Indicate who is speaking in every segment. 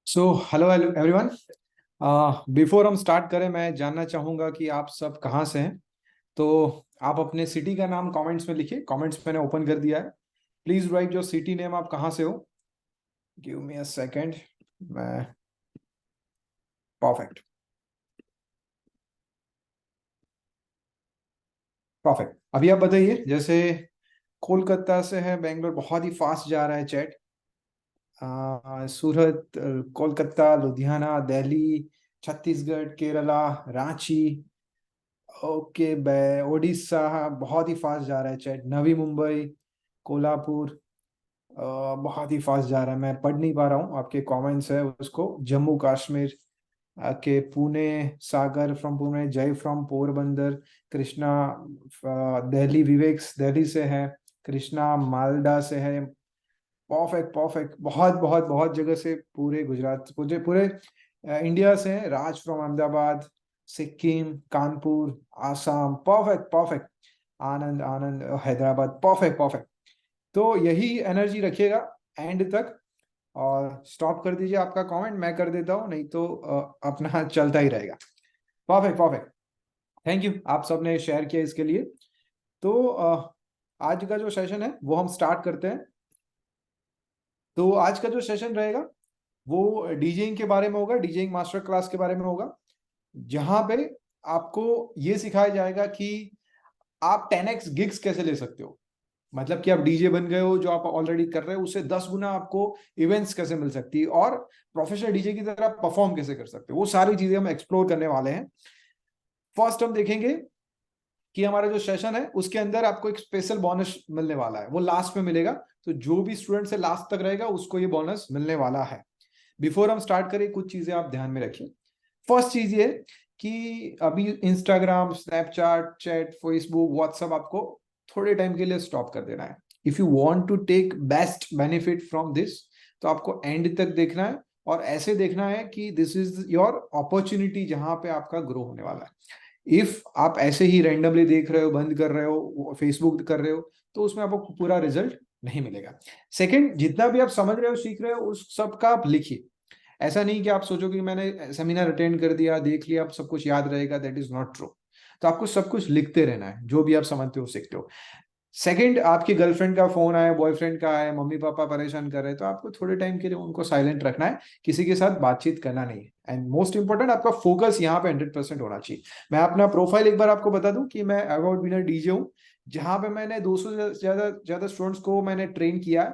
Speaker 1: So hello everyone. Before हम start करें, मैं जानना चाहूँगा कि आप सब कहाँ से हैं। तो आप अपने सिटी का नाम कमेंट्स में लिखिए। कमेंट्स मैंने ओपन कर दिया है। Please right your city name, आप कहाँ से हो। Give me a second. मैं परफेक्ट परफेक्ट। अभी आप बताइए, जैसे कोलकाता से है, बेंगलोर बहुत ही फास्ट जा रहा है चैट। सूरत, कोलकाता, लुधियाना, दिल्ली, छत्तीसगढ़, केरला, रांची, ओके ओडिशा बहुत ही फास्ट जा रहा है चैट। नवी मुंबई, कोल्हापुर, बहुत ही फास्ट जा रहा है। मैं पढ़ नहीं पा रहा हूँ आपके कमेंट्स है उसको। जम्मू कश्मीर के पुणे, सागर फ्रॉम पुणे, जय फ्रॉम पोरबंदर, कृष्णा दिल्ली, विवेक्स दिल्ली से है, कृष्णा मालदा से है। परफेक्ट परफेक्ट, बहुत बहुत बहुत जगह से, पूरे गुजरात, पूरे पूरे इंडिया से है। Raj from Ahmedabad, Sikkim, Kanpur, Assam, perfect perfect. Anand Anand Hyderabad, perfect perfect. तो यही एनर्जी रखिएगा एंड तक। और स्टॉप कर दीजिए आपका कमेंट, मैं कर देता हूँ, नहीं तो अपना चलता ही रहेगा। Perfect perfect. थैंक यू, आप सबने शेयर किया इसके लिए। तो आज का जो सेशन है वो हम स्टार्ट करते हैं। तो आज का जो सेशन रहेगा वो डीजेइंग के बारे में होगा, डीजेइंग मास्टर क्लास के बारे में होगा, जहां पे आपको ये सिखाया जाएगा कि आप 10x गिग्स कैसे ले सकते हो। मतलब कि आप डीजे बन गए हो, जो आप ऑलरेडी कर रहे हो उससे 10 गुना आपको इवेंट्स कैसे मिल सकती है, और प्रोफेशनल डीजे की तरह परफॉर्म कैसे कर सकते हो। वो सारी चीजें हम एक्सप्लोर करने वाले हैं। फर्स्ट हम देखेंगे कि हमारा जो सेशन है उसके अंदर आपको एक स्पेशल बोनस मिलने वाला है, वो लास्ट में मिलेगा। तो जो भी स्टूडेंट से लास्ट तक रहेगा उसको ये बोनस मिलने वाला है। बिफोर हम स्टार्ट करें, कुछ चीजें आप ध्यान में रखिए। फर्स्ट चीज ये कि अभी Instagram, Snapchat, chat, Facebook, WhatsApp आपको थोड़े टाइम के लिए स्टॉप कर देना है। If you want to take best benefit from this, तो आपको एंड तक देखना है, और ऐसे देखना है कि दिस इज योर अपॉर्चुनिटी जहां पे आपका ग्रो होने वाला है। इफ आप ऐसे ही रैंडमली देख रहे हो, बंद कर रहे हो, फेसबुक कर रहे हो, तो उसमें आपको पूरा रिजल्ट नहीं मिलेगा। सेकंड, जितना भी आप समझ रहे हो, सीख रहे हो, उस सब का आप लिखिए। ऐसा नहीं कि आप सोचो कि मैंने सेमिनार अटेंड कर दिया, देख लिया, अब सब कुछ याद रहेगा। That is not true. तो आपको सब कुछ लिखते रहना है, जो भी आप समझते हो, सीखते हो। सेकंड, आपकी गर्लफ्रेंड का फोन आया, बॉयफ्रेंड का आया, मम्मी पापा परेशान कर रहे हैं, तो आपको थोड़े टाइम के लिए उनको साइलेंट रखना है। किसी के साथ बातचीत करना नहीं है। एंड मोस्ट इंपॉर्टेंट, आपका फोकस यहाँ पे 100% होना चाहिए। मैं अपना प्रोफाइल एक बार आपको बता दूं कि मैं अबाउट बिनर डीजे हूँ, जहां पे मैंने 200 से ज्यादा ज्यादा स्टूडेंट्स को मैंने ट्रेन किया।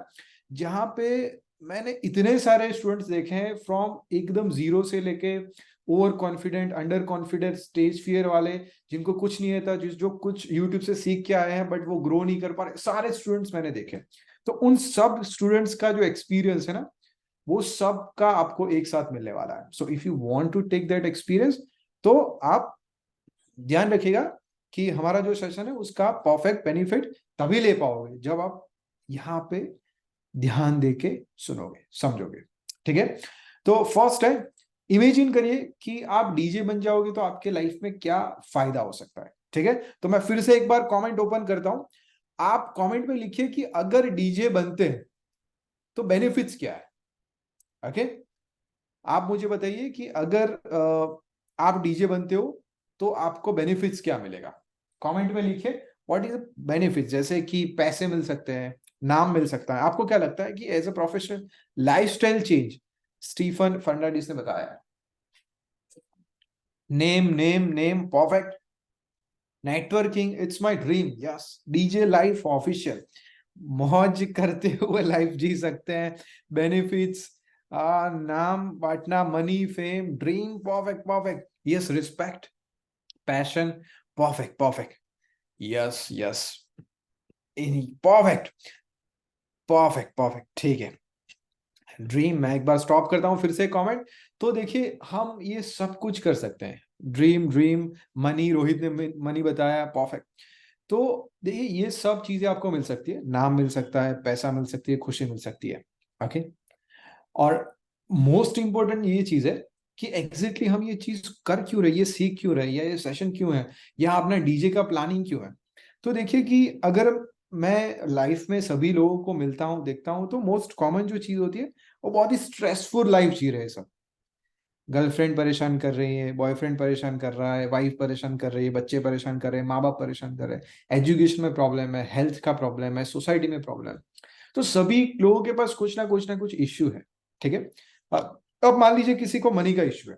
Speaker 1: जहां पे मैंने इतने सारे स्टूडेंट्स देखे हैं, फ्रॉम एकदम जीरो से लेके over confident, under confident, stage fear वाले, जिनको कुछ नहीं आता, जिस जो कुछ यूट्यूब से सीख के आए हैं बट वो ग्रो नहीं कर पा रहे, सारे स्टूडेंट्स मैंने देखे। तो उन सब स्टूडेंट्स का जो एक्सपीरियंस है ना, वो सब का आपको एक साथ मिलने वाला है। So if you want to take that experience, तो आप ध्यान रखिएगा कि हमारा जो सेशन है उसका परफेक्ट बेनिफिट तभी ले पाओगे जब आप यहाँ पे ध्यान देके सुनोगे, समझोगे। ठीक है। तो फर्स्ट है, इमेजिन करिए कि आप डीजे बन जाओगे तो आपके लाइफ में क्या फायदा हो सकता है। ठीक है। तो मैं फिर से एक बार कमेंट ओपन करता हूं। आप कमेंट में लिखिए कि अगर डीजे बनते हैं तो बेनिफिट्स क्या है। ओके। आप मुझे बताइए कि अगर आप डीजे बनते हो तो आपको बेनिफिट्स क्या मिलेगा। कमेंट में लिखिए व्हाट इज बेनिफिट। जैसे कि पैसे मिल सकते हैं, नाम मिल सकता है। आपको क्या लगता है कि as a professional lifestyle change, Stephen Fernandes ने बताया है। Name name name, perfect. Networking, it's my dream, yes. DJ life official, मौज करते हुए लाइफ जी सकते हैं। बेनिफिट्स, नाम बांटना, money, fame, dream, perfect perfect, yes. Respect, passion, perfect perfect, yes yes, perfect perfect perfect. ठीक है। ड्रीम, मैं एक बार स्टॉप करता हूं फिर से कमेंट। तो देखिए, हम ये सब कुछ कर सकते हैं। ड्रीम ड्रीम, मनी, रोहित ने मनी बताया, परफेक्ट। तो देखिए, ये सब चीजें आपको मिल सकती है। नाम मिल सकता है, पैसा मिल सकती है, खुशी मिल सकती है। ओके। और मोस्ट इंपॉर्टेंट ये चीज है कि एग्जैक्टली हम ये चीज कर क्यों रहे, ये सीख क्यों रहे, या ये सेशन क्यों है, या अपना डीजे का प्लानिंग क्यों है। तो देखिए कि अगर मैं लाइफ में सभी लोगों को मिलता हूँ, देखता हूँ, तो मोस्ट कॉमन जो चीज होती है वो बहुत ही स्ट्रेसफुल लाइफ जी रहे हैं सब। गर्लफ्रेंड परेशान कर रही है, बॉयफ्रेंड परेशान कर रहा है, वाइफ परेशान कर रही है, बच्चे परेशान कर रहे हैं, माँ बाप परेशान कर रहे हैं, एजुकेशन में प्रॉब्लम है, हेल्थ का प्रॉब्लम है, सोसाइटी में प्रॉब्लम है। तो सभी लोगों के पास कुछ ना कुछ इश्यू है। ठीक है। अब मान लीजिए किसी को मनी का इश्यू है,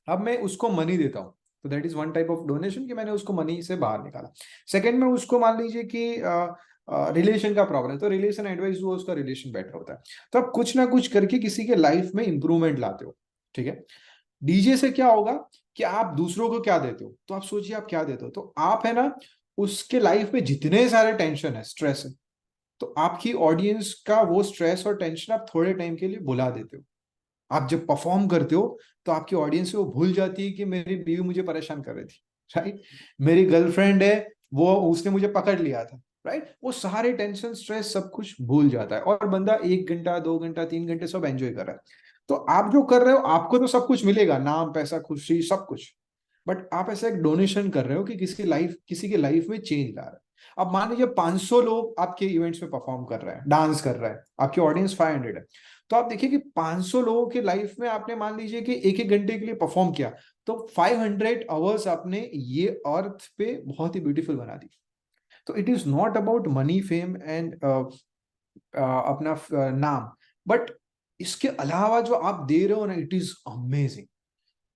Speaker 1: अब मैं उसको मनी देता हूँ, तो that is one type of donation कि मैंने उसको मनी से बाहर निकाला। सेकंड में उसको मान लीजिए कि रिलेशन का प्रॉब्लम है, तो रिलेशन एडवाइस हुआ, उसका रिलेशन बेटर होता है। तो आप कुछ ना कुछ करके किसी के लाइफ में इंप्रूवमेंट लाते हो। ठीक है। डीजे से क्या होगा कि आप दूसरों को क्या देते हो, तो आप सोचिए आप क्या देते हो, तो आप है ना उसके लाइफ में जितने सारे टेंशन है, स्ट्रेस है, तो आपकी ऑडियंस का वो स्ट्रेस और टेंशन आप थोड़े टाइम के लिए भुला देते हो। आप जब परफॉर्म करते हो तो आपकी ऑडियंस वो भूल जाती है कि मेरी बीवी मुझे परेशान कर रही थी, राइट, मेरी गर्लफ्रेंड है, वो उसने मुझे पकड़ लिया था, राइट, वो सारे टेंशन स्ट्रेस सब कुछ भूल जाता है और बंदा 1 घंटा 2 घंटा 3 घंटे सब एंजॉय कर रहा है। तो आप जो कर रहे हो आपको तो सब कुछ मिलेगा, नाम पैसा खुशी सब कुछ, बट आप ऐसा एक डोनेशन कर रहे हो कि किसी के लाइफ में चेंज ला रहा है। अब मान लीजिए 500 लोग आपके इवेंट्स में परफॉर्म कर रहे हैं, डांस कर रहे हैं, आपकी ऑडियंस 500 है, तो आप देखिए कि 500 लोगों के लाइफ में आपने मान लीजिए कि 1 1 घंटे के लिए परफॉर्म किया, तो 500 आवर्स आपने ये अर्थ पे बहुत ही ब्यूटीफुल बना दी। तो it is not about money fame and अपना नाम, बट इसके अलावा जो आप दे रहे हो ना, इट इज अमेजिंग,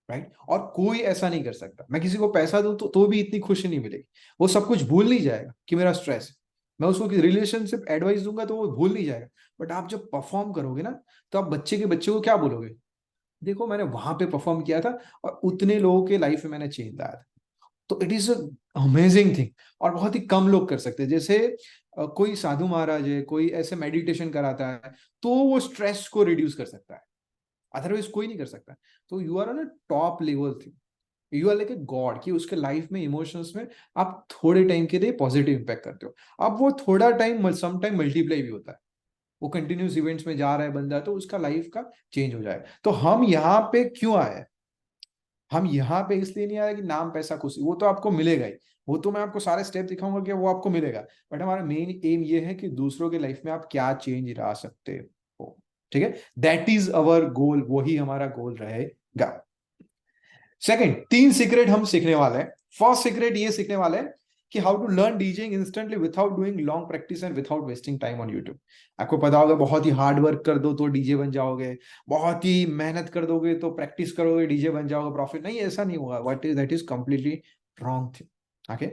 Speaker 1: राइट। और कोई ऐसा नहीं कर सकता, मैं किसी को पैसा दूं तो भी इतनी खुशी नहीं मिलेगी, वो सब कुछ भूल नहीं जाएगा कि मेरा स्ट्रेस है। मैं उसको रिलेशनशिप एडवाइस दूंगा तो वो भूल नहीं जाएगा, बट आप जब परफॉर्म करोगे ना, तो आप बच्चे को क्या बोलोगे, देखो मैंने वहां पे परफॉर्म किया था और उतने लोगों के लाइफ में मैंने चेंज लाया था। तो इट इज अमेजिंग थिंग, और बहुत ही कम लोग कर सकते हैं। जैसे कोई साधु महाराज है, कोई ऐसे मेडिटेशन कराता है, तो वो स्ट्रेस को रिड्यूस कर सकता है, अदरवाइज कोई नहीं कर सकता। तो you are on a top level thing, you are like a god, कि उसके लाइफ में इमोशंस में आप थोड़े टाइम के लिए पॉजिटिव इंपैक्ट करते हो। अब वो थोड़ा टाइम सम टाइम मल्टीप्लाई भी होता है, वो कंटिन्यूस इवेंट्स में जा रहा है बंदा, तो उसका लाइफ का चेंज हो जाएगा। तो हम यहाँ पे क्यों आए, हम यहाँ पे इसलिए नहीं आए कि नाम पैसा खुशी, वो तो आपको मिलेगा ही, वो तो मैं आपको सारे स्टेप दिखाऊंगा कि वो आपको मिलेगा, बट हमारा मेन एम ये है कि दूसरों के लाइफ में आप क्या चेंज ला सकते हो। ठीक है, दैट इज अवर गोल, वही हमारा गोल रहेगा। सेकंड, 3 सीक्रेट हम सीखने वाले हैं। फर्स्ट सीक्रेट ये सीखने वाले हैं कि how to learn DJing instantly without doing long practice and without wasting time on YouTube. आपको पता होगा बहुत ही हार्ड वर्क कर दो तो डीजे बन जाओगे, बहुत ही मेहनत कर दोगे तो प्रैक्टिस करोगे डीजे बन जाओगे, प्रॉफिट नहीं, ऐसा नहीं होगा। What is that is completely wrong thing. Okay.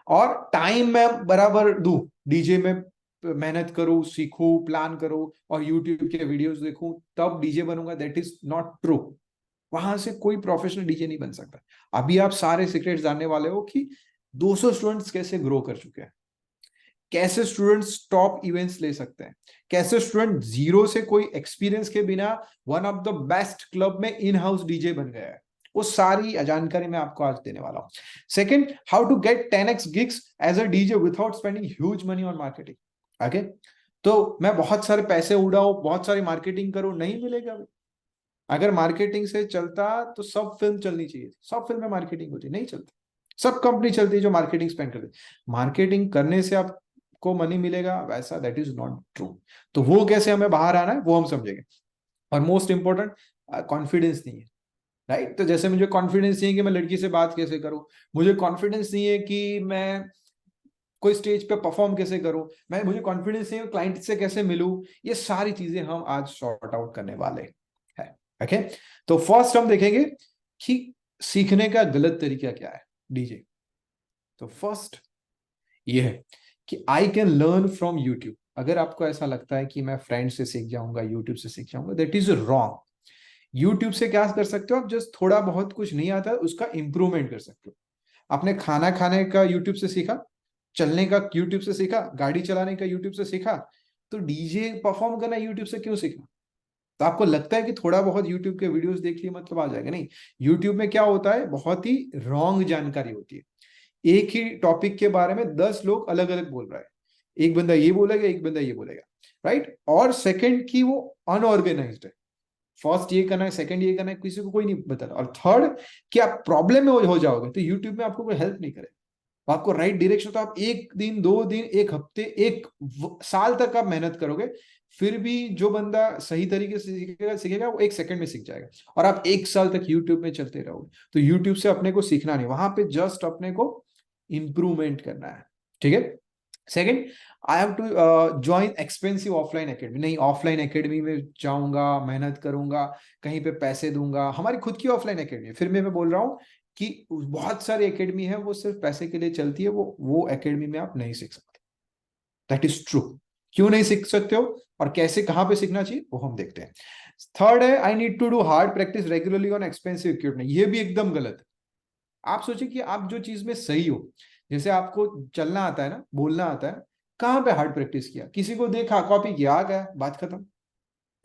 Speaker 1: और टाइम मैं बराबर दू, डीजे में मेहनत करूं, सीखूं, प्लान करूं और यूट्यूब के वीडियोस देखूं तब डीजे बनूंगा, दैट इज नॉट ट्रू। वहां से कोई प्रोफेशनल डीजे नहीं बन सकता। अभी आप सारे सीक्रेट्स जानने वाले हो कि 200 स्टूडेंट्स कैसे ग्रो कर चुके हैं, कैसे स्टूडेंट्स टॉप इवेंट्स ले सकते हैं, कैसे स्टूडेंट जीरो से कोई एक्सपीरियंस के बिना one of the best club में इन हाउस डीजे बन गया है, वो सारी जानकारी मैं आपको आज देने वाला हूं। Second, how to get 10x gigs as a DJ without spending huge money on marketing. Okay. तो मैं बहुत सारे पैसे उड़ाऊं, बहुत सारी मार्केटिंग करूं, नहीं मिलेगा। अगर मार्केटिंग से चलता तो सब फिल्म चलनी चाहिए थी, सब फिल्म में मार्केटिंग होती, नहीं चलती। सब कंपनी चलती है जो मार्केटिंग स्पेंड करती, मार्केटिंग करने से आपको मनी मिलेगा वैसा, दैट इज नॉट ट्रू। तो वो कैसे हमें बाहर आना है वो हम समझेंगे। और मोस्ट इंपॉर्टेंट, कॉन्फिडेंस नहीं है, राइट। तो जैसे मुझे कॉन्फिडेंस नहीं है कि मैं लड़की से बात कैसे करूं, मुझे कॉन्फिडेंस नहीं है कि मैं कोई स्टेज पे परफॉर्म कैसे करूं, मैं मुझे कॉन्फिडेंस नहीं है क्लाइंट से कैसे मिलूं, ये सारी चीजें हम आज सॉर्ट आउट करने वाले हैं। ओके। तो फर्स्ट हम देखेंगे कि सीखने का गलत तरीका क्या है डीजे। तो फर्स्ट ये है कि I can learn from YouTube. अगर आपको ऐसा लगता है कि मैं फ्रेंड से सीख जाऊंगा, यूट्यूब से सीख जाऊंगा, दैट इज रॉन्ग। यूट्यूब से क्या कर सकते हो आप, जस्ट थोड़ा बहुत कुछ नहीं आता उसका इंप्रूवमेंट कर सकते हो। आपने खाना खाने का यूट्यूब से सीखा, चलने का यूट्यूब से सीखा, गाड़ी चलाने का यूट्यूब से सीखा, तो डीजे परफॉर्म करना यूट्यूब से क्यों सीखना। तो आपको लगता है कि थोड़ा बहुत यूट्यूब के वीडियोस देख लिए मतलब आ जाएगा, नहीं। यूट्यूब में क्या होता है, बहुत ही रॉन्ग जानकारी होती है। एक ही टॉपिक के बारे में 10 लोग अलग अलग बोल रहा है, एक बंदा ये बोलेगा, एक बंदा ये बोलेगा, राइट। और सेकंड की वो अनऑर्गेनाइज्ड है, फर्स्ट ये करना है, सेकंड ये करना है, किसी को कोई नहीं बताता। और थर्ड कि आप प्रॉब्लम में हो जाओगे तो यूट्यूब में आपको कोई हेल्प नहीं करेगा। आपको राइट डायरेक्शन, तो आप एक दिन, 2 दिन, एक हफ्ते, एक साल तक आप मेहनत करोगे, फिर भी जो बंदा सही तरीके से सीखेगा वो 1 सेकंड में सीख जाएगा। और आप 1 साल तक यूट्यूब में चलते रहोगे, तो यूट्यूब से अपने को सीखना नहीं, वहां पे जस्ट अपने को इंप्रूवमेंट करना है। ठीक है। Second, I have to join expensive offline academy. नहीं, ऑफलाइन एकेडमी में जाऊंगा, मेहनत करूंगा, कहीं पे पैसे दूंगा, हमारी खुद की ऑफलाइन एकेडमी है। फिर मैं बोल रहा हूँ कि बहुत सारी एकेडमी है वो सिर्फ पैसे के लिए चलती है, वो एकेडमी में आप नहीं सीख सकते। That is true. क्यों नहीं सीख सकते हो और कैसे, कहां पे सीखना चाहिए, वो हम देखते हैं। थर्ड है, I need to do hard practice regularly on expensive equipment. ये भी एकदम गलत है। आप सोचिए कि आप जो चीज में सही हो, जैसे आपको चलना आता है ना, बोलना आता है, कहां पे हार्ड प्रैक्टिस किया, किसी को देखा, कॉपी किया, आ गया, बात खत्म।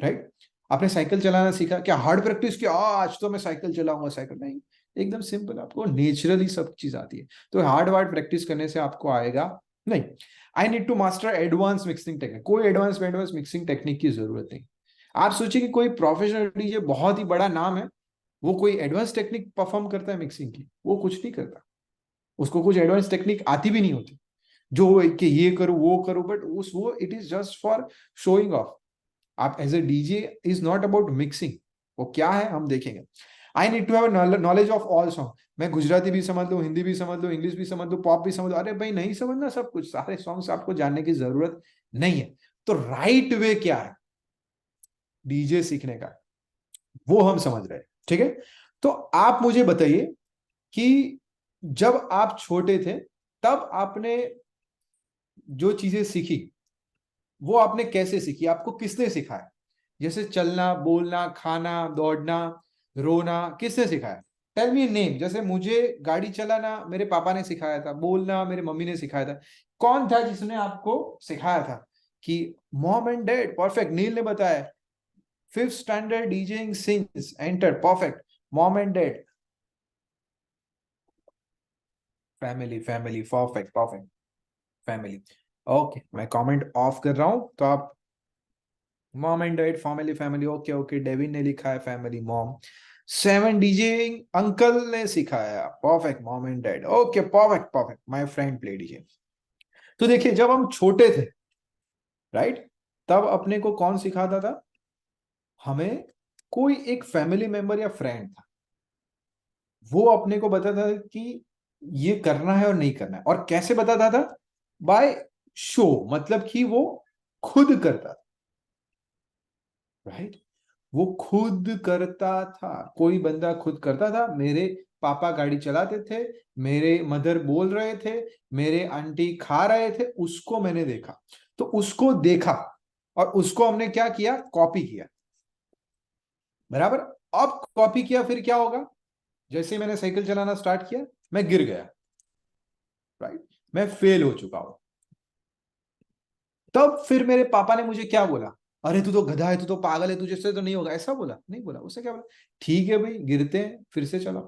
Speaker 1: राइट। आपने साइकिल चलाना सीखा, क्या हार्ड प्रैक्टिस किया, आज तो मैं साइकिल चलाऊंगा, साइकिल नहीं, एकदम सिंपल, आपको नेचुरली सब चीज आती है। तो हार्ड वार्ड प्रैक्टिस करने से आपको आएगा नहीं। I need to master advance mixing technique. कोई एडवांस मिक्सिंग टेक्निक की जरूरत नहीं। आप सोचिए कि कोई प्रोफेशनल डीजे बहुत ही बड़ा नाम है, वो कोई एडवांस टेक्निक परफॉर्म करता है मिक्सिंग की? वो कुछ नहीं करता। उसको कुछ एडवांस टेक्निक आती भी नहीं होती, जो कि ये करूं वो करूं, बट उस वो it is just for showing off. आप as a DJ is not about mixing. वो क्या है हम देखेंगे। I need to have knowledge of all song. मैं गुजराती भी समझ लूं, हिंदी भी समझ लूं, इंग्लिश भी समझ लूं, पॉप भी समझ लूं। अरे भाई, नहीं समझना सब कुछ, सारे सॉन्ग्स आपको जानने की जरूरत नहीं है। तो राइट वे क्या है डीजे सीखने का, वो हम समझ रहे हैं। ठीक है। तो आप मुझे बताइए कि जब आप छोटे थे, तब आपने जो चीजें सीखी, वो आपने कैसे सीखी, आपको किसने सिखाया? जैसे चलना, बोलना, खाना, दौड़ना, रोना, किसने सिखाया? Tell me name. जैसे मुझे गाड़ी चलाना मेरे पापा ने सिखाया था, बोलना मेरे मम्मी ने सिखाया था। कौन था जिसने आपको सिखाया था? कि mom and dad. Perfect, Neel ने बताया। 5th standard DJing since enter, perfect. Mom and dad, family, family, perfect, perfect, family. Okay, मैं कमेंट ऑफ कर रहा हूं, तो आप mom and dad, family, family, okay okay. Devin ने लिखा है फैमिली, मॉम। 7 डीजे अंकल ने सिखाया, perfect, mom and dad, okay, perfect, perfect, my friend play DJ. तो देखिए, जब हम छोटे थे, राइट, तब अपने को कौन सिखाता था? हमें कोई एक फैमिली मेंबर या फ्रेंड था, वो अपने को बताता था कि ये करना है और नहीं करना है। और कैसे बताता था? बाय शो, मतलब कि वो खुद करता था। राइट। वो खुद करता था, कोई बंदा खुद करता था। मेरे पापा गाड़ी चलाते थे, मेरे मदर बोल रहे थे, मेरे आंटी खा रहे थे, उसको मैंने देखा। तो उसको देखा और उसको हमने क्या किया? कॉपी किया। बराबर। अब कॉपी किया, फिर क्या होगा? जैसे ही मैंने साइकिल चलाना स्टार्ट किया, मैं गिर गया। राइट। मैं फेल हो चुका हूं। तब फिर मेरे पापा ने मुझे क्या बोला? अरे तू तो गधा है, तू तो पागल है, तुझे से तो नहीं होगा। ऐसा बोला? नहीं बोला। उससे क्या बोला? ठीक है भाई, गिरते हैं, फिर से चलो।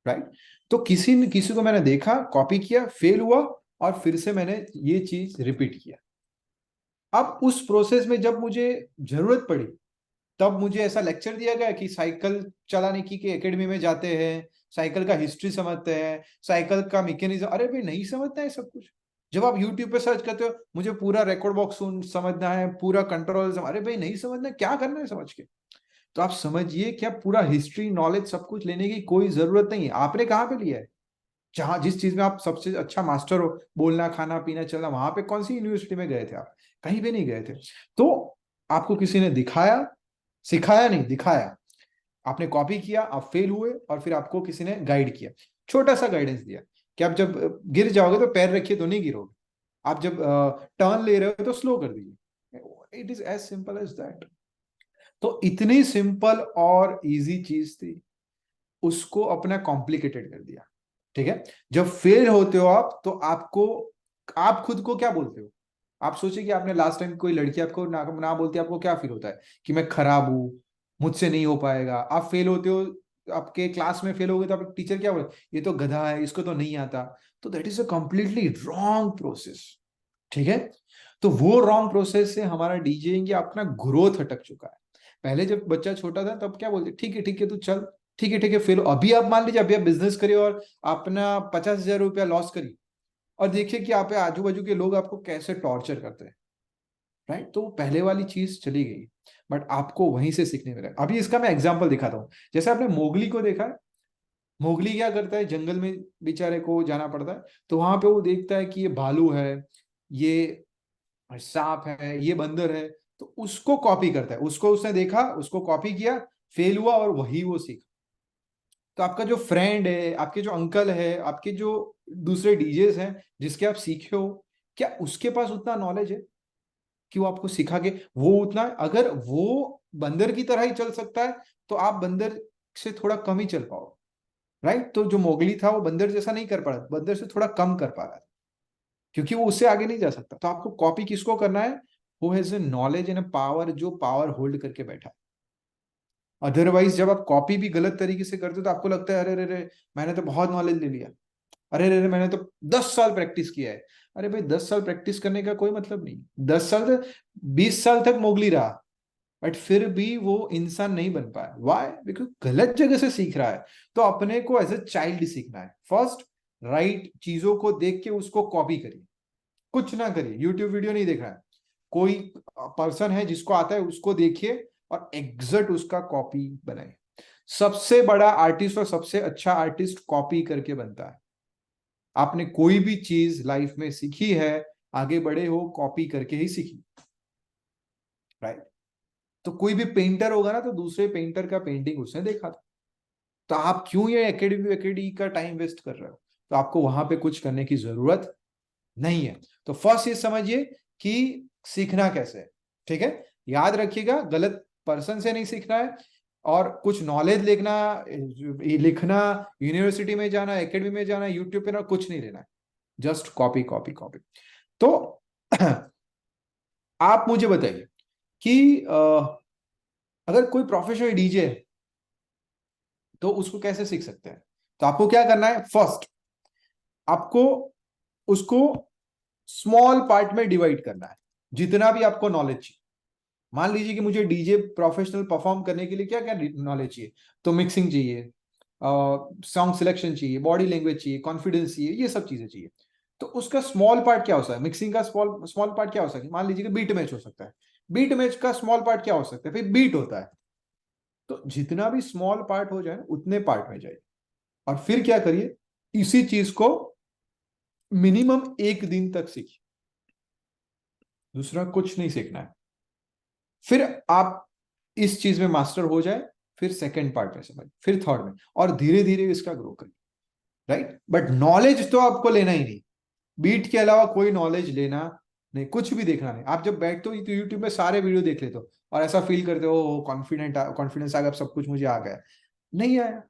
Speaker 1: राइट। तो किसी न किसी को मैंने देखा, कॉपी किया, फेल हुआ, और फिर से मैंने ये चीज रिपीट किया। अब उस प्रोसेस में जब मुझे जरूरत पड़ी, तब मुझे ऐसा लेक्चर दिया गया कि साइकिल चलाने की एकेडमी में जाते हैं, साइकिल का हिस्ट्री समझते हैं, साइकिल का मैकेनिज्म। अरे भाई, नहीं समझता है सब कुछ। जब आप यूट्यूब पे सर्च करते हो, मुझे पूरा रिकॉर्ड बॉक्स समझना है, पूरा कंट्रोल अरे भाई, नहीं समझना, क्या करना है समझ के? तो आप समझिए, क्या पूरा हिस्ट्री नॉलेज सब कुछ लेने की कोई जरूरत नहीं है। आपने कहाँ पे लिया है? जहां जिस चीज में आप सबसे अच्छा मास्टर हो, बोलना, खाना, पीना, चलना, वहां पे कौन सी यूनिवर्सिटी में गए थे आप? कहीं भी नहीं गए थे। तो आपको किसी ने दिखाया, सिखाया नहीं, दिखाया। आपने कॉपी किया, आप फेल हुए, और फिर आपको किसी ने गाइड किया, छोटा सा गाइडेंस दिया कि आप जब गिर जाओगे तो पैर रखिए तो नहीं गिरोगे। आप जब टर्न ले रहे हो तो स्लो कर दीजिए। It is as simple as that. तो इतनी सिंपल और इजी चीज थी, उसको अपना कॉम्प्लिकेटेड कर दिया। ठीक है। जब फेल होते हो आप, तो आपको, आप खुद को क्या बोलते हो? आप सोचिए कि आपने लास्ट टाइम कोई लड़की आपको ना बोलती, आपको क्या फील होता है? कि मैं खराब हूं, मुझसे नहीं हो पाएगा। आप फेल होते हो, आपके क्लास में फेल हो गए, तो आप टीचर क्या बोले? ये तो गधा है, इसको तो नहीं आता। तो that is a completely wrong process. ठीक है। तो वो रॉन्ग प्रोसेस से हमारा डीजेइंग या अपना ग्रोथ अटक चुका है। पहले जब बच्चा छोटा था, तब क्या बोलते? ठीक है तू चल, ठीक है फिर अभी आप मान लीजिए, अभी आप बिजनेस करिए और अपना 50,000 रुपया लॉस करिए, और देखिए कि आप आजू बाजू के लोग आपको कैसे टॉर्चर करते हैं, राइट। तो पहले वाली चीज चली गई, बट आपको वहीं से सीखने मिला। अभी इसका मैं एग्जांपल दिखाता हूँ। जैसे आपने मोगली को देखा है, मोगली क्या करता है, जंगल में बेचारे को जाना पड़ता है, तो वहां पे वो देखता है कि ये भालू है, ये सांप है, ये बंदर है, तो उसको कॉपी करता है। उसको उसने देखा, उसको कॉपी किया, फेल हुआ, और वही वो सीखा। तो आपका जो फ्रेंड है, आपके जो अंकल है, आपके जो दूसरे डीजेस हैं जिसके आप सीखे हो, क्या उसके पास उतना नॉलेज है कि वो आपको सिखा के वो उतना, अगर वो बंदर की तरह ही चल सकता है, तो आप बंदर से थोड़ा कम ही चल पाओ, राइट। तो जो मोगली था वो बंदर जैसा नहीं कर पा रहा, बंदर से थोड़ा कम कर पा रहा है, क्योंकि वो उससे आगे नहीं जा सकता। तो आपको कॉपी किसको करना है, who has a knowledge and power, जो पावर होल्ड करके बैठा है। अदरवाइज जब आप कॉपी भी गलत तरीके से करते हो तो आपको लगता है अरे अरे अरे, मैंने तो बहुत नॉलेज ले लिया, अरे अरे अरे, मैंने तो 10 साल प्रैक्टिस किया है। अरे भाई, 10 साल प्रैक्टिस करने का कोई मतलब नहीं। 10 साल तक, 20 साल तक मोगली रहा, बट फिर भी वो इंसान नहीं बन पाया। वाई? बिकॉज गलत जगह से सीख रहा है। तो अपने को एज ए चाइल्ड सीखना है। फर्स्ट, राइट चीजों को देख के उसको कॉपी करिए, कुछ ना करिए, यूट्यूब वीडियो नहीं देख रहा है, कोई पर्सन है जिसको आता है उसको देखिए और एग्जैक्ट उसका कॉपी बनाए। सबसे बड़ा आर्टिस्ट और सबसे अच्छा आर्टिस्ट कॉपी करके बनता है। आपने कोई भी चीज लाइफ में सीखी है, आगे बढ़े हो, कॉपी करके ही सीखी, राइट। तो कोई भी पेंटर होगा ना, तो दूसरे पेंटर का पेंटिंग उसने देखा था। तो आप क्यों ये एकेडमी एकेडमी का टाइम वेस्ट कर रहे हो? तो आपको वहां पे कुछ करने की जरूरत नहीं है। तो फर्स्ट ये समझिए कि सीखना कैसे है, ठीक है। याद रखिएगा, गलत पर्सन से नहीं सीखना है, और कुछ नॉलेज लिखना, लिखना, यूनिवर्सिटी में जाना, एकेडमी में जाना, यूट्यूब पे ना, कुछ नहीं लेना है। Just copy copy copy. तो आप मुझे बताइए कि अगर कोई प्रोफेशनल डीजे है तो उसको कैसे सीख सकते हैं? तो आपको क्या करना है, फर्स्ट आपको उसको स्मॉल पार्ट में डिवाइड करना है, जितना भी आपको नॉलेज चाहिए। मान लीजिए कि मुझे डीजे प्रोफेशनल परफॉर्म करने के लिए क्या क्या नॉलेज चाहिए, तो मिक्सिंग चाहिए, सॉन्ग सिलेक्शन चाहिए, बॉडी लैंग्वेज चाहिए, कॉन्फिडेंस चाहिए, ये सब चीजें चाहिए। तो उसका स्मॉल पार्ट क्या हो सकता है, मिक्सिंग का स्मॉल स्मॉल पार्ट क्या हो सकता है, मान लीजिए कि बीट मैच हो सकता है। बीट मैच का स्मॉल पार्ट क्या हो सकता है, फिर बीट होता है। तो जितना भी स्मॉल पार्ट हो जाए उतने पार्ट में जाइए, और फिर क्या करिए, इसी चीज को मिनिमम 1 दिन तक सीखिए, दूसरा कुछ नहीं सीखना है। फिर आप इस चीज में मास्टर हो जाए, फिर सेकंड पार्ट में समझ, फिर थर्ड में, और धीरे धीरे इसका ग्रो करिए, राइट। बट नॉलेज तो आपको लेना ही नहीं, बीट के अलावा कोई नॉलेज लेना नहीं, कुछ भी देखना नहीं। आप जब बैठते हो तो यूट्यूब में सारे वीडियो देख लेते हो और ऐसा फील करते हो कॉन्फिडेंस आ गया, सब कुछ मुझे आ गया। नहीं आया।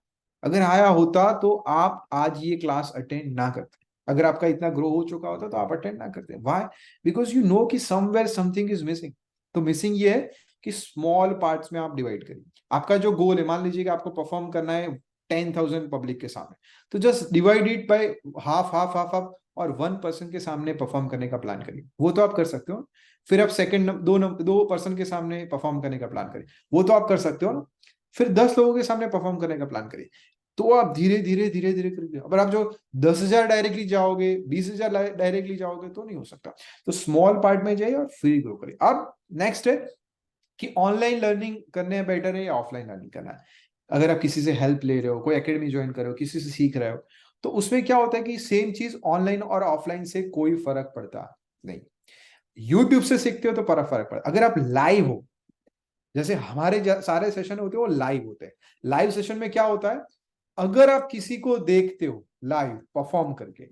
Speaker 1: अगर आया होता तो आप आज ये क्लास अटेंड ना करते। अगर आपका इतना ग्रो हो चुका होता तो आप अटेंड ना करते। व्हाई? बिकॉज यू नो कि समवेयर समथिंग इज मिसिंग। तो मिसिंग ये है कि स्मॉल पार्ट्स में आप डिवाइड करिए। आपका जो गोल है, मान लीजिए कि आपको परफॉर्म करना है 10,000 पब्लिक के सामने, तो just divide it by half half half half, और 1 पर्सन के सामने परफॉर्म करने का प्लान करिए, वो तो आप कर सकते हो। फिर आप सेकंड 2 पर्सन के सामने परफॉर्म करने का प्लान करिए, वो तो आप कर सकते हो ना। फिर 10 लोगों के सामने परफॉर्म करने का प्लान करिए। तो आप धीरे धीरे धीरे धीरे करिए। अगर आप जो 10,000 डायरेक्टली जाओगे, 20,000 डायरेक्टली जाओगे, तो नहीं हो सकता। तो स्मॉल पार्ट में जाइए और फिर ग्रो करिए। अब नेक्स्ट है कि ऑनलाइन लर्निंग करने बेटर है या ऑफलाइन लर्निंग करना है। अगर आप किसी से हेल्प ले रहे हो, कोई एकेडमी ज्वाइन कर रहे हो, किसी से सीख रहे हो, तो उसमें क्या होता है कि सेम चीज ऑनलाइन और ऑफलाइन से कोई फर्क पड़ता नहीं। यूट्यूब से सीखते हो तो फर्क फर्क पड़ता। अगर आप लाइव हो, जैसे हमारे सारे सेशन होते हैं वो लाइव होते हैं। लाइव सेशन में क्या होता है, अगर आप किसी को देखते हो लाइव परफॉर्म करके,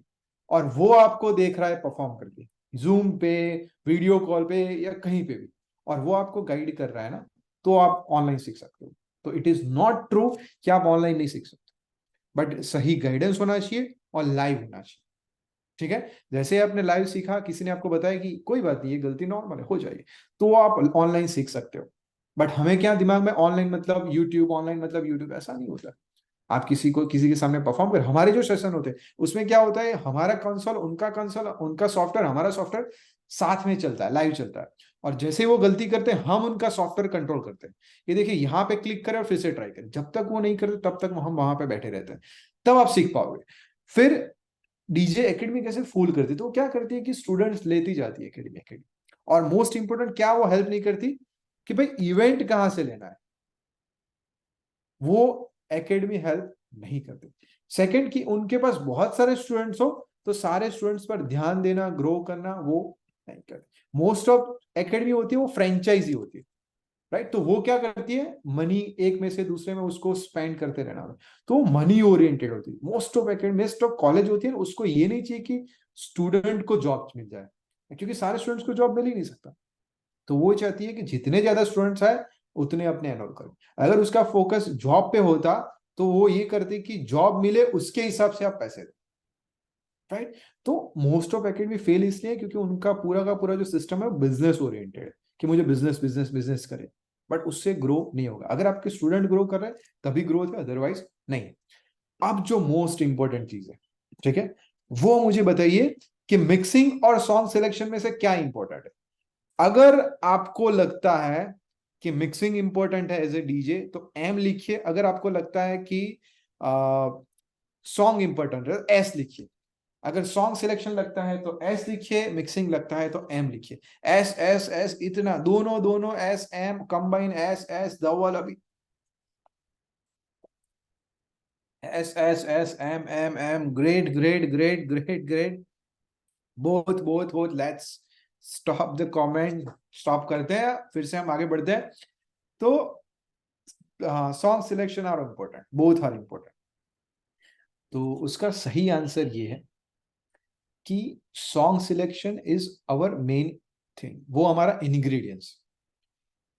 Speaker 1: और वो आपको देख रहा है परफॉर्म करके, जूम पे, वीडियो कॉल पे, या कहीं पे भी, और वो आपको गाइड कर रहा है ना, तो आप ऑनलाइन सीख सकते हो। तो इट इज नॉट ट्रू कि आप ऑनलाइन नहीं सीख सकते, बट सही गाइडेंस होना चाहिए और लाइव होना चाहिए, ठीक है। जैसे आपने लाइव सीखा, किसी ने आपको बताया कि कोई बात नहीं, ये गलती नॉर्मल है, हो जाएगी, तो आप ऑनलाइन सीख सकते हो। बट हमें क्या दिमाग में, ऑनलाइन मतलब यूट्यूब, ऑनलाइन मतलब यूट्यूब, ऐसा नहीं होता। आप किसी को किसी के सामने परफॉर्म कर, हमारे जो सेशन होते हैं उसमें क्या होता है, हमारा कंसोल, उनका कंसोल, उनका सॉफ्टवेयर, हमारा सॉफ्टवेयर साथ में चलता है, लाइव चलता है। और जैसे ही वो गलती करते हैं, हम उनका सॉफ्टवेयर कंट्रोल करते हैं। ये देखिए, यहाँ पे क्लिक करें और फिर से ट्राई करें, जब तक वो नहीं करते तब तक हम वहां पे बैठे रहते हैं। तब आप सीख पाओगे। फिर डीजे एकेडमी कैसे फूल करती है, तो वो क्या करती है कि स्टूडेंट्स लेती जाती है एकेडमी। और मोस्ट इंपोर्टेंट क्या वो हेल्प नहीं करती कि भाई इवेंट कहां से लेना है, वो एकेडमी हेल्प नहीं करती। सेकंड कि उनके पास बहुत सारे स्टूडेंट्स हो तो सारे स्टूडेंट्स पर ध्यान देना, ग्रो करना, वो नहीं करती। मोस्ट ऑफ एकेडमी होती है वो फ्रेंचाइजी होती है, राइट। तो वो क्या करती है, मनी एक में से दूसरे में उसको स्पेंड करते रहना, तो मनी ओरिएंटेड होती है। Most of academy, most of college होती है, उसको ये नहीं चाहिए कि स्टूडेंट को जॉब मिल जाए, क्योंकि सारे स्टूडेंट्स को जॉब मिल ही नहीं सकता। तो वो चाहती है कि जितने ज्यादा स्टूडेंट्स आए उतने अपने एनरोल करो। अगर उसका फोकस जॉब पे होता तो वो ये करते कि जॉब मिले उसके हिसाब से आप पैसे दो, राइट। तो मोस्ट ऑफ एकेडमी फेल इसलिए क्योंकि उनका पूरा का पूरा जो सिस्टम है बिजनेस ओरिएंटेड है, कि मुझे बिजनेस बिजनेस बिजनेस करे, बट उससे ग्रो नहीं होगा। अगर आपके स्टूडेंट ग्रो कर रहे हैं तभी ग्रोथ है, अदरवाइज नहीं। अब जो मोस्ट इंपॉर्टेंट चीज है, ठीक है, वो मुझे बताइए कि मिक्सिंग और सॉन्ग सिलेक्शन में से क्या इंपॉर्टेंट है। अगर आपको लगता है कि मिक्सिंग इंपॉर्टेंट है एज ए डीजे तो एम लिखिए, अगर आपको लगता है कि सॉन्ग इंपॉर्टेंट है एस लिखिए। अगर सॉन्ग सिलेक्शन लगता है तो एस लिखिए, मिक्सिंग लगता है तो एम लिखिए। एस एस एस, इतना दोनों दोनों S M combine, S S double, अभी S S S M M M, great great great great great, both both both, let's stop the comment, stop करते हैं, फिर से हम आगे बढ़ते हैं। तो song selection are important, both are important. तो उसका सही आंसर ये है कि song selection is our main thing, वो हमारा ingredients.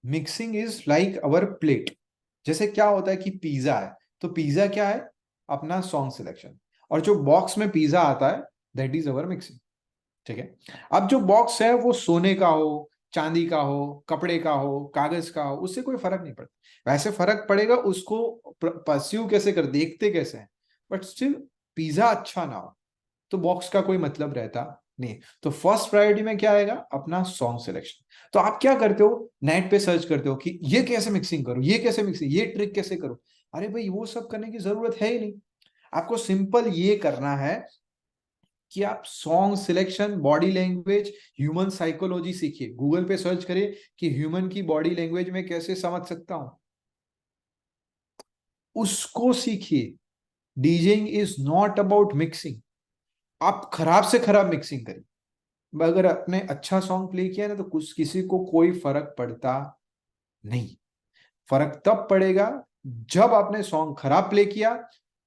Speaker 1: Mixing is like our plate. जैसे क्या होता है कि पिज्जा है, तो पिज्जा क्या है, अपना सॉन्ग सिलेक्शन, और जो बॉक्स में पिज्जा आता है दैट इज अवर मिक्सिंग, ठीक है। अब जो बॉक्स है वो सोने का हो, चांदी का हो, कपड़े का हो, कागज का हो, उससे कोई फर्क नहीं पड़ता। वैसे फर्क पड़ेगा उसको परस्यू कैसे कर, देखते कैसे हैं, बट स्टिल पिज्जा अच्छा ना हो तो बॉक्स का कोई मतलब रहता नहीं। तो फर्स्ट प्रायोरिटी में क्या आएगा, अपना सॉन्ग सिलेक्शन। तो आप क्या करते हो, नेट पे सर्च करते हो कि ये कैसे मिक्सिंग करूं, ये कैसे मिक्सिंग, ये ट्रिक कैसे करूं। अरे भाई वो सब करने की जरूरत है ही नहीं। आपको सिंपल ये करना है कि आप song selection, body language, human psychology सीखिए। गूगल पे सर्च करिए कि ह्यूमन की बॉडी लैंग्वेज में कैसे समझ सकता हूं, उसको सीखिए। DJing is not about mixing. आप खराब से खराब मिक्सिंग करिए, अगर आपने अच्छा सॉन्ग प्ले किया ना तो कुछ किसी को कोई फर्क पड़ता नहीं। फर्क तब पड़ेगा जब आपने सॉन्ग खराब प्ले किया,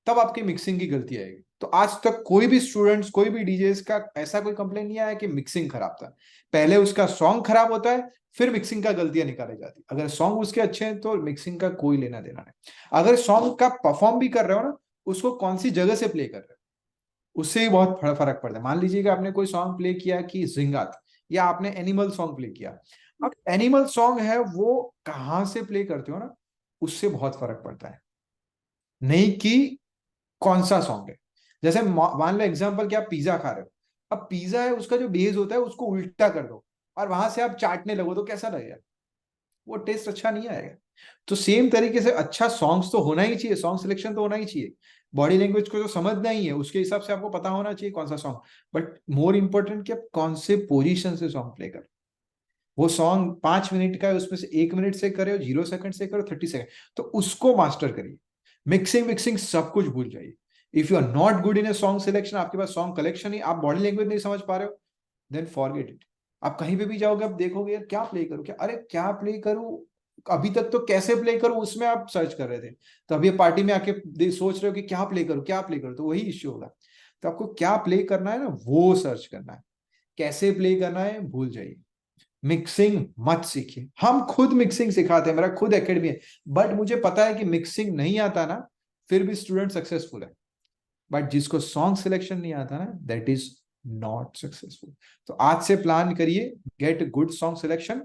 Speaker 1: तब आपकी मिक्सिंग की गलती आएगी। तो आज तक कोई भी स्टूडेंट्स, कोई भी डीजेस का ऐसा कोई कंप्लेन नहीं आया कि मिक्सिंग खराब था। पहले उसका सॉन्ग खराब होता है, फिर मिक्सिंग का गलतियां निकाली जाती। अगर सॉन्ग उसके अच्छे हैं तो मिक्सिंग का कोई लेना देना नहीं। अगर सॉन्ग का परफॉर्म भी कर रहे हो ना, उसको कौन सी जगह से प्ले कर रहे हो, उससे ही बहुत फर्क पड़ता है। मान लीजिए कि आपने कोई सॉन्ग प्ले किया कि जिंगात, या आपने एनिमल सॉन्ग प्ले किया। अब एनिमल सॉन्ग है वो कहाँ से प्ले करते हो ना, उससे बहुत फर्क पड़ता है, नहीं कि कौन सा सॉन्ग है। जैसे मान लो एग्जांपल कि आप पिज्जा खा रहे हो, अब पिज्जा है उसका जो बेस होता है उसको उल्टा कर दो और वहां से आप चाटने लगो तो कैसा लगेगा, वो टेस्ट अच्छा नहीं आएगा। तो सेम तरीके से अच्छा सॉन्ग्स तो होना ही चाहिए, सॉन्ग सिलेक्शन तो होना ही चाहिए। बॉडी लैंग्वेज को जो समझना ही है उसके हिसाब से आपको पता होना चाहिए कौन सा सॉन्ग। बट मोर इंपॉर्टेंट कि आप कौन से पोजीशन से सॉन्ग प्ले कर, वो सॉन्ग 5 मिनट का है उसमें से 1 मिनट से करे, 0 सेकंड से करो, 30 सेकंड, तो उसको मास्टर करिए। मिक्सिंग विक्सिंग सब कुछ भूल जाइए। If you are not good in a song selection, आपके पास सॉन्ग कलेक्शन ही, आप बॉडी लैंग्वेज नहीं समझ पा रहे हो, देन फॉरगेट इट। आप कहीं पे भी जाओगे आप देखोगे यार क्या प्ले करूं, क्या अरे क्या प्ले करूं, अभी तक तो कैसे प्ले करूं उसमें आप सर्च कर रहे थे, तो अभी पार्टी में आके सोच रहे हो कि क्या प्ले करूं क्या प्ले करूं, तो वही इश्यू होगा। तो आपको क्या प्ले करना है ना वो सर्च करना है, कैसे प्ले करना है भूल जाइए। मिक्सिंग मत सीखिए, हम खुद मिक्सिंग सिखाते हैं, मेरा खुद एकेडमी है, बट मुझे पता है कि मिक्सिंग नहीं आता ना, फिर भी स्टूडेंट सक्सेसफुल है। बट जिसको सॉन्ग सिलेक्शन नहीं आता ना दैट इज नॉट सक्सेसफुल। तो आज से प्लान करिए, गेट गुड सॉन्ग सिलेक्शन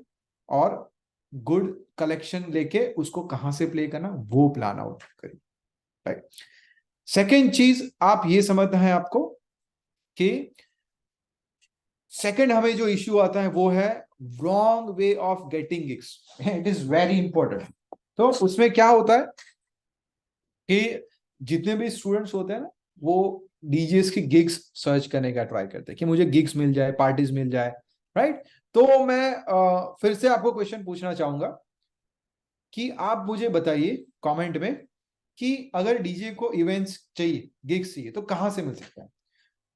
Speaker 1: और गुड कलेक्शन लेके उसको कहां से प्ले करना वो प्लान आउट करिए, राइट। सेकेंड चीज आप ये समझना है आपको कि सेकंड हमें जो इश्यू आता है वो है wrong way of getting gigs. It is very important. तो उसमें क्या होता है कि जितने भी स्टूडेंट्स होते हैं ना वो डीजेस की गिग्स सर्च करने का ट्राई करते हैं कि मुझे गिग्स मिल जाए, पार्टीज मिल जाए, राइट। तो मैं फिर से आपको क्वेश्चन पूछना चाहूंगा कि आप मुझे बताइए कमेंट में कि अगर डीजे को इवेंट्स चाहिए, गिग्स चाहिए, तो कहाँ से मिल सकता है?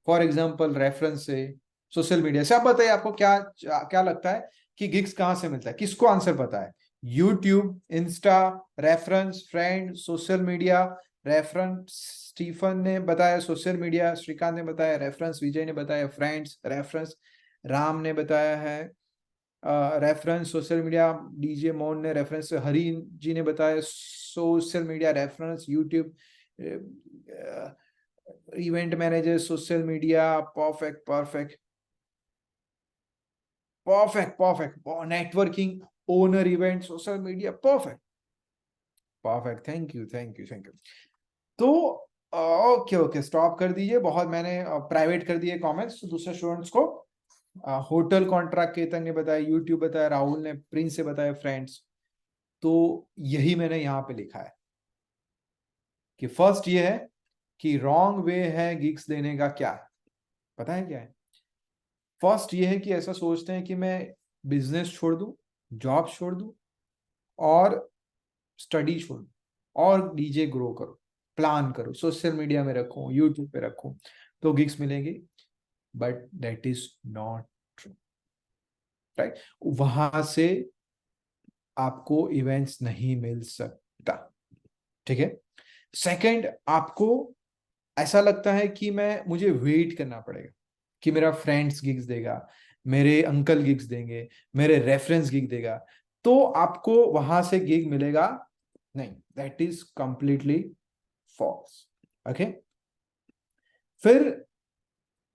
Speaker 1: फॉर एग्जाम्पल रेफरेंस से, सोशल मीडिया से। आप बताइए आपको क्या क्या लगता है कि गिग्स कहाँ से मिलता है? किसको आंसर पता है? YouTube, Insta, reference, friend, social media. Reference Stephen ने बताया सोशल मीडिया, श्रीकांत ने बताया रेफरेंस, विजय ने बताया फ्रेंड्स, रेफरेंस राम ने बताया है reference social media, DJ Mohan ने रेफरेंस, हरी जी ने बताया social media, reference YouTube, event manager, social media. Perfect perfect perfect perfect. Networking, owner event, social media. Perfect perfect, thank you thank you thank you. तो okay okay, stop कर दीजिए, बहुत मैंने private कर दिए कमेंट्स दूसरे स्टूडेंट्स को। Hotel contract Ketan ने बताया, यूट्यूब बताया, राहुल ने, प्रिंस से बताया फ्रेंड्स। तो यही मैंने यहाँ पे लिखा है कि फर्स्ट ये है कि रॉन्ग वे है गिग्स देने का। क्या है पता है क्या है? फर्स्ट ये है कि ऐसा सोचते हैं कि मैं बिजनेस छोड़ दूं, जॉब छोड़ दूं और स्टडी छोड़ दूं और डीजे ग्रो करो, प्लान करो, सोशल मीडिया में रखूं, यूट्यूब पे रखूं तो गिग्स मिलेंगे। But that is not true, right. वहां से आपको इवेंट्स नहीं मिल सकता, ठीक है। सेकंड, आपको ऐसा लगता है कि मुझे वेट करना पड़ेगा कि मेरा फ्रेंड्स गिग्स देगा, मेरे अंकल गिग्स देंगे, मेरे रेफरेंस गिग देगा, तो आपको वहां से गिग मिलेगा नहीं। That is completely false, okay. फिर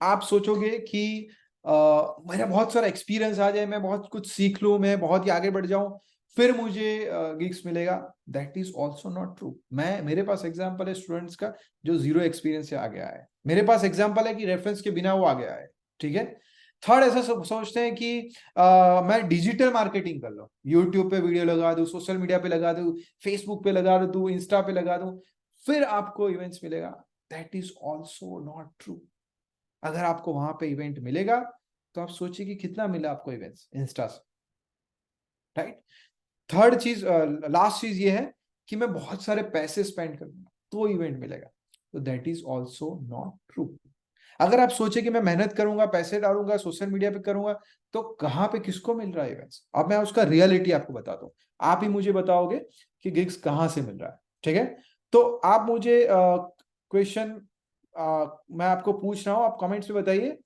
Speaker 1: आप सोचोगे कि मेरा बहुत सारा एक्सपीरियंस आ जाए, मैं बहुत कुछ सीख लूं, मैं बहुत ही आगे बढ़ जाऊं, फिर मुझे गिग्स मिलेगा। That is also not true. मेरे पास एग्जाम्पल है स्टूडेंट्स का जो जीरो एक्सपीरियंस से आ गया है। मेरे पास एग्जाम्पल है कि रेफरेंस के बिना वो आ गया है, ठीक है। थर्ड, ऐसा सोचते हैं कि मैं डिजिटल मार्केटिंग कर लूं, यूट्यूब पे वीडियो लगा दूं, सोशल मीडिया पे लगा दूं, फेसबुक पे लगा दूं, इंस्टा पे लगा दूं, फिर आपको इवेंट्स मिलेगा। That is also not true. अगर आपको वहां पे इवेंट मिलेगा तो आप सोचिए कि कितना मिला आपको इवेंट्स इंस्टा से, राइट। थर्ड चीज, लास्ट चीज ये है कि मैं बहुत सारे पैसे स्पेंड करूंगा तो इवेंट मिलेगा, तो that is also not true. अगर आप सोचे कि मैं मेहनत करूंगा, पैसे डालूंगा, सोशल मीडिया पे करूंगा, तो कहां पे किसको मिल रहा है इवेंट्स? अब मैं उसका रियलिटी आपको बताता हूं, आप ही मुझे बताओगे कि गिग्स कहां से मिल रहा है, ठीक है। तो आप मुझे क्वेश्चन मैं आपको पूछ रहा हूं, आप कमेंट्स में बताइए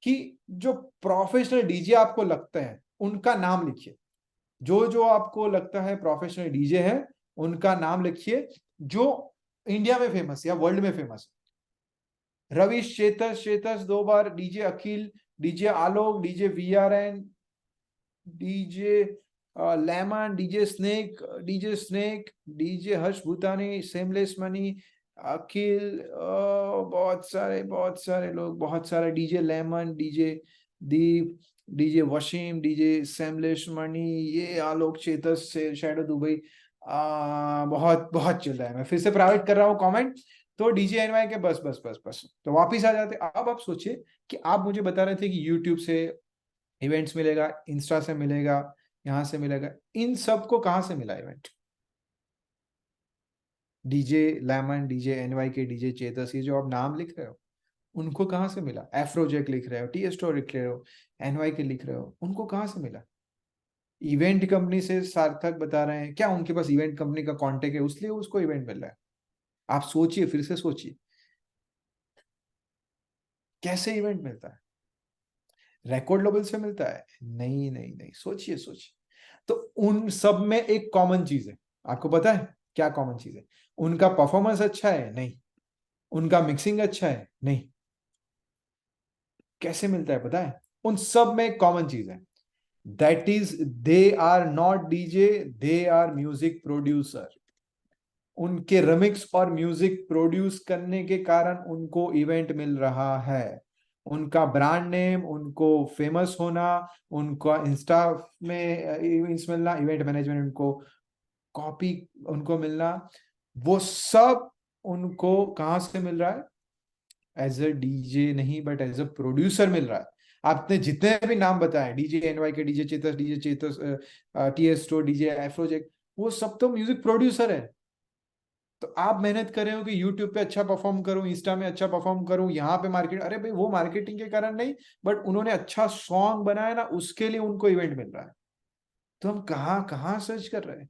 Speaker 1: कि जो प्रोफेशनल डीजे आपको लगता है उनका नाम लिखिए। जो जो आपको लगता है प्रोफेशनल डीजे है उनका नाम लिखिए, जो इंडिया में फेमस या वर्ल्ड में फेमस है। रविश, चेतस, चेतस दो बार, DJ Akhil, DJ Alok, DJ VRN, DJ Lemon, DJ Snake, DJ Snake, DJ Harsh Bhutani, Seamless Money, Akhil, बहुत सारे लोग, बहुत सारे, DJ Lemon, DJ Deep, DJ Wasim, DJ Seamless Money, ये आलोक, चेतस से शैडो दुबई, बहुत बहुत चल रहा है। मैं फिर से प्राइवेट कर रहा हूँ कमेंट। तो डीजे एनवाई के बस बस बस बस, तो वापिस आ जाते। अब आप सोचिए कि आप मुझे बता रहे थे कि यूट्यूब से इवेंट्स मिलेगा, इंस्टा से मिलेगा, यहां से मिलेगा, इन सब को कहां से मिला event? DJ Lemon, DJ NY के, डीजे चेतस, ये जो आप नाम लिख रहे हो उनको कहां से मिला? एफ्रोजेक लिख रहे हो, टी स्टोर लिख रहे हो, एनवाई के लिख रहे हो, उनको कहां से मिला? इवेंट कंपनी से सार्थक बता रहे हैं क्या उनके पास इवेंट कंपनी का कॉन्टेक्ट है उसलिए उसको इवेंट मिल रहा है? आप सोचिए, फिर से सोचिए, कैसे इवेंट मिलता है? रिकॉर्ड लेवल से मिलता है? नहीं नहीं नहीं, सोचिए सोचिए। तो उन सब में एक कॉमन चीज है, आपको पता है क्या कॉमन चीज है? उनका परफॉर्मेंस अच्छा है? नहीं। उनका मिक्सिंग अच्छा है? नहीं। कैसे मिलता है पता है? उन सब में एक कॉमन चीज है, that is they are not DJ, they are music producer. उनके रिमिक्स और म्यूजिक प्रोड्यूस करने के कारण उनको इवेंट मिल रहा है। उनका ब्रांड नेम, उनको फेमस होना, उनका इंस्टा में इवेंट्स मिलना, इवेंट मैनेजमेंट उनको कॉपी उनको मिलना, वो सब उनको कहां से मिल रहा है? एज अ डीजे नहीं बट एज अ प्रोड्यूसर मिल रहा है। आपने जितने भी नाम बताए, डीजे एनवाई के, डीजे चेतस, टीएस्टो, डीजे एफ्रोजेक, वो सब तो म्यूजिक प्रोड्यूसर है। तो आप मेहनत कर रहे हो कि यूट्यूब पे अच्छा परफॉर्म करूं, इंस्टा में अच्छा परफॉर्म करूं, यहाँ पे मार्केट, अरे भाई वो मार्केटिंग के कारण नहीं, बट उन्होंने अच्छा सॉन्ग बनाया ना, उसके लिए उनको इवेंट मिल रहा है। तो हम कहाँ कहाँ सर्च कर रहे हैं,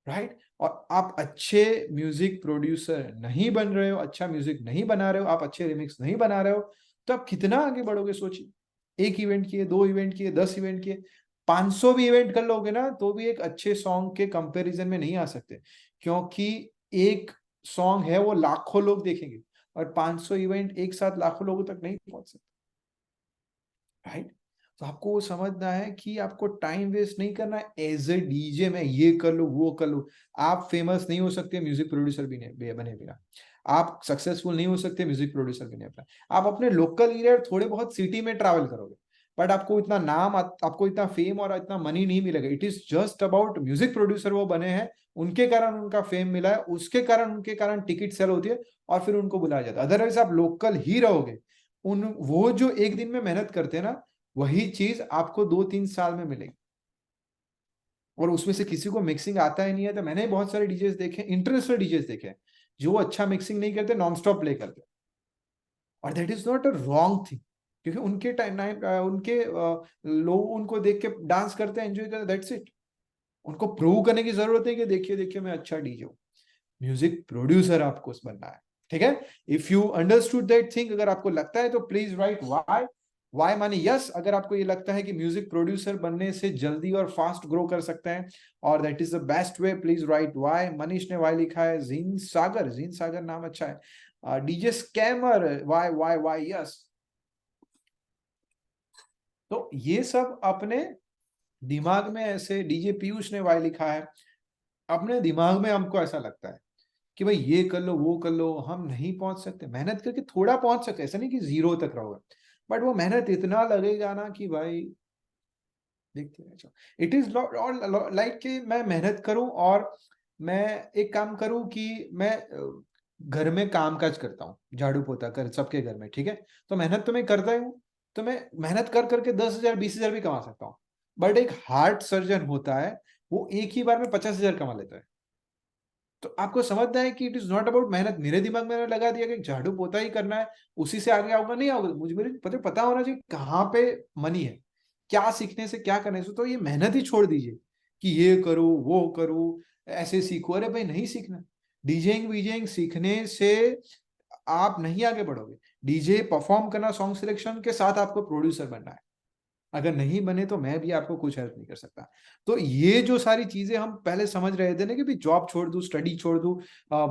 Speaker 1: राइट? और आप अच्छे म्यूजिक प्रोड्यूसर नहीं बन रहे हो, अच्छा म्यूजिक नहीं बना रहे हो, आप अच्छे रिमिक्स नहीं बना रहे हो, तो आप कितना आगे बढ़ोगे सोचिए। एक इवेंट किए, 2 इवेंट किए, 10 इवेंट किए, 500 भी इवेंट कर लोगे ना, तो भी एक अच्छे सॉन्ग के कंपैरिजन में नहीं आ सकते, क्योंकि एक सॉन्ग है वो लाखों लोग देखेंगे, और 500 इवेंट एक साथ लाखों लोगों तक नहीं पहुंच सकते, राइट? तो आपको वो समझना है कि आपको टाइम वेस्ट नहीं करना है एज ए डीजे में, ये कर लो वो कर लो। आप फेमस नहीं हो सकते म्यूजिक प्रोड्यूसर भी नहीं बने बिना, आप सक्सेसफुल नहीं हो सकते म्यूजिक प्रोड्यूसर भी नहीं बना। आप अपने लोकल एरिया थोड़े बहुत सिटी में ट्रैवल करोगे, बट आपको इतना नाम, आपको इतना फेम और इतना मनी नहीं मिलेगा। It is just about music producer वो बने हैं, उनके कारण उनका फेम मिला है, उसके कारण उनके कारण टिकट सेल होती है, और फिर उनको बुलाया जाता है। अदरवाइज आप लोकल ही रहोगे, उन वो जो एक दिन में मेहनत करते हैं ना, वही चीज आपको 2-3 साल में मिलेगी। और उसमें से किसी को मिक्सिंग आता ही नहीं है, तो मैंने बहुत सारे डीजेस देखे, इंटरनेशनल डीजेस देखे, जो अच्छा मिक्सिंग नहीं करते, नॉन स्टॉप प्ले करते, और that is not a wrong thing, क्योंकि उनके टाइम उनके लोग उनको देख के डांस करते हैं, एंजॉय करते हैं, दैट्स इट। उनको प्रूव करने की जरूरत है कि देखिए देखिए मैं अच्छा डीजे हूँ। म्यूजिक प्रोड्यूसर आपको बनना है, ठीक है? If you understood that thing, अगर आपको लगता है तो प्लीज राइट वाई। वाई माने यस, अगर आपको ये लगता है कि म्यूजिक प्रोड्यूसर बनने से जल्दी और फास्ट ग्रो कर सकते हैं और that is the best way, please write Y. Manish ने वाई लिखा है। जीन सागर नाम अच्छा है। DJ scammer, Y Y Y yes. तो ये सब अपने दिमाग में ऐसे, डीजे पीयूष ने वाई लिखा है, अपने दिमाग में हमको ऐसा लगता है कि भाई ये कर लो वो कर लो, हम नहीं पहुंच सकते। मेहनत करके थोड़ा पहुंच सकते, ऐसा नहीं कि जीरो तक रहोगे, बट वो मेहनत इतना लगेगा ना कि भाई देखते रह जाओ। इट इज लाइक कि मैं मेहनत करूं और मैं एक काम करूं कि मैं घर में काम काज करता हूँ, झाड़ू पोता कर सबके घर में, ठीक है? तो मेहनत तो मैं करता ही हूँ, तो मैं मेहनत कर करके 10,000 20,000 भी कमा सकता हूँ। बट एक हार्ट सर्जन होता है, वो एक ही बार में 50,000 कमा लेता है। तो आपको समझना है कि इट इज नॉट अबाउट मेहनत। मेरे दिमाग में लगा दिया कि झाड़ू पोता ही करना है, उसी से आगे आऊंगा, नहीं आऊंगा। मुझे मेरे पता होना चाहिए कहाँ पे मनी है, क्या सीखने से क्या करने से। तो ये मेहनत ही छोड़ दीजिए कि ये करूँ वो करूँ, ऐसे सीखो। अरे भाई नहीं सीखना। डीजेइंग वीजेइंग सीखने से आप नहीं आगे बढ़ोगे। डीजे परफॉर्म करना, सॉन्ग सिलेक्शन के साथ आपको प्रोड्यूसर बनना है। अगर नहीं बने तो मैं भी आपको कुछ हेल्प नहीं कर सकता। तो ये जो सारी चीजें हम पहले समझ रहे थे ना कि भाई जॉब छोड़ दूं, स्टडी छोड़ दूं,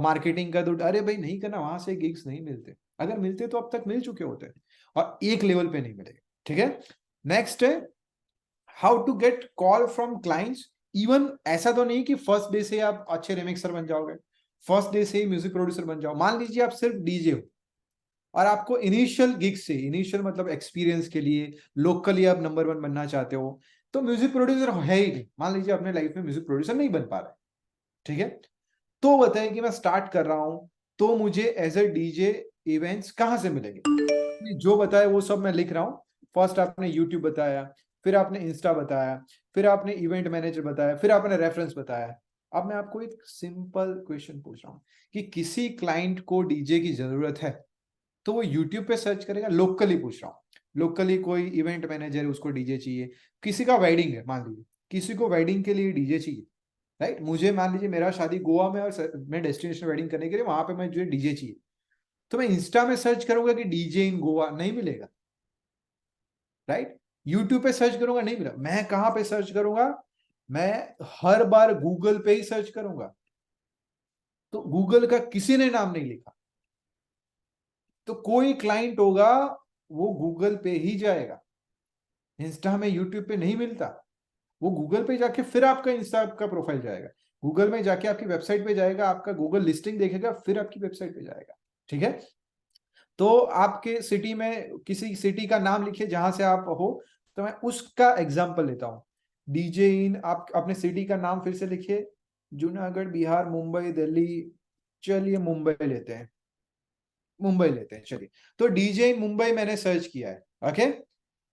Speaker 1: मार्केटिंग कर दूं, अरे भाई नहीं करना, वहां से गिग्स नहीं मिलते। अगर मिलते तो अब तक मिल चुके होते, और एक लेवल पे नहीं मिलेगा, ठीक है? नेक्स्ट है how to get call from clients. Even ऐसा तो नहीं कि फर्स्ट डे से आप अच्छे रिमिक्सर बन जाओगे, फर्स्ट डे से ही म्यूजिक प्रोड्यूसर बन जाओ। मान लीजिए आप सिर्फ डीजे हो, और आपको इनिशियल गिग से, इनिशियल मतलब एक्सपीरियंस के लिए लोकली आप नंबर 1 बनना चाहते हो, तो म्यूजिक प्रोड्यूसर है ही नहीं। मान लीजिए अपने लाइफ में म्यूजिक प्रोड्यूसर नहीं बन पा रहे, ठीक है? तो बताइए कि मैं स्टार्ट कर रहा हूं, तो मुझे एज ए डीजे इवेंट्स कहां से मिलेंगे? जो बताया वो सब मैं लिख रहा हूं। फर्स्ट आपने यूट्यूब बताया, फिर आपने इंस्टा बताया, फिर आपने इवेंट मैनेजर बताया, फिर आपने रेफरेंस बताया। अब मैं आपको एक सिंपल क्वेश्चन पूछ रहा हूं कि किसी क्लाइंट को डीजे की जरूरत है, तो वो यूट्यूब पे सर्च करेगा। लोकली पूछ रहा हूँ, लोकली कोई इवेंट मैनेजर है, उसको डीजे चाहिए। किसी का वेडिंग है, मान लीजिए किसी को वेडिंग के लिए डीजे चाहिए, राइट? मुझे मान लीजिए मेरा शादी गोवा में, और मैं डेस्टिनेशन वेडिंग करने के लिए वहां पे मुझे डीजे चाहिए, तो मैं इंस्टा में सर्च करूंगा कि डीजे इन गोवा, नहीं मिलेगा, राइट? यूट्यूब पे सर्च करूंगा, नहीं मिला। मैं कहां पे सर्च करूंगा? मैं हर बार गूगल पे ही सर्च करूंगा। तो गूगल का किसी ने नाम नहीं लिखा, तो कोई क्लाइंट होगा वो गूगल पे ही जाएगा। इंस्टा में, यूट्यूब पे नहीं मिलता। वो गूगल पे जाके फिर आपका इंस्टा का प्रोफाइल जाएगा, गूगल में जाके आपकी वेबसाइट पे जाएगा, आपका गूगल लिस्टिंग देखेगा, फिर आपकी वेबसाइट पे जाएगा, ठीक है? तो आपके सिटी में किसी सिटी का नाम लिखिए जहां से आप हो, तो मैं उसका एग्जांपल लेता हूं। डीजे इन, आप अपने सिटी का नाम फिर से लिखिए, जूनागढ़, बिहार, मुंबई, दिल्ली। चलिए मुंबई लेते हैं। मुंबई लेते हैं, चलिए। तो डीजे मुंबई मैंने सर्च किया है, ओके।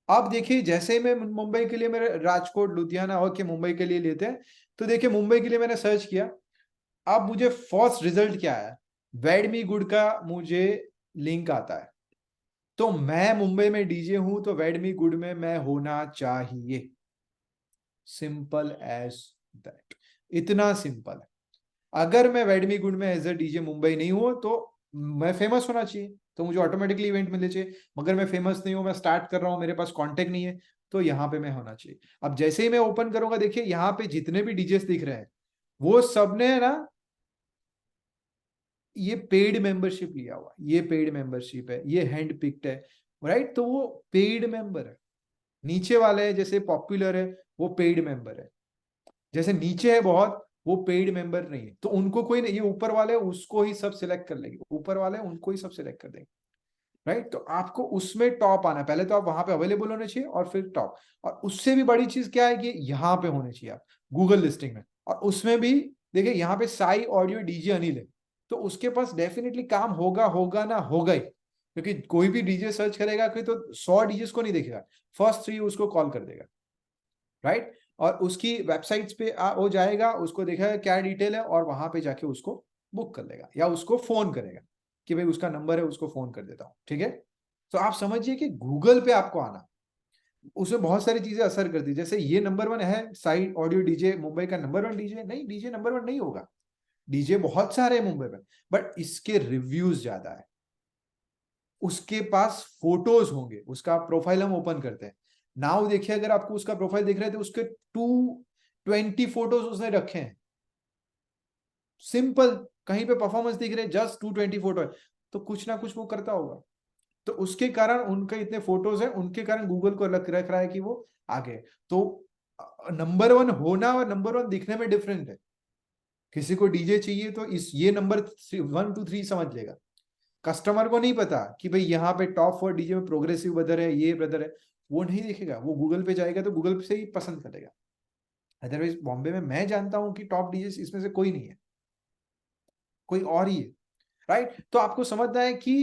Speaker 1: अब देखिए जैसे ही मैं मुंबई के लिए, मेरे राजकोट लुधियाना, ओके, मुंबई के लिए लेते हैं। तो देखिए मुंबई के लिए मैंने सर्च किया। अब मुझे फर्स्ट रिजल्ट क्या आया, वेडमी गुड का मुझे लिंक आता है। तो मैं मुंबई में डीजे हूं तो वेडमी गुड में मैं होना चाहिए। सिंपल एज दैट, इतना सिंपल है। अगर मैं वेडमी गुड में एज अ डीजे मुंबई नहीं हूं तो मैं फेमस होना चाहिए, तो मुझे ऑटोमेटिकली इवेंट मिलने चाहिए। मगर मैं फेमस नहीं हूं, मैं स्टार्ट कर रहा हूं, मेरे पास कांटेक्ट नहीं है, तो यहाँ पे मैं होना चाहिए। अब जैसे ही मैं ओपन करूंगा, देखिए यहाँ पे जितने भी डीजेस दिख रहे हैं वो सबने ना ये पेड मेंबरशिप लिया हुआ, ये पेड मेंबरशिप है, ये हैंड पिक्ड है, राइट। तो वो पेड मेंबर है। नीचे वाले है जैसे पॉपुलर है, वो पेड मेंबर है। जैसे नीचे है बहुत, वो पेड मेंबर नहीं है, तो उनको कोई नहीं, ये ऊपर वाले उसको ही सब सिलेक्ट कर लेंगे, ऊपर वाले उनको ही सब सिलेक्ट कर देंगे, राइट। तो आपको उसमें टॉप आना है, पहले तो आप वहां पे अवेलेबल होने चाहिए और फिर टॉप। और उससे भी बड़ी चीज क्या है कि यहाँ पे होने चाहिए आप गूगल लिस्टिंग में। और उसमें भी देखिए यहाँ पे साई ऑडियो डीजे अनिल है, तो उसके पास डेफिनेटली काम होगा, होगा ना, होगा ही। क्योंकि कोई भी डीजे सर्च करेगा कोई तो 100 डीजे को नहीं देखेगा, फर्स्ट 3 उसको कॉल कर देगा, राइट। और उसकी वेबसाइट्स पे वो जाएगा, उसको देखेगा क्या डिटेल है, और वहां पे जाके उसको बुक कर लेगा या उसको फोन करेगा कि भाई उसका नंबर है, उसको फोन कर देता हूँ, ठीक है। तो आप समझिए कि गूगल पे आपको आना, उसमें बहुत सारी चीजें असर करती है। जैसे ये नंबर 1 है, साइड ऑडियो डीजे मुंबई का नंबर 1 डीजे नहीं, डीजे नंबर 1 नहीं होगा। डीजे बहुत सारे हैं मुंबई में, बट इसके रिव्यूज ज्यादा है, उसके पास फोटोज होंगे। उसका प्रोफाइल हम ओपन करते हैं नाउ, देखिए अगर आपको उसका प्रोफाइल दिख रहा है तो उसके 220 फोटोज उसने रखे हैं। सिंपल, कहीं पे परफॉर्मेंस दिख रहे, जस्ट 220 फोटो है, तो कुछ ना कुछ वो करता होगा। तो उसके कारण उनके इतने फोटोज हैं, उनके कारण गूगल को रख रहा है कि वो आगे। तो नंबर 1 होना और नंबर 1 दिखने में डिफरेंट है। किसी को डीजे चाहिए तो इस ये नंबर 1 2 3 समझ लेगा। कस्टमर को नहीं पता कि भाई यहाँ पे टॉप 4 डीजे में प्रोग्रेसिव ब्रदर है, ये ब्रदर है, वो नहीं देखेगा। वो गूगल पे जाएगा तो गूगल से ही पसंद करेगा। अदरवाइज बॉम्बे में मैं जानता हूं कि टॉप डीजे इसमें से कोई नहीं है, कोई और ही है, राइट। तो आपको समझना है कि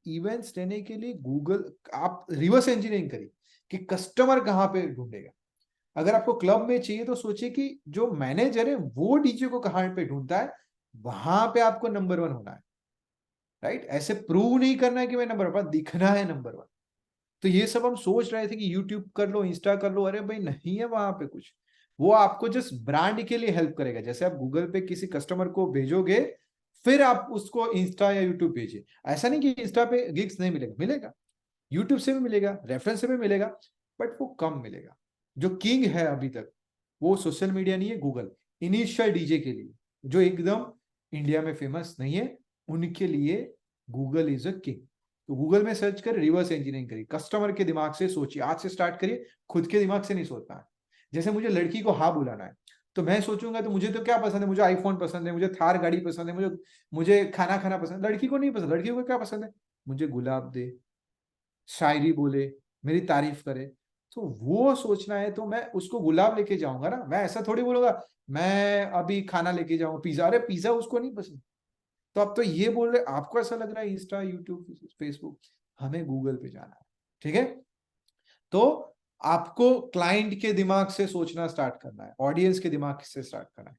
Speaker 1: इवेंट्स लेने के लिए गूगल, आप रिवर्स इंजीनियरिंग करिए कि कस्टमर कहाँ पे ढूंढेगा। अगर आपको क्लब में चाहिए तो सोचिए कि जो मैनेजर है वो डीजे को कहाँ पे ढूंढता है, वहां पे आपको नंबर 1 होना है, राइट। ऐसे प्रूव नहीं करना है कि मैं नंबर 1, दिखना है नंबर 1। तो ये सब हम सोच रहे थे कि यूट्यूब कर लो, इंस्टा कर लो, अरे भाई नहीं है वहां पे कुछ। वो आपको जस्ट ब्रांड के लिए हेल्प करेगा। जैसे आप गूगल पे किसी कस्टमर को भेजोगे, फिर आप उसको इंस्टा या यूट्यूब भेजिए। ऐसा नहीं कि इंस्टा पे गिग्स नहीं मिलेगा, मिलेगा, यूट्यूब से भी मिलेगा, रेफरेंस से भी मिलेगा, बट वो कम मिलेगा। जो किंग है अभी तक, वो सोशल मीडिया नहीं है, गूगल। इनिशियल डीजे के लिए जो एकदम इंडिया में फेमस नहीं है, उनके लिए गूगल इज अ किंग। तो गूगल में सर्च कर, रिवर्स इंजीनियरिंग करिए, कस्टमर के दिमाग से सोचिए, आज से स्टार्ट करिए, खुद के दिमाग से नहीं सोचना है। जैसे मुझे लड़की को हाँ बुलाना है, तो मैं सोचूंगा तो मुझे तो क्या पसंद है, मुझे आईफोन पसंद है, मुझे थार गाड़ी पसंद है, मुझे मुझे खाना खाना पसंद है। लड़की को नहीं पसंद, लड़की को क्या पसंद है, मुझे गुलाब दे, शायरी बोले, मेरी तारीफ करे। तो वो सोचना है तो मैं उसको गुलाब लेके जाऊंगा ना, मैं ऐसा थोड़ी बोलूंगा मैं अभी खाना लेके जाऊंगा, पिज्जा, अरे पिज्जा उसको नहीं पसंद। तो अब तो ये बोल रहे, आपको ऐसा लग रहा है इंस्टा, यूट्यूब, फेसबुक, हमें गूगल पे जाना है, ठीक है। तो आपको क्लाइंट के दिमाग से सोचना स्टार्ट करना है, ऑडियंस के दिमाग से स्टार्ट करना है।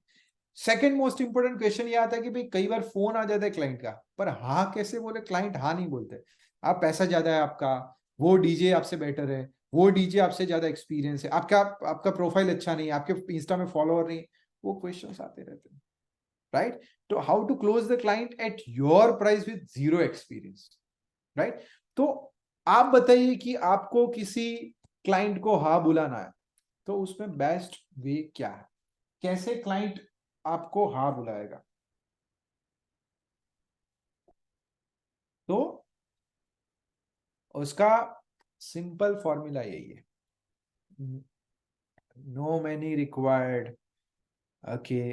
Speaker 1: सेकंड मोस्ट इंपोर्टेंट क्वेश्चन ये आता है कि भाई कई बार फोन आ जाता है क्लाइंट का, पर हाँ कैसे बोले, क्लाइंट हाँ नहीं बोलते। आप पैसा ज्यादा है आपका, वो डीजे आपसे बेटर है, वो डीजे आपसे ज्यादा एक्सपीरियंस है, आपका आपका प्रोफाइल अच्छा नहीं है, आपके इंस्टा में फॉलोअर नहीं, वो क्वेश्चंस आते रहते हैं, राइट। तो how to close the client at your price with zero experience, right. तो आप बताइए कि आपको किसी क्लाइंट को हाँ बुलाना है, तो उसमें बेस्ट वे क्या है, कैसे क्लाइंट आपको हाँ बुलाएगा। तो उसका सिंपल फॉर्मूला यही है, नो मनी रिक्वायर्ड, ओके,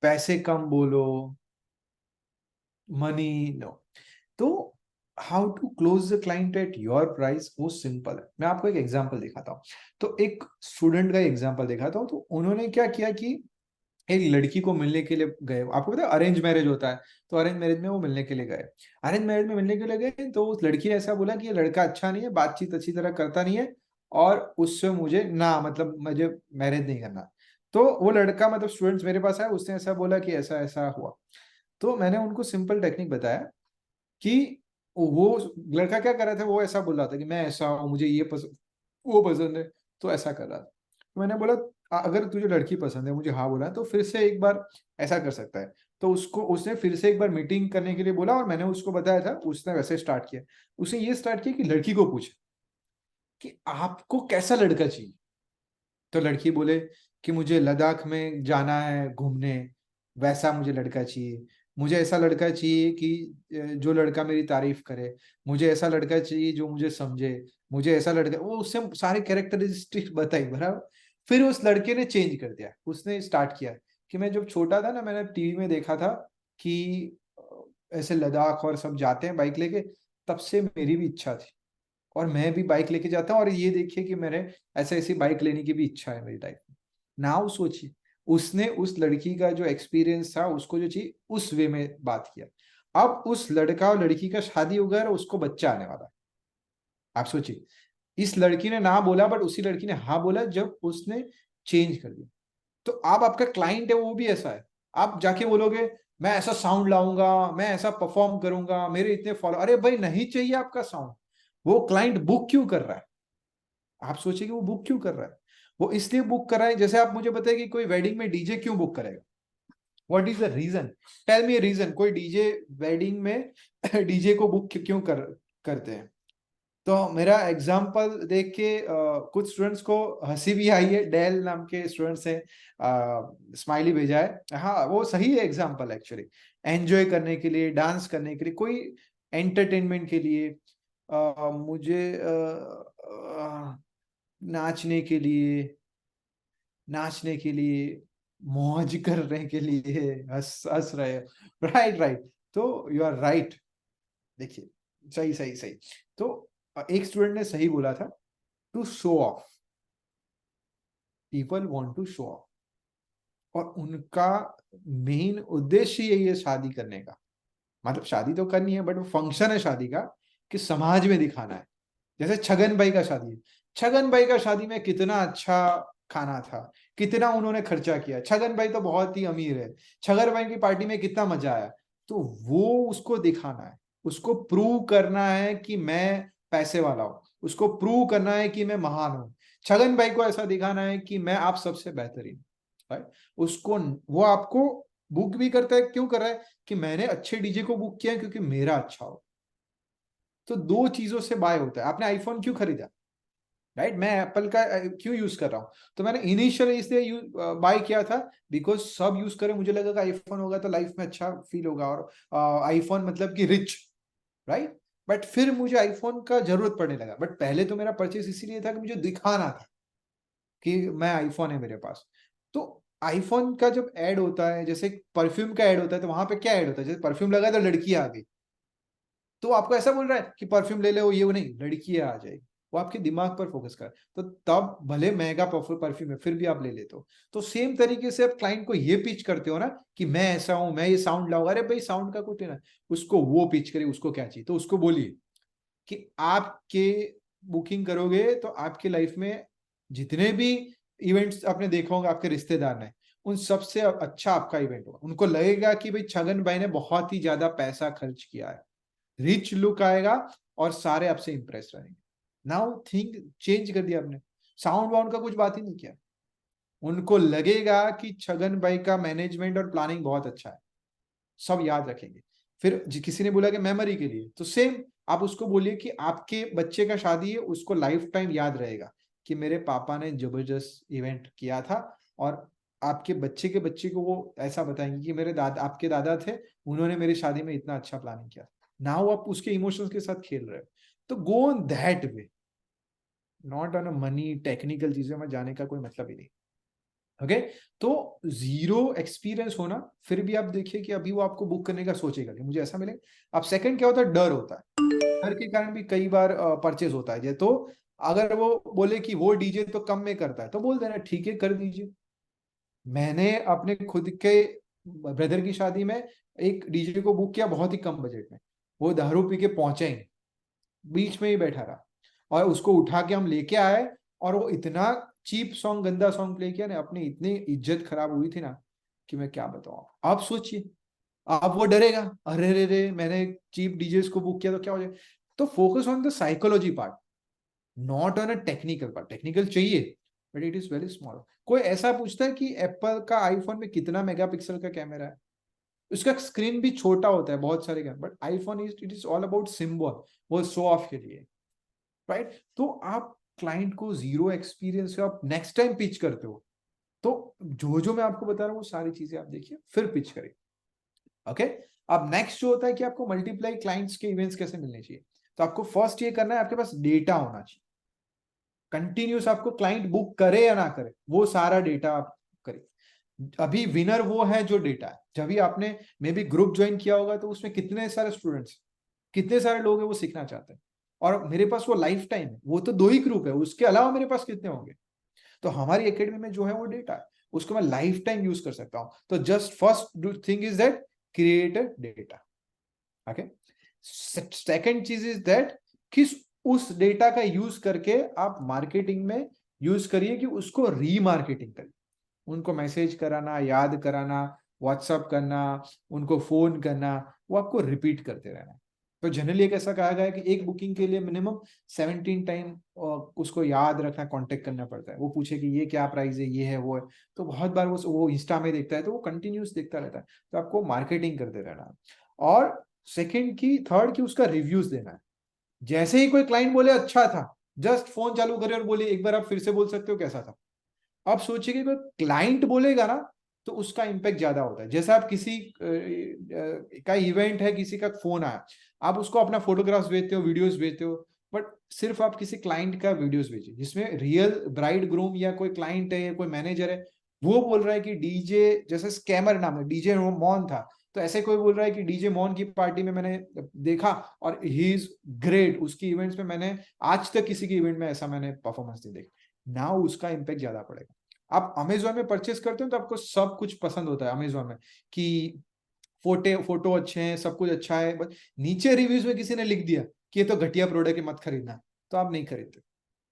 Speaker 1: पैसे कम बोलो, मनी नो। तो how to close the client at your price, वो सिंपल है। मैं आपको एक एग्जांपल दिखाता हूँ। तो एक स्टूडेंट का एग्जांपल दिखाता हूँ। तो उन्होंने क्या किया कि एक लड़की को मिलने के लिए गए, आपको पता है अरेंज मैरिज होता है, तो अरेंज मैरिज में वो मिलने के लिए गए। अरेंज मैरिज में मिलने के लिए गए तो उस लड़की ने ऐसा बोला कि ये लड़का अच्छा नहीं है, बातचीत अच्छी तरह करता नहीं है, और उससे मुझे ना मतलब मुझे मैरिज नहीं करना। तो वो लड़का मतलब स्टूडेंट्स मेरे पास आया, उसने ऐसा बोला कि ऐसा ऐसा हुआ। तो मैंने उनको सिंपल टेक्निक बताया कि वो लड़का क्या कर रहा था, वो ऐसा बोल रहा था कि मैं ऐसा हूँ, मुझे ये पसंद, वो पसंद है, तो ऐसा कर रहा था। तो मैंने बोला अगर तुझे लड़की पसंद है, मुझे हाँ बोला, तो फिर से एक बार ऐसा कर सकता है। तो उसको उसने फिर से एक बार मीटिंग करने के लिए बोला, और मैंने उसको बताया था, उसने वैसे स्टार्ट किया। उसने ये स्टार्ट किया कि लड़की को पूछा कि आपको कैसा लड़का चाहिए। तो लड़की बोले कि मुझे लद्दाख में जाना है घूमने, वैसा मुझे लड़का चाहिए। मुझे ऐसा लड़का चाहिए कि जो लड़का मेरी तारीफ करे। मुझे ऐसा लड़का चाहिए जो मुझे समझे। मुझे ऐसा लड़का, वो उससे सारे कैरेक्टरिस्टिक्स बताई बराबर। फिर उस लड़के ने चेंज कर दिया, उसने स्टार्ट किया कि मैं जब छोटा था ना, मैंने टीवी में देखा था कि ऐसे लद्दाख और सब जाते हैं बाइक लेके, तब से मेरी भी इच्छा थी, और मैं भी बाइक लेके जाता हूँ, और ये देखिए कि मेरे ऐसे ऐसी बाइक लेने की भी इच्छा है मेरी लाइफ में। नाउ सोचिए, उसने उस लड़की का जो एक्सपीरियंस था, उसको जो चाहिए उस वे में बात किया। अब उस लड़का और लड़की का शादी हो गया और उसको बच्चा आने वाला है। आप सोचिए, इस लड़की ने ना बोला बट उसी लड़की ने हाँ बोला जब उसने चेंज कर दिया। तो आप आपका क्लाइंट है वो भी ऐसा है। आप जाके बोलोगे मैं ऐसा साउंड लाऊंगा, मैं ऐसा परफॉर्म करूंगा, मेरे इतने फॉलो, अरे भाई नहीं चाहिए आपका साउंड। वो क्लाइंट बुक क्यों कर रहा है? आप सोचिए कि वो बुक क्यों कर रहा है। वो इसलिए बुक कर रहा है, जैसे आप मुझे बताइए कि कोई वेडिंग में डीजे क्यों बुक करेगा? What is the reason? Tell me reason. कोई डीजे वेडिंग में डीजे को बुक क्यों करते हैं? तो मेरा एग्जाम्पल देख के कुछ स्टूडेंट्स को हंसी भी आई है, डेल नाम के स्टूडेंट्स हैं, स्माइली भेजा है। हाँ वो सही है एग्जाम्पल एक्चुअली। एंजॉय करने के लिए, डांस करने के लिए, कोई एंटरटेनमेंट के लिए, मुझे नाचने के लिए, नाचने के लिए, मौज करने के लिए, हंस हंस रहे हो, राइट राइट। तो यू आर राइट। देखिए, सही सही सही। तो एक स्टूडेंट ने सही बोला था, to show off, people want to show off, और उनका मेन उद्देश्य यही है शादी करने का। मतलब शादी तो करनी है बट वो फंक्शन है शादी का, कि समाज में दिखाना है। जैसे छगन भाई का शादी है, छगन भाई का शादी में कितना अच्छा खाना था, कितना उन्होंने खर्चा किया, छगन भाई तो बहुत ही अमीर है, छगन भाई की पार्टी में कितना मजा आया। तो वो उसको दिखाना है, उसको प्रूव करना है कि मैं पैसे वाला हूं, उसको प्रूव करना है कि मैं महान हूं। छगन भाई को ऐसा दिखाना है कि मैं आप सबसे बेहतरीन, राइट। उसको, वो आपको बुक भी करता है, क्यों कर रहा है? कि मैंने अच्छे डीजे को बुक किया है क्योंकि मेरा अच्छा हो। तो दो चीजों से बाय होता है। आपने आईफोन क्यों खरीदा? राइट, मैं एप्पल का क्यों यूज कर रहा हूँ? तो मैंने इनिशियली इसलिए बाय किया था बिकॉज सब यूज करें, मुझे लगा कि आईफोन होगा तो लाइफ में अच्छा फील होगा, और आईफोन मतलब कि रिच, राइट। बट फिर मुझे आईफोन का जरूरत पड़ने लगा, बट पहले तो मेरा परचेस इसीलिए था कि मुझे दिखाना था कि मैं आईफोन है मेरे पास। तो आईफोन का जब ऐड होता है, जैसे परफ्यूम का ऐड होता है, तो वहां पे क्या ऐड होता है? जैसे परफ्यूम लगा तो लड़की आ गई, तो आपको ऐसा बोल रहा है कि परफ्यूम ले ले, वो नहीं, लड़कियां आ जाएगी। वो आपके दिमाग पर फोकस कर, तो तब भले महंगा परफ्यूम है फिर भी आप ले लेते हो। तो सेम तरीके से आप क्लाइंट को ये पिच करते हो ना कि मैं ऐसा हूं, मैं ये साउंड लाऊंगा। अरे भाई साउंड का कुछ ना, उसको वो पिच करे, उसको क्या चाहिए तो उसको बोलिए कि आपके बुकिंग करोगे तो आपके लाइफ में जितने भी इवेंट्स आपने देखा होगा, आपके रिश्तेदार ने, उन सबसे अच्छा आपका इवेंट होगा। उनको लगेगा कि भाई छगन भाई ने बहुत ही ज्यादा पैसा खर्च किया है, रिच लुक आएगा, और सारे आपसे इंप्रेस रहेंगे। नाउ थिंक चेंज कर दिया आपने, साउंड वाउंड का कुछ बात ही नहीं किया। उनको लगेगा कि छगन भाई का मैनेजमेंट और प्लानिंग बहुत अच्छा है, सब याद रखेंगे। फिर किसी ने बोला कि मेमोरी के लिए, तो सेम आप उसको बोलिए कि आपके बच्चे का शादी है, उसको लाइफ टाइम याद रहेगा कि मेरे पापा ने जबरदस्त इवेंट किया था। और आपके बच्चे के बच्चे को वो ऐसा बताएंगे कि मेरे दादा, आपके दादा थे, उन्होंने मेरी शादी में इतना अच्छा प्लानिंग किया। नाउ आप उसके इमोशंस के साथ खेल रहे हो। तो go on that way, not on a money technical चीजों में जाने का कोई मतलब ही नहीं। ओके, तो जीरो एक्सपीरियंस होना, फिर भी आप देखिए कि अभी वो आपको बुक करने का सोचेगा कि मुझे ऐसा मिले। अब सेकंड क्या होता है? डर होता है। डर के कारण भी कई बार परचेज होता है। तो अगर वो बोले कि वो डीजे तो कम में करता है, तो बोल देना ठीक है कर दीजिए, मैंने अपने खुद के ब्रदर की शादी में एक डीजे को बुक किया बहुत ही कम बजट में, वो दारू पी के पहुंचा ही नहीं, बीच में ही बैठा रहा, और उसको उठा के हम लेके आए, और वो इतना चीप सॉन्ग, गंदा सॉन्ग प्ले किया ना, अपनी इतनी इज्जत खराब हुई थी ना कि मैं क्या बताऊं। आप सोचिए, अब वो डरेगा, अरे रे रे मैंने चीप डीजे को बुक किया तो क्या हो जाए। तो focus on the psychology part, not on a technical part. Technical चाहिए but it is very small. कोई ऐसा पूछता है कि एप्पल का आईफोन में कितना मेगापिक्सल का कैमरा है, उसका स्क्रीन भी छोटा होता है बहुत सारे का, but iPhone is, it is all about symbol, वो शो ऑफ के लिए, राइट। तो आप क्लाइंट को जीरो एक्सपीरियंस से आप नेक्स्ट टाइम पिच करते हो, तो जो जो मैं आपको बता रहा हूँ वो सारी चीजें आप देखिए फिर पिच करें। ओके। अब नेक्स्ट जो होता है कि आपको मल्टीप्लाई क्लाइंट्स के इवेंट्स कैसे मिलने चाहिए। तो आपको फर्स्ट ये करना है, आपके पास डेटा होना चाहिए कंटिन्यूस, आपको क्लाइंट बुक करे या ना करे वो सारा डेटा आप करें। अभी विनर वो है जो डेटा है, जब भी आपने मे बी ग्रुप ज्वाइन किया होगा तो उसमें कितने सारे स्टूडेंट्स, कितने सारे लोग हैं वो सीखना चाहते हैं, और मेरे पास वो लाइफ टाइम है, वो तो 2 ही ग्रुप है, उसके अलावा मेरे पास कितने होंगे। तो हमारी एकेडमी में जो है वो डेटा है, उसको मैं लाइफ टाइम यूज कर सकता हूं। तो just first thing is that create a data. Okay. Second चीज इज दैट किस उस डेटा का यूज करके आप मार्केटिंग में यूज करिए, कि उसको रीमार्केटिंग करिए, उनको मैसेज कराना, याद कराना, व्हाट्सअप करना, उनको फोन करना, वो आपको रिपीट करते रहना है। तो जनरली एक ऐसा कहा गया है कि एक बुकिंग के लिए मिनिमम 17 टाइम उसको याद रखना, कांटेक्ट करना पड़ता है। वो पूछे कि ये क्या प्राइस है, ये है वो है, तो बहुत बार वो इंस्टा में देखता है तो वो कंटिन्यूस देखता रहता है। तो आपको मार्केटिंग करते रहना है। और सेकेंड की, थर्ड की, उसका रिव्यूज देना है। जैसे ही कोई क्लाइंट बोले अच्छा था, जस्ट फोन चालू करे और बोले एक बार आप फिर से बोल सकते हो कैसा था। आप सोचिए कि कोई क्लाइंट बोलेगा ना तो उसका इंपैक्ट ज्यादा होता है। जैसे आप किसी का इवेंट है, किसी का फोन आया, आप उसको अपना फोटोग्राफ्स भेजते हो, वीडियोस भेजते हो, बट सिर्फ आप किसी क्लाइंट का वीडियोस भेजिए जिसमें रियल ब्राइड ग्रूम या कोई क्लाइंट है या कोई मैनेजर है, वो बोल रहा है कि डीजे, जैसे स्कैमर नाम है, डीजे मॉन था, तो ऐसे कोई बोल रहा है कि डीजे मॉन की पार्टी में मैंने देखा और ही इज ग्रेट, उसकी इवेंट्स में मैंने आज तक किसी की इवेंट में ऐसा मैंने परफॉर्मेंस नहीं देखा ना, उसका इंपैक्ट ज्यादा पड़ेगा। आप अमेजोन में परचेस करते हो तो आपको सब कुछ पसंद होता है अमेजोन में, कि फोटो अच्छे हैं, सब कुछ अच्छा है, बस नीचे रिव्यूज में किसी ने लिख दिया कि ये तो घटिया प्रोडक्ट है, मत खरीदना, तो आप नहीं खरीदते।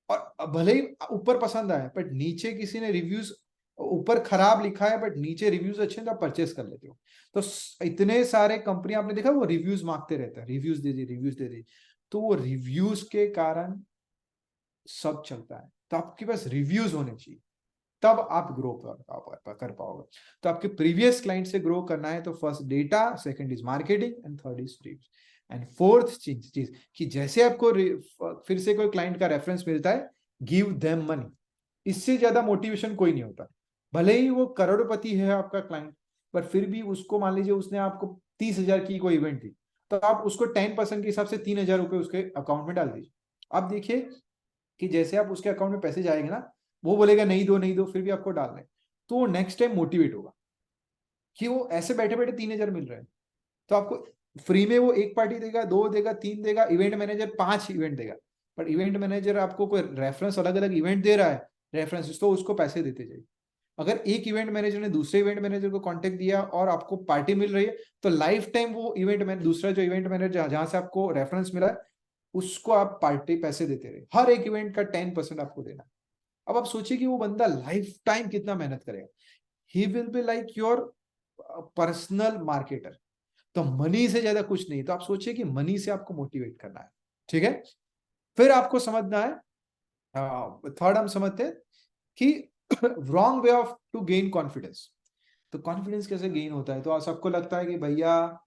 Speaker 1: और भले ही ऊपर पसंद आए बट नीचे किसी ने रिव्यूज, ऊपर खराब लिखा है बट नीचे रिव्यूज अच्छे हैं, तो आप परचेस कर लेते हो। तो इतने सारे कंपनी आपने देखा वो रिव्यूज मांगते रहते हैं, रिव्यूज दे दी, रिव्यूज दे दी, तो वो रिव्यूज के कारण सब चलता है। तो आपके पास रिव्यूज होने चाहिए, तब आप ग्रो कर पाओगे। तो आपके प्रीवियस क्लाइंट से ग्रो करना है तो first data, second is marketing, and third is reviews. And fourth चीज कि जैसे आपको फिर से कोई क्लाइंट का रेफरेंस मिलता है, गिव देम मनी। इससे ज्यादा मोटिवेशन कोई नहीं होता। भले ही वो करोड़पति है आपका क्लाइंट, पर फिर भी उसको मान लीजिए उसने आपको 30,000 की कोई इवेंट दी, तो आप उसको 10% के हिसाब से 3,000 रुपए उसके अकाउंट में डाल दीजिए। आप देखिए कि जैसे आप उसके अकाउंट में पैसे जाएंगे ना, वो बोलेगा नहीं दो नहीं दो, फिर भी आपको डालना है, तो वो नेक्स्ट टाइम मोटिवेट होगा कि वो ऐसे बैठे बैठे 3,000 मिल रहे हैं, तो आपको फ्री में वो एक पार्टी देगा, दो देगा, तीन देगा, इवेंट मैनेजर 5 इवेंट देगा। पर इवेंट मैनेजर आपको कोई रेफरेंस अलग अलग इवेंट दे रहा है, रेफरेंस, तो उसको पैसे देते जाइए। अगर एक इवेंट मैनेजर ने दूसरे इवेंट मैनेजर को कांटेक्ट दिया और आपको पार्टी मिल रही है, तो लाइफ टाइम वो इवेंट मैनेजर, दूसरा जो इवेंट मैनेजर जहां से आपको रेफरेंस मिला है, उसको आप पार्टी पैसे देते रहे, हर एक इवेंट का 10% आपको देना। अब आप सोचिए कि वो बंदा लाइफ टाइम कितना मेहनत करेगा। He will be like your personal marketer. तो मनी से ज्यादा कुछ नहीं, तो आप सोचिए कि मनी से आपको मोटिवेट करना है। ठीक है। फिर आपको समझना है, थर्ड हम समझते हैं कि wrong way of to gain confidence. तो कॉन्फिडेंस कैसे गेन होता है। तो आप सबको लगता है कि भैया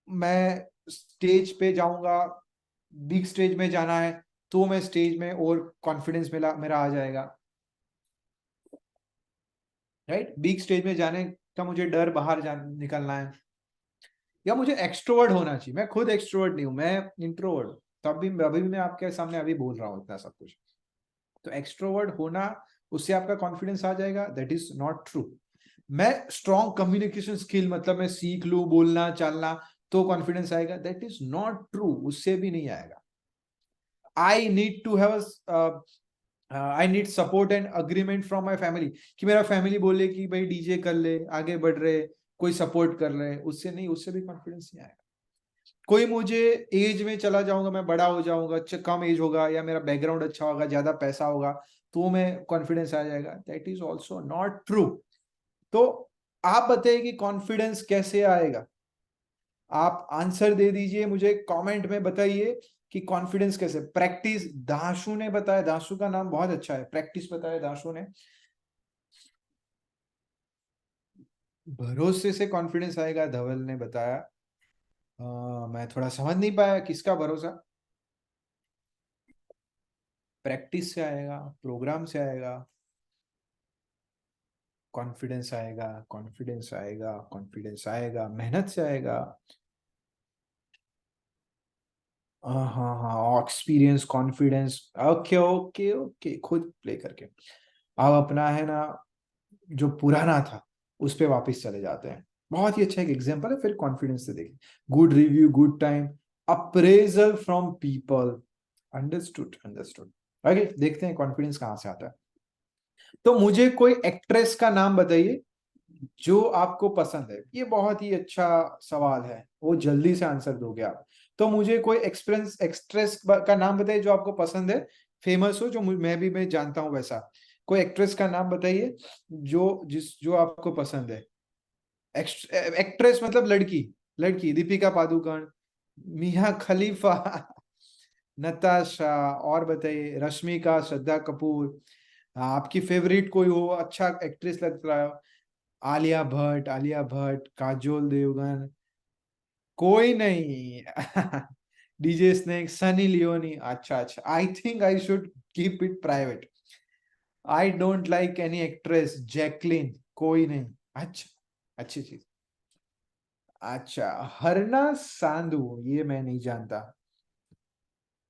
Speaker 1: मैं स्टेज पे जाऊंगा, बिग स्टेज में जाना है, तो मैं स्टेज में और कॉन्फिडेंस मेरा मेरा आ जाएगा, राइट। बिग स्टेज में जाने का मुझे डर बाहर निकलना है, या मुझे एक्सट्रोवर्ट होना चाहिए। मैं खुद एक्सट्रोवर्ट नहीं हूं, मैं इंट्रोवर्ट हूं, तब भी अभी मैं आपके सामने अभी बोल रहा हूं इतना सब कुछ। तो एक्सट्रोवर्ट होना, उससे आपका कॉन्फिडेंस आ जाएगा, दैट इज नॉट ट्रू। मैं स्ट्रॉन्ग कम्युनिकेशन स्किल, मतलब मैं सीख लू बोलना चालना तो कॉन्फिडेंस आएगा, दैट इज नॉट ट्रू, उससे भी नहीं आएगा। I need to have I need support and agreement from my family, कि मेरा फैमिली बोले कि भाई डीजे कर ले, आगे बढ़ रहे, कोई सपोर्ट कर रहे, उससे नहीं, उससे भी कॉन्फिडेंस नहीं आएगा। कोई मुझे एज में चला जाऊंगा, मैं बड़ा हो जाऊंगा, कम एज होगा, या मेरा बैकग्राउंड अच्छा होगा, ज्यादा पैसा होगा, तो मैं कॉन्फिडेंस आ जाएगा, that is also not true. तो आप बताइए कि कॉन्फिडेंस कैसे आएगा? आप आंसर दे दीजिए, मुझे कमेंट में बताइए कि कॉन्फिडेंस कैसे। प्रैक्टिस, दाशु ने बताया, दाशु का नाम बहुत अच्छा है, प्रैक्टिस बताया दाशु ने। भरोसे से कॉन्फिडेंस आएगा, धवल ने बताया। मैं थोड़ा समझ नहीं पाया, किसका भरोसा? प्रैक्टिस से आएगा, प्रोग्राम से आएगा, कॉन्फिडेंस आएगा, कॉन्फिडेंस आएगा, कॉन्फिडेंस आएगा, मेहनत से आएगा। हाँ हाँ हाँ, experience, confidence. Okay okay okay, खुद प्ले करके। अब अपना है ना, जो पुराना था उस पे वापस चले जाते हैं। बहुत ही अच्छा एक एग्जांपल है, फिर कॉन्फिडेंस से देखें। Good review, good time, appraisal from people. Understood understood. Okay, देखते हैं कॉन्फिडेंस कहाँ से आता है। तो मुझे कोई एक्ट्रेस का नाम बताइए जो आपको पसंद है। ये बहुत ही अच्छा सवाल है, वो जल्दी से आंसर दोगे आप। तो मुझे कोई एक्सपीरियंस एक्ट्रेस का नाम बताइए जो आपको पसंद है, फेमस हो, जो मैं जानता हूं वैसा। कोई एक्ट्रेस का नाम बताइए जो आपको पसंद है। एक्ट्रेस मतलब लड़की, लड़की, दीपिका पादुकोण, मिया खलीफा, नताशा, और बताइए, रश्मिका, श्रद्धा कपूर। आपकी फेवरेट कोई हो, अच्छा एक्ट्रेस लग रहा है? आलिया भट्ट, आलिया भट्ट, काजोल देवगन? कोई नहीं। DJ snake, Sunny Leone. अच्छा अच्छा, I think I should keep it private. I don't like any actress. Jacqueline? कोई नहीं। अच्छा, अच्छी चीज। अच्छा, हरना सांधू, ये मैं नहीं जानता।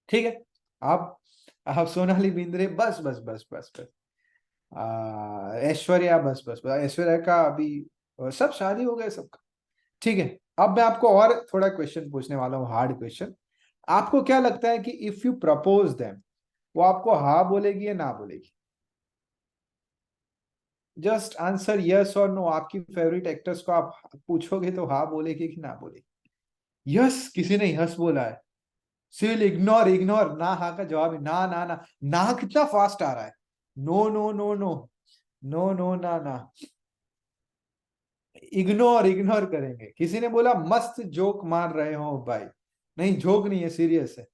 Speaker 1: ठीक है। आप सोनाली बिंद्रे, बस बस बस बस बस। ऐश्वर्या, बस बस बस, ऐश्वर्या का अभी सब शादी हो गए सबका। ठीक है। अब मैं आपको और थोड़ा क्वेश्चन पूछने वाला हूँ, हार्ड क्वेश्चन। आपको क्या लगता है कि इफ यू प्रपोज देम, वो आपको हाँ बोलेगी या ना बोलेगी? जस्ट आंसर यस और नो। आपकी फेवरेट एक्टर्स को आप पूछोगे तो हाँ बोलेगी कि ना बोलेगी? यस, किसी ने यस बोला है। सिविल, इग्नोर इग्नोर, ना हाँ का जवाब है ना ना ना। ना कितना फास्ट आ रहा है। No no no no, no no ना ना, इग्नोर इग्नोर करेंगे। किसी ने बोला मस्त जोक मार रहे हो भाई। नहीं, जोक नहीं है, सीरियस है।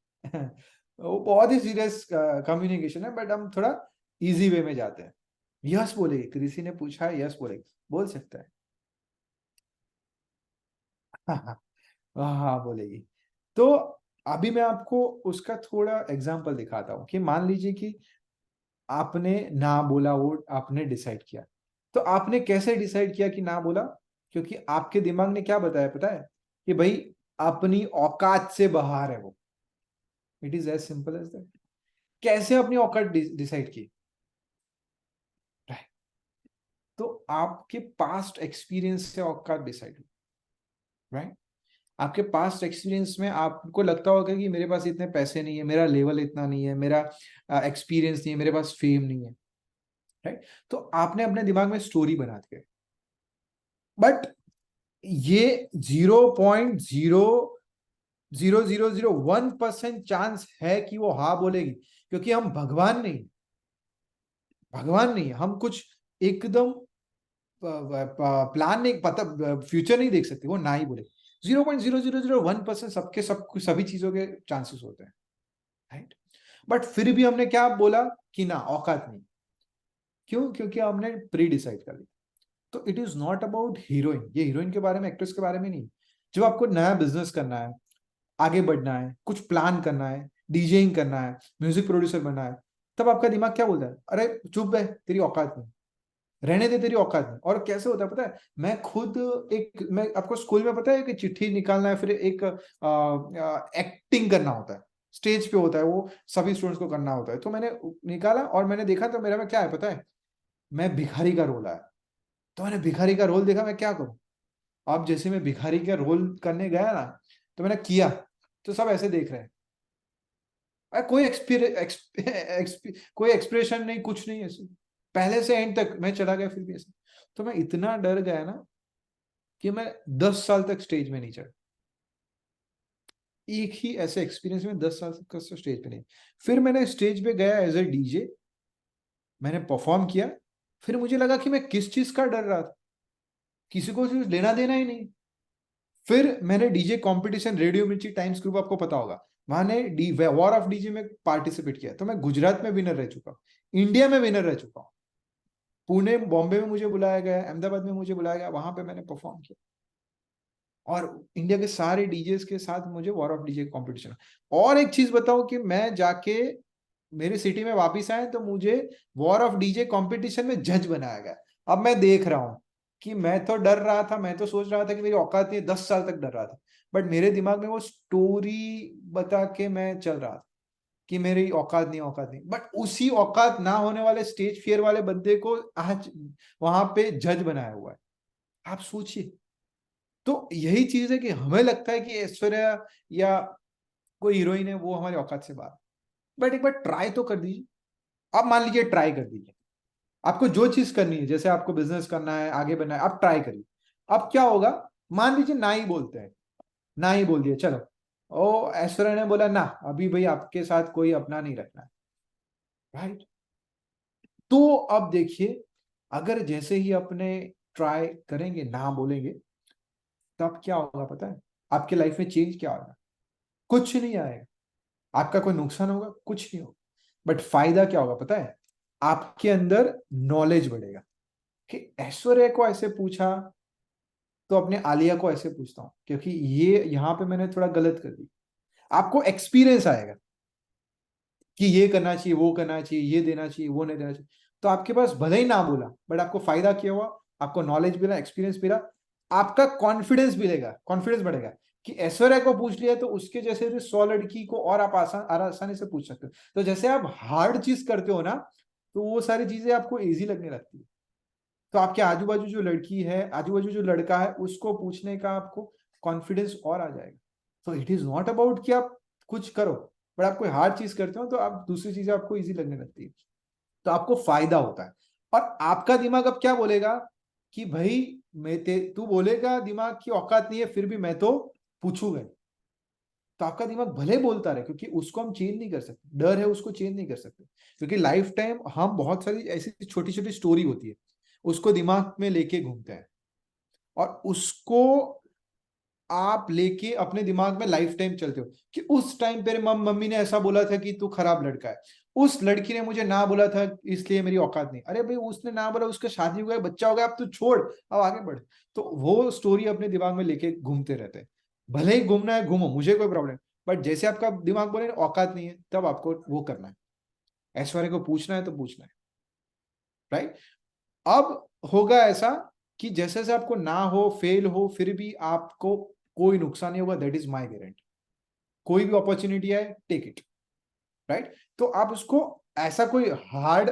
Speaker 1: वो बहुत ही सीरियस कम्युनिकेशन है, बट हम थोड़ा इजी वे में जाते हैं। यस बोलेगी, किसी ने पूछा है, यस बोलेगी, बोल सकता है। हाँ हाँ बोलेगी। तो अभी मैं आपको उसका थोड़ा एग्जांपल दिखाता हूँ, कि मान लीजिए कि आपने ना बोला, वो आपने डिसाइड किया। तो आपने कैसे डिसाइड किया कि ना बोला? क्योंकि आपके दिमाग ने क्या बताया पता है? कि भाई अपनी औकात से बाहर है वो। It is as simple as that. कैसे अपनी औकात डिसाइड की? Right. तो आपके पास्ट एक्सपीरियंस से औकात डिसाइड हुई। राइट। आपके पास्ट एक्सपीरियंस में आपको लगता होगा कि मेरे पास इतने पैसे नहीं है, मेरा लेवल इतना नहीं है, मेरा एक्सपीरियंस नहीं है, मेरे पास फेम नहीं है। राइट। तो आपने अपने दिमाग में स्टोरी बना दी। बट ये 0.00001% चांस है कि वो हाँ बोलेगी, क्योंकि हम भगवान नहीं, भगवान नहीं, हम कुछ एकदम प्लान नहीं, पता फ्यूचर नहीं देख सकते, वो ना ही बोले। 0.0001% सबके सब सभी चीजों के चांसेस होते हैं। राइट। बट फिर भी हमने क्या बोला कि ना, औकात नहीं। क्यों? क्योंकि हमने प्री डिसाइड कर लिया। तो it is not about heroine, ये हीरोइन के बारे में, एक्ट्रेस के बारे में नहीं। जब आपको नया बिजनेस करना है, आगे बढ़ना है, कुछ प्लान करना है, डीजेइंग करना है, म्यूजिक प्रोड्यूसर बनना है, तब आपका दिमाग क्या बोलता है? अरे चुप है, तेरी औकात नहीं, रहने दे, तेरी औकात नहीं। और कैसे होता है पता है? मैं खुद एक, मैं आपको स्कूल में पता है कि चिट्ठी निकालना है, फिर एक एक्टिंग करना होता है, स्टेज पे होता है वो, सभी स्टूडेंट्स को करना होता है। तो मैंने निकाला और मैंने देखा, तो मेरा में क्या है पता है? मैं भिखारी का रोल आया। तो मैंने भिखारी का रोल देखा, मैं क्या करूं? अब जैसे मैं भिखारी का रोल करने गया ना, तो मैंने किया, तो सब ऐसे देख रहे हैं। कोई एक्सप्रेशन नहीं, कुछ नहीं ऐसे, पहले से एंड तक मैं चला गया फिर भी ऐसे। तो मैं इतना डर गया ना कि मैं 10 साल तक स्टेज में नहीं चढ़ा। एक ही ऐसे एक्सपीरियंस में 10 साल तक स्टेज पे नहीं। फिर मैंने स्टेज पे गया एज ए डीजे, मैंने परफॉर्म किया। फिर मुझे लगा कि मैं किस चीज का डर रहा था, किसी को कुछ लेना देना ही नहीं। फिर मैंने डीजे कंपटीशन, रेडियो मिर्ची टाइम्स ग्रुप आपको पता होगा, वहां ने डी वॉर ऑफ डीजे में पार्टिसिपेट किया, तो मैं गुजरात में विनर रह चुका हूँ, इंडिया में विनर रह चुका हूँ। पुणे बॉम्बे में मुझे बुलाया गया, अहमदाबाद में मुझे बुलाया गया, वहां पे मैंने परफॉर्म किया। और इंडिया के सारे डीजेस के साथ मुझे वॉर ऑफ डीजे कंपटीशन। और एक चीज बताऊं कि मैं जाके मेरी सिटी में वापस आए तो मुझे वॉर ऑफ डीजे कंपटीशन में जज बनाया गया। अब मैं देख रहा हूं कि मैं तो डर रहा था, मैं तो सोच रहा था कि मेरी औकात नहीं है, 10 साल तक डर रहा था, बट मेरे दिमाग में वो स्टोरी बता के मैं चल रहा था कि मेरी औकात नहीं, औकात नहीं। बट उसी औकात ना होने वाले स्टेज फियर वाले बंदे को आज वहां पे जज बनाया हुआ है। आप सोचिए। तो यही चीज है कि हमें लगता है कि ऐश्वर्या या कोई हीरोइन है वो हमारी औकात से बाहर, बट एक बार ट्राई तो कर दीजिए। आप मान लीजिए ट्राई कर दीजिए, आपको जो चीज करनी है, जैसे आपको बिजनेस करना है, आगे बढ़ना है, आप ट्राई करिए। अब क्या होगा, मान लीजिए ना ही बोलते हैं, ना ही बोल दिए, चलो ओ ऐश्वर्या ने बोला ना, अभी भाई आपके साथ कोई अपना नहीं रखना है, राइट। तो अब देखिए, अगर जैसे ही अपने ट्राई करेंगे, ना बोलेंगे, तब क्या होगा पता है, आपके लाइफ में चेंज क्या होगा? कुछ नहीं आएगा। आपका कोई नुकसान होगा? कुछ नहीं होगा। बट फायदा क्या होगा पता है? आपके अंदर नॉलेज बढ़ेगा कि ऐश्वर्या को ऐसे पूछा तो अपने आलिया को ऐसे पूछता हूं, क्योंकि ये यहां पे मैंने थोड़ा गलत कर दी। आपको एक्सपीरियंस आएगा कि ये करना चाहिए, वो करना चाहिए, ये देना चाहिए, वो नहीं देना चाहिए। तो आपके पास भले ही ना बोला, बट आपको फायदा क्या हुआ? आपको नॉलेज मिला, एक्सपीरियंस मिला, आपका कॉन्फिडेंस मिलेगा, कॉन्फिडेंस बढ़ेगा कि ऐश्वर्या को पूछ लिया तो उसके जैसे भी 100 लड़की को और आप आसानी से पूछ सकते हो। तो जैसे आप हार्ड चीज करते हो ना, तो वो सारी चीजें आपको इजी लगने लगती है। तो आपके आजू बाजू जो लड़की है, आजू बाजू जो लड़का है, उसको पूछने का आपको कॉन्फिडेंस और आ जाएगा। तो इट इज नॉट अबाउट कि आप कुछ करो, बट आप कोई हार्ड चीज करते हो तो आप दूसरी चीजें आपको इजी लगने लगती है। तो आपको फायदा होता है। और आपका दिमाग अब क्या बोलेगा कि भाई तू बोलेगा दिमाग की औकात नहीं है, फिर भी मैं तो पूछूंगा। तो आपका दिमाग भले बोलता रहे, क्योंकि उसको हम चेंज नहीं कर सकते, डर है उसको चेंज नहीं कर सकते। क्योंकि लाइफ टाइम हम बहुत सारी ऐसी छोटी छोटी स्टोरी होती है, उसको दिमाग में लेके घूमते हैं, और उसको आप लेके अपने दिमाग में लाइफ टाइम चलते हो कि उस टाइम पे मम्मी ने ऐसा बोला था कि तू खराब लड़का है, उस लड़की ने मुझे ना बोला था इसलिए मेरी औकात नहीं। अरे भाई, उसने ना बोला, उसका शादी हो गया, बच्चा हो गया, अब तू छोड़, अब आगे बढ़। तो वो स्टोरी अपने दिमाग में लेके घूमते रहते हैं। भले ही घूमना है घूमो, मुझे कोई प्रॉब्लम, बट जैसे आपका दिमाग बोले औकात नहीं है, तब आपको वो करना है, ऐश्वर्या को पूछना है तो पूछना है, राइट। अब होगा ऐसा कि जैसे जैसे आपको ना हो, फेल हो, फिर भी आपको कोई नुकसान नहीं होगा, दैट इज माई गारंटी। कोई भी अपॉर्चुनिटी है, टेक इट, राइट। तो आप उसको ऐसा कोई हार्ड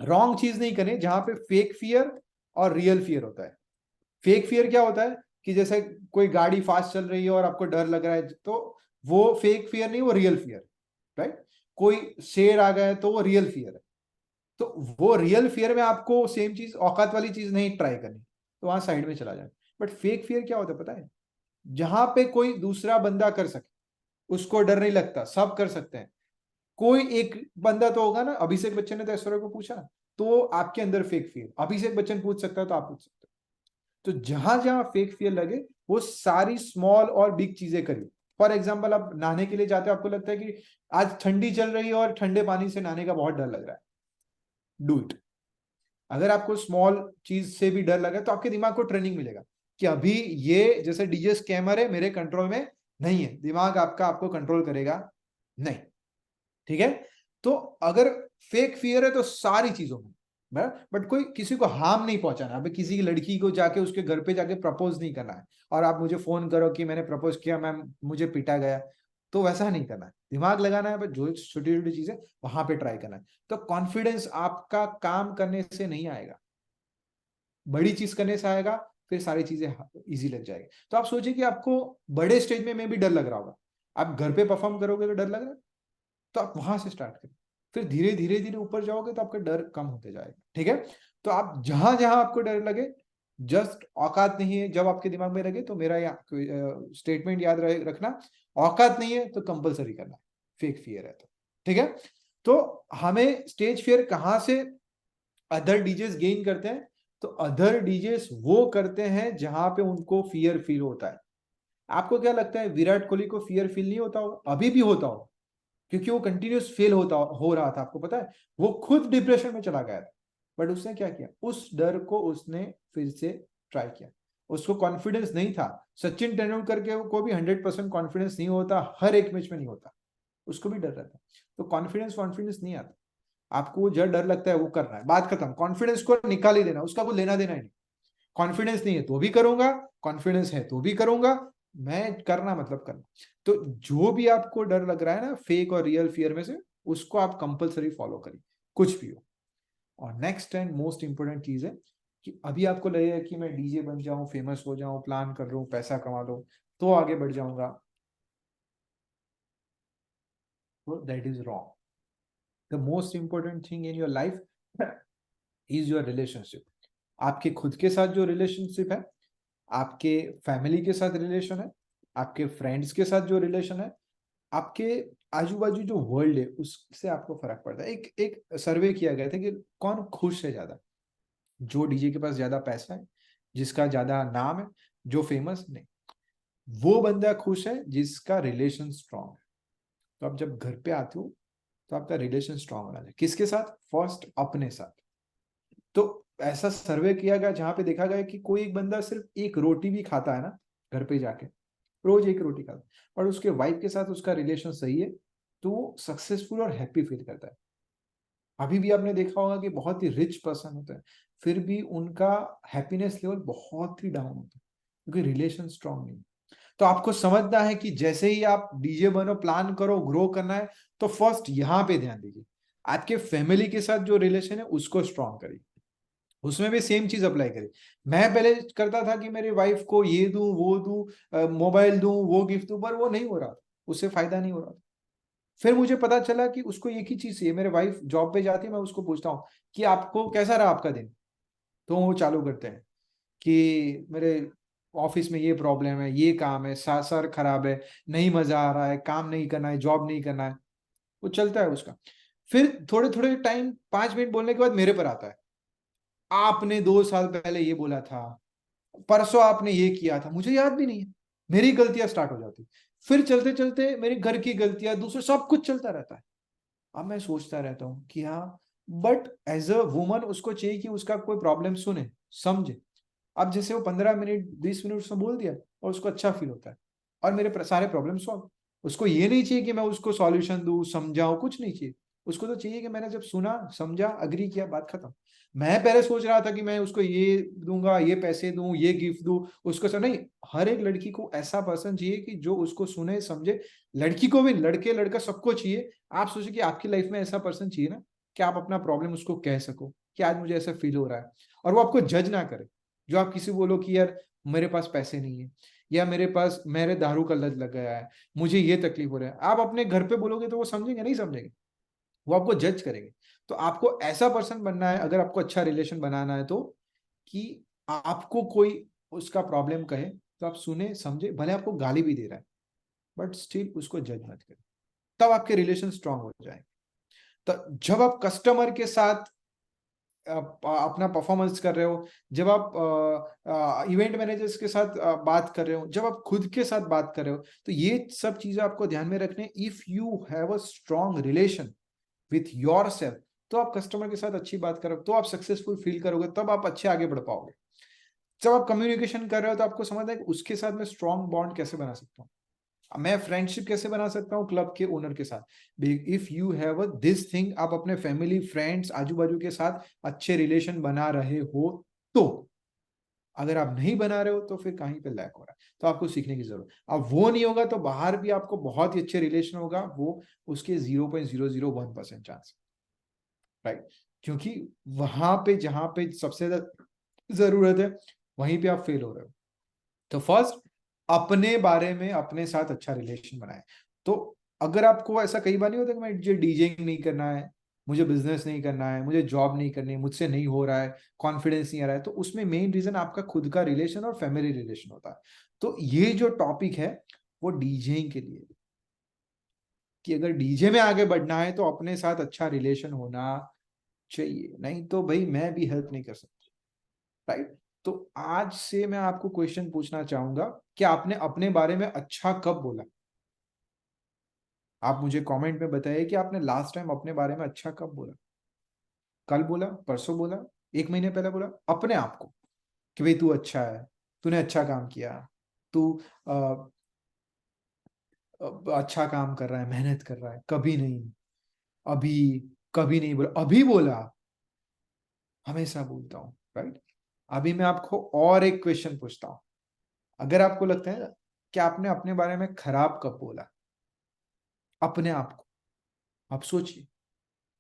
Speaker 1: रॉन्ग चीज नहीं करें जहां पे फेक फियर और रियल फियर होता है। फेक फियर क्या होता है कि जैसे कोई गाड़ी फास्ट चल रही है और आपको डर लग रहा है, तो वो फेक फियर नहीं, वो रियल फियर, राइट। कोई शेर आ गया है तो वो रियल फियर है। तो वो रियल फियर में आपको सेम चीज, औकात वाली चीज नहीं ट्राई करनी, तो वहां साइड में चला जाए। बट फेक फियर क्या होता है पता है? जहां पे कोई दूसरा बंदा कर सके, उसको डर नहीं लगता, सब कर सकते हैं। कोई एक बंदा तो होगा ना, अभिषेक बच्चन ने तो ऐश्वर्या को पूछा, तो आपके अंदर फेक फियर, अभिषेक बच्चन पूछ सकता है तो आप पूछ सकते हो। तो जहां जहां फेक फियर लगे, वो सारी स्मॉल और बिग चीजें करिए। फॉर एग्जाम्पल, आप नहाने के लिए जाते हो, आपको लगता है कि आज ठंडी चल रही है और ठंडे पानी से नहाने का बहुत डर लग रहा है, डू इट। अगर आपको स्मॉल चीज से भी डर लगा, तो आपके दिमाग को ट्रेनिंग मिलेगा कि अभी ये जैसे डीजे स्कैमर है, मेरे कंट्रोल में नहीं है, दिमाग आपका आपको कंट्रोल करेगा नहीं, ठीक है। तो अगर फेक फियर है तो सारी चीजों में, बट कोई किसी को हार्म नहीं पहुंचाना। अभी किसी की लड़की को जाके उसके घर पे जाके प्रपोज नहीं करना है, और आप मुझे फोन करो कि मैंने प्रपोज किया मैम, मुझे पीटा गया, तो वैसा नहीं करना है। दिमाग लगाना है, बट जो छोटी छोटी चीजें वहां पे ट्राई करना है। तो कॉन्फिडेंस आपका काम करने से नहीं आएगा, बड़ी चीज करने से आएगा, फिर सारी चीजें इजी लग जाएगी। तो आप सोचिए कि आपको बड़े स्टेज में भी डर लग रहा होगा, आप घर पे परफॉर्म करोगे तो डर लग रहा है, तो आप वहां से स्टार्ट करें, फिर धीरे धीरे धीरे ऊपर जाओगे तो आपका डर कम होते जाएगा। ठीक है, तो आप जहां जहां आपको डर लगे, जस्ट औकात नहीं है जब आपके दिमाग में लगे तो मेरा स्टेटमेंट याद रखना, औकात नहीं है तो कंपलसरी करना, फेक फियर है तो। ठीक है, तो हमें स्टेज फियर कहां से अदर डीजेस गेन करते हैं, तो अदर डीजेस वो करते हैं जहां पे उनको फियर फील होता है। आपको क्या लगता है विराट कोहली को फियर फील नहीं होता हो? अभी भी होता हो, क्योंकि वो कंटिन्यूस फेल हो रहा था, आपको पता है, वो खुद डिप्रेशन में चला गया था, बट उसने क्या किया, उस डर को उसने फिर से ट्राई किया। उसको कॉन्फिडेंस नहीं था, सचिन तेंदुलकर के को भी 100% कॉन्फिडेंस नहीं होता, हर एक मैच में नहीं होता, उसको भी डर रहता है। तो कॉन्फिडेंस कॉन्फिडेंस नहीं आता, आपको जो डर लगता है वो करना है, बात खत्म, कॉन्फिडेंस को निकाल ही देना, उसका कोई लेना देना ही नहीं। कॉन्फिडेंस नहीं है तो भी करूंगा, कॉन्फिडेंस है तो भी करूंगा, मैं करना मतलब करना। तो जो भी आपको डर लग रहा है ना फेक और रियल फियर में से, उसको आप कंपलसरी फॉलो करिए, कुछ भी हो। और नेक्स्ट एंड मोस्ट इंपोर्टेंट चीज है कि अभी आपको लगेगा कि मैं डीजे बन जाऊं, फेमस हो जाऊं, प्लान कर रहा हूं, पैसा कमा लो तो आगे बढ़ जाऊंगा, तो that is wrong. The most important thing in your life is your relationship. आपके खुद के साथ जो रिलेशनशिप है, आपके फैमिली के साथ रिलेशन है, आपके फ्रेंड्स के साथ जो रिलेशन है, आपके आजू बाजू जो वर्ल्ड है उससे आपको फर्क पड़ता है। एक एक सर्वे किया गया था कि कौन खुश है ज्यादा, जो डीजे के पास ज्यादा पैसा है, जिसका ज्यादा नाम है, जो फेमस नहीं, वो बंदा खुश है जिसका रिलेशन स्ट्रांग है। तो आप जब घर पे आते हो तो आपका रिलेशन स्ट्रांग होना चाहिए, किसके साथ, फर्स्ट अपने साथ। तो ऐसा सर्वे किया गया जहां पे देखा गया कि कोई एक बंदा सिर्फ एक रोटी भी खाता है ना घर पे जाके, रोज एक रोटी खाता है, और उसके वाइफ के साथ उसका रिलेशन सही है, तो वो सक्सेसफुल और हैप्पी फील करता है। अभी भी आपने देखा होगा कि बहुत ही रिच पर्सन होता है, फिर भी उनका हैप्पीनेस लेवल बहुत ही डाउन होता है, क्योंकि रिलेशन स्ट्रांग नहीं। तो आपको समझना है कि जैसे ही आप डीजे बनो, प्लान करो, ग्रो करना है, तो फर्स्ट यहाँ पे ध्यान दीजिए, आपके फैमिली के साथ जो रिलेशन है उसको स्ट्रांग करिए, उसमें भी सेम चीज अप्लाई करी। मैं पहले करता था कि मेरी वाइफ को ये दूं वो दूं, मोबाइल दूं वो गिफ्ट दूं, पर वो नहीं हो रहा, उससे फायदा नहीं हो रहा। फिर मुझे पता चला कि उसको एक ही चीज चाहिए, मेरे वाइफ जॉब पे जाती है, मैं उसको पूछता हूँ कि आपको कैसा रहा आपका दिन, तो वो चालू करते हैं कि मेरे ऑफिस में ये प्रॉब्लम है, ये काम है, सर खराब है, नहीं मजा आ रहा है, काम नहीं करना है, जॉब नहीं करना है, वो चलता है उसका। फिर थोड़े थोड़े टाइम 5 मिनट बोलने के बाद मेरे पर आता है, आपने 2 साल पहले ये बोला था, परसों आपने ये किया था, मुझे याद भी नहीं है, मेरी गलतियां स्टार्ट हो जाती। फिर चलते चलते मेरे घर की गलतियां, दूसरे सब कुछ चलता रहता है। अब मैं सोचता रहता हूँ कि हाँ, बट एज अ वुमन उसको चाहिए कि उसका कोई प्रॉब्लम सुने, समझे। अब जैसे वो 15 मिनट 20 मिनट उसने बोल दिया और उसको अच्छा फील होता है, और मेरे सारे प्रॉब्लम सॉल्व। उसको ये नहीं चाहिए कि मैं उसको सॉल्यूशन दूं, समझाऊं, कुछ नहीं चाहिए। उसको तो चाहिए कि मैंने जब सुना, समझा, अग्री किया, बात खत्म। मैं पहले सोच रहा था कि मैं उसको ये दूंगा, ये पैसे दूं, ये गिफ्ट दूं, उसको सब नहीं। हर एक लड़की को ऐसा पर्सन चाहिए कि जो उसको सुने, समझे। लड़की को भी, लड़के लड़का सबको चाहिए। आप सोचिए कि आपकी लाइफ में ऐसा पर्सन चाहिए ना, कि आप अपना प्रॉब्लम उसको कह सको कि आज मुझे ऐसा फील हो रहा है, और वो आपको जज ना करे। जो आप किसी बोलो कि यार मेरे पास पैसे नहीं है, या मेरे पास, मेरे दारू का लत लग गया है, मुझे ये तकलीफ हो रहा है, आप अपने घर पे बोलोगे तो वो समझेंगे नहीं समझेंगे, वो आपको जज करेंगे। तो आपको ऐसा पर्सन बनना है अगर आपको अच्छा रिलेशन बनाना है तो, कि आपको कोई उसका प्रॉब्लम कहे तो आप सुने, समझे, भले आपको गाली भी दे रहा है, बट स्टिल उसको जज मत करें, तब आपके रिलेशन स्ट्रांग हो जाएंगे। तो जब आप कस्टमर के साथ अपना परफॉर्मेंस कर रहे हो, जब आप इवेंट मैनेजर्स के साथ बात कर रहे हो, जब आप खुद के साथ बात कर रहे हो, तो ये सब चीजें आपको ध्यान में रखने। If you have a strong relation with your self, तो आप कस्टमर के साथ अच्छी बात करोगे, तो आप सक्सेसफुल फील करोगे, तब आप अच्छे आगे बढ़ पाओगे। जब आप कम्युनिकेशन कर रहे हो तो आपको समझ है कि उसके साथ मैं स्ट्रांग बॉन्ड कैसे बना सकता हूँ, मैं फ्रेंडशिप कैसे बना सकता हूँ क्लब के ओनर के साथ। If you have this thing, आप अपने फैमिली, फ्रेंड्स, आजू बाजू के साथ अच्छे रिलेशन बना रहे हो तो। अगर आप नहीं बना रहे हो तो फिर कहीं पे लैक हो रहा है, तो आपको सीखने की जरूरत। अब वो नहीं होगा तो बाहर भी आपको बहुत ही अच्छे रिलेशन होगा, वो उसके 0.001% चांस, राइट। क्योंकि वहां पे जहां पे सबसे ज्यादा जरूरत है, वहीं पे आप फेल हो रहे हो। तो फर्स्ट अपने बारे में अपने साथ अच्छा रिलेशन बनाए। तो अगर आपको ऐसा कई बार नहीं होता कि मुझे डीजेइंग नहीं करना है, मुझे बिजनेस नहीं करना है, मुझे जॉब नहीं करनी है, मुझसे नहीं हो रहा है, कॉन्फिडेंस नहीं आ रहा है, तो उसमें मेन रीजन आपका खुद का रिलेशन और फैमिली रिलेशन होता है। तो ये जो टॉपिक है वो डीजेइंग के लिए, कि अगर डीजे में आगे बढ़ना है तो अपने साथ अच्छा रिलेशन होना चाहिए, नहीं तो भाई मैं भी हेल्प नहीं कर सकता, राइट। तो आज से मैं आपको क्वेश्चन पूछना चाहूंगा कि आपने अपने बारे में अच्छा कब बोला। आप मुझे कमेंट में बताइए कि आपने लास्ट टाइम अपने बारे में अच्छा कब बोला। कल बोला, परसों बोला, 1 महीने पहले बोला अपने आप को कि भाई तू अच्छा है, तूने अच्छा काम किया, तू अच्छा काम कर रहा है, मेहनत कर रहा है। कभी नहीं, अभी, कभी नहीं बोला, अभी बोला, हमेशा बोलता हूँ, राइट। अभी मैं आपको और एक क्वेश्चन पूछता हूँ। अगर आपको लगता है कि आपने अपने बारे में खराब कब बोला अपने आप को, आप सोचिए।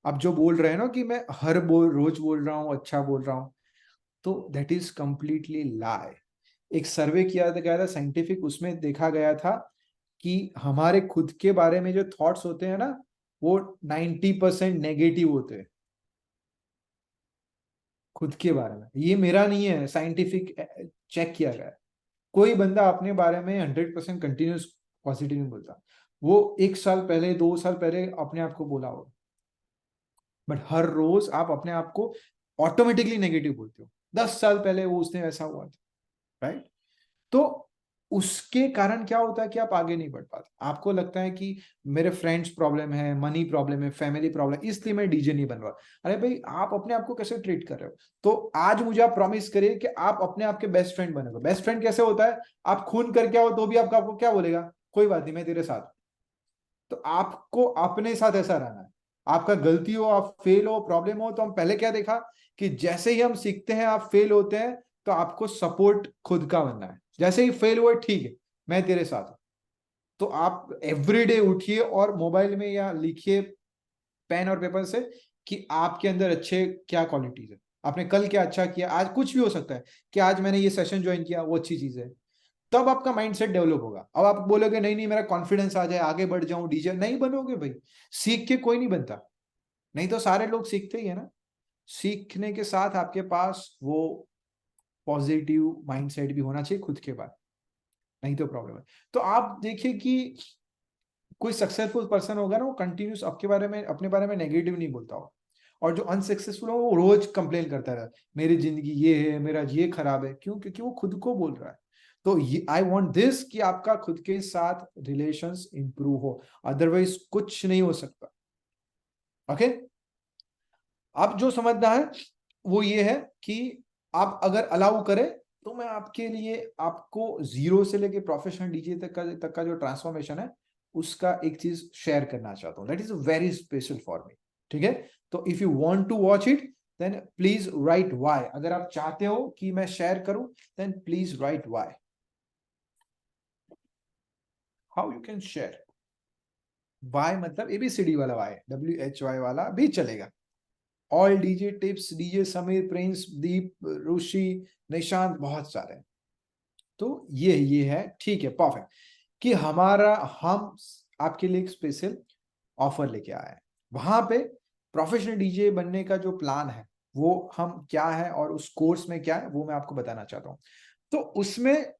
Speaker 1: आप जो बोल रहे हैं ना कि मैं रोज बोल रहा हूँ, अच्छा बोल रहा हूँ, तो दैट इज कंप्लीटली लाई। एक सर्वे किया गया था साइंटिफिक, उसमें देखा गया था कि हमारे खुद के बारे में जो थॉट्स होते हैं ना, वो 90% नेगेटिव होते हैं खुद के बारे में। ये मेरा नहीं है, साइंटिफिक चेक किया गया है। कोई बंदा अपने बारे में 100% कंटिन्यूस पॉजिटिव नहीं बोलता। वो 1 साल पहले, 2 साल पहले अपने आप को बोला होगा, बट हर रोज आप अपने आप को ऑटोमेटिकली नेगेटिव बोलते हो। 10 साल पहले वो उसने ऐसा हुआ था, राइट। तो उसके कारण क्या होता है कि आप आगे नहीं बढ़ पाते। आपको लगता है कि मेरे फ्रेंड्स प्रॉब्लम है, मनी प्रॉब्लम है, फैमिली प्रॉब्लम, इसलिए मैं डीजे नहीं बन रहा। अरे भाई, आप अपने आप को कैसे ट्रीट कर रहे हो? तो आज मुझे आप प्रॉमिस करिए कि आप अपने आप के बेस्ट फ्रेंड बनेगा। बेस्ट फ्रेंड कैसे होता है? आप खून करके आओ तो भी आपको क्या बोलेगा? कोई बात नहीं, मैं तेरे साथ हूं। तो आपको अपने साथ ऐसा रहना है। आपका गलती हो, आप फेल हो, प्रॉब्लम हो, तो हम पहले क्या देखा कि जैसे ही हम सीखते हैं, आप फेल होते हैं, तो आपको सपोर्ट खुद का बनना है। जैसे ही फेल हुए, ठीक है, मैं तेरे साथ हूं। तो आप एवरीडे उठिए और मोबाइल में या लिखिए पेन और पेपर से कि आपके अंदर अच्छे क्या क्वालिटीज है, आपने कल क्या अच्छा किया। आज कुछ भी हो सकता है कि आज मैंने ये सेशन ज्वाइन किया, वो अच्छी चीज है। तब आपका माइंडसेट डेवलप होगा। अब आप बोलोगे नहीं नहीं मेरा कॉन्फिडेंस आ जाए, आगे बढ़ जाऊं, डीजे, नहीं बनोगे भाई। सीख के कोई नहीं बनता। नहीं तो सारे लोग सीखते ही है ना। सीखने के साथ आपके पास वो पॉजिटिव माइंडसेट भी होना चाहिए खुद के बाद, नहीं तो प्रॉब्लम है। तो आप देखिए कि कोई सक्सेसफुल पर्सन होगा ना, वो कंटिन्यूस आपके बारे में, अपने बारे में नेगेटिव नहीं बोलता हो। और जो अनसक्सेसफुल हो वो रोज कंप्लेन करता रहा, मेरी जिंदगी ये है, मेरा ये खराब है। क्यों? क्योंकि वो खुद को बोल रहा है। तो ये आई वांट दिस कि आपका खुद के साथ रिलेशंस इंप्रूव हो, अदरवाइज कुछ नहीं हो सकता। ओके। अब जो समझना है वो ये है कि आप अगर अलाउ करें तो मैं आपके लिए, आपको जीरो से लेके प्रोफेशनल डीजे तक का जो ट्रांसफॉर्मेशन है, उसका एक चीज शेयर करना चाहता हूँ। That is very special for me. ठीक है। तो if you want to watch it, then please write Y. अगर आप चाहते हो कि मैं शेयर करूं, then please write Y. How you can share. Y मतलब एबीसीडी वाला वाई, WHY वाला भी चलेगा। All DJ tips, DJ Sameer, Prince, Deep, Rishi, Nishant, बहुत सारे। तो ये है, ठीक है, परफेक्ट। कि हम आपके लिए एक स्पेशल ऑफर लेके आए हैं। वहां पे प्रोफेशनल डीजे बनने का जो प्लान है, वो हम क्या है और उस कोर्स में क्या है, वो मैं आपको बताना चाहता हूँ। तो उसमें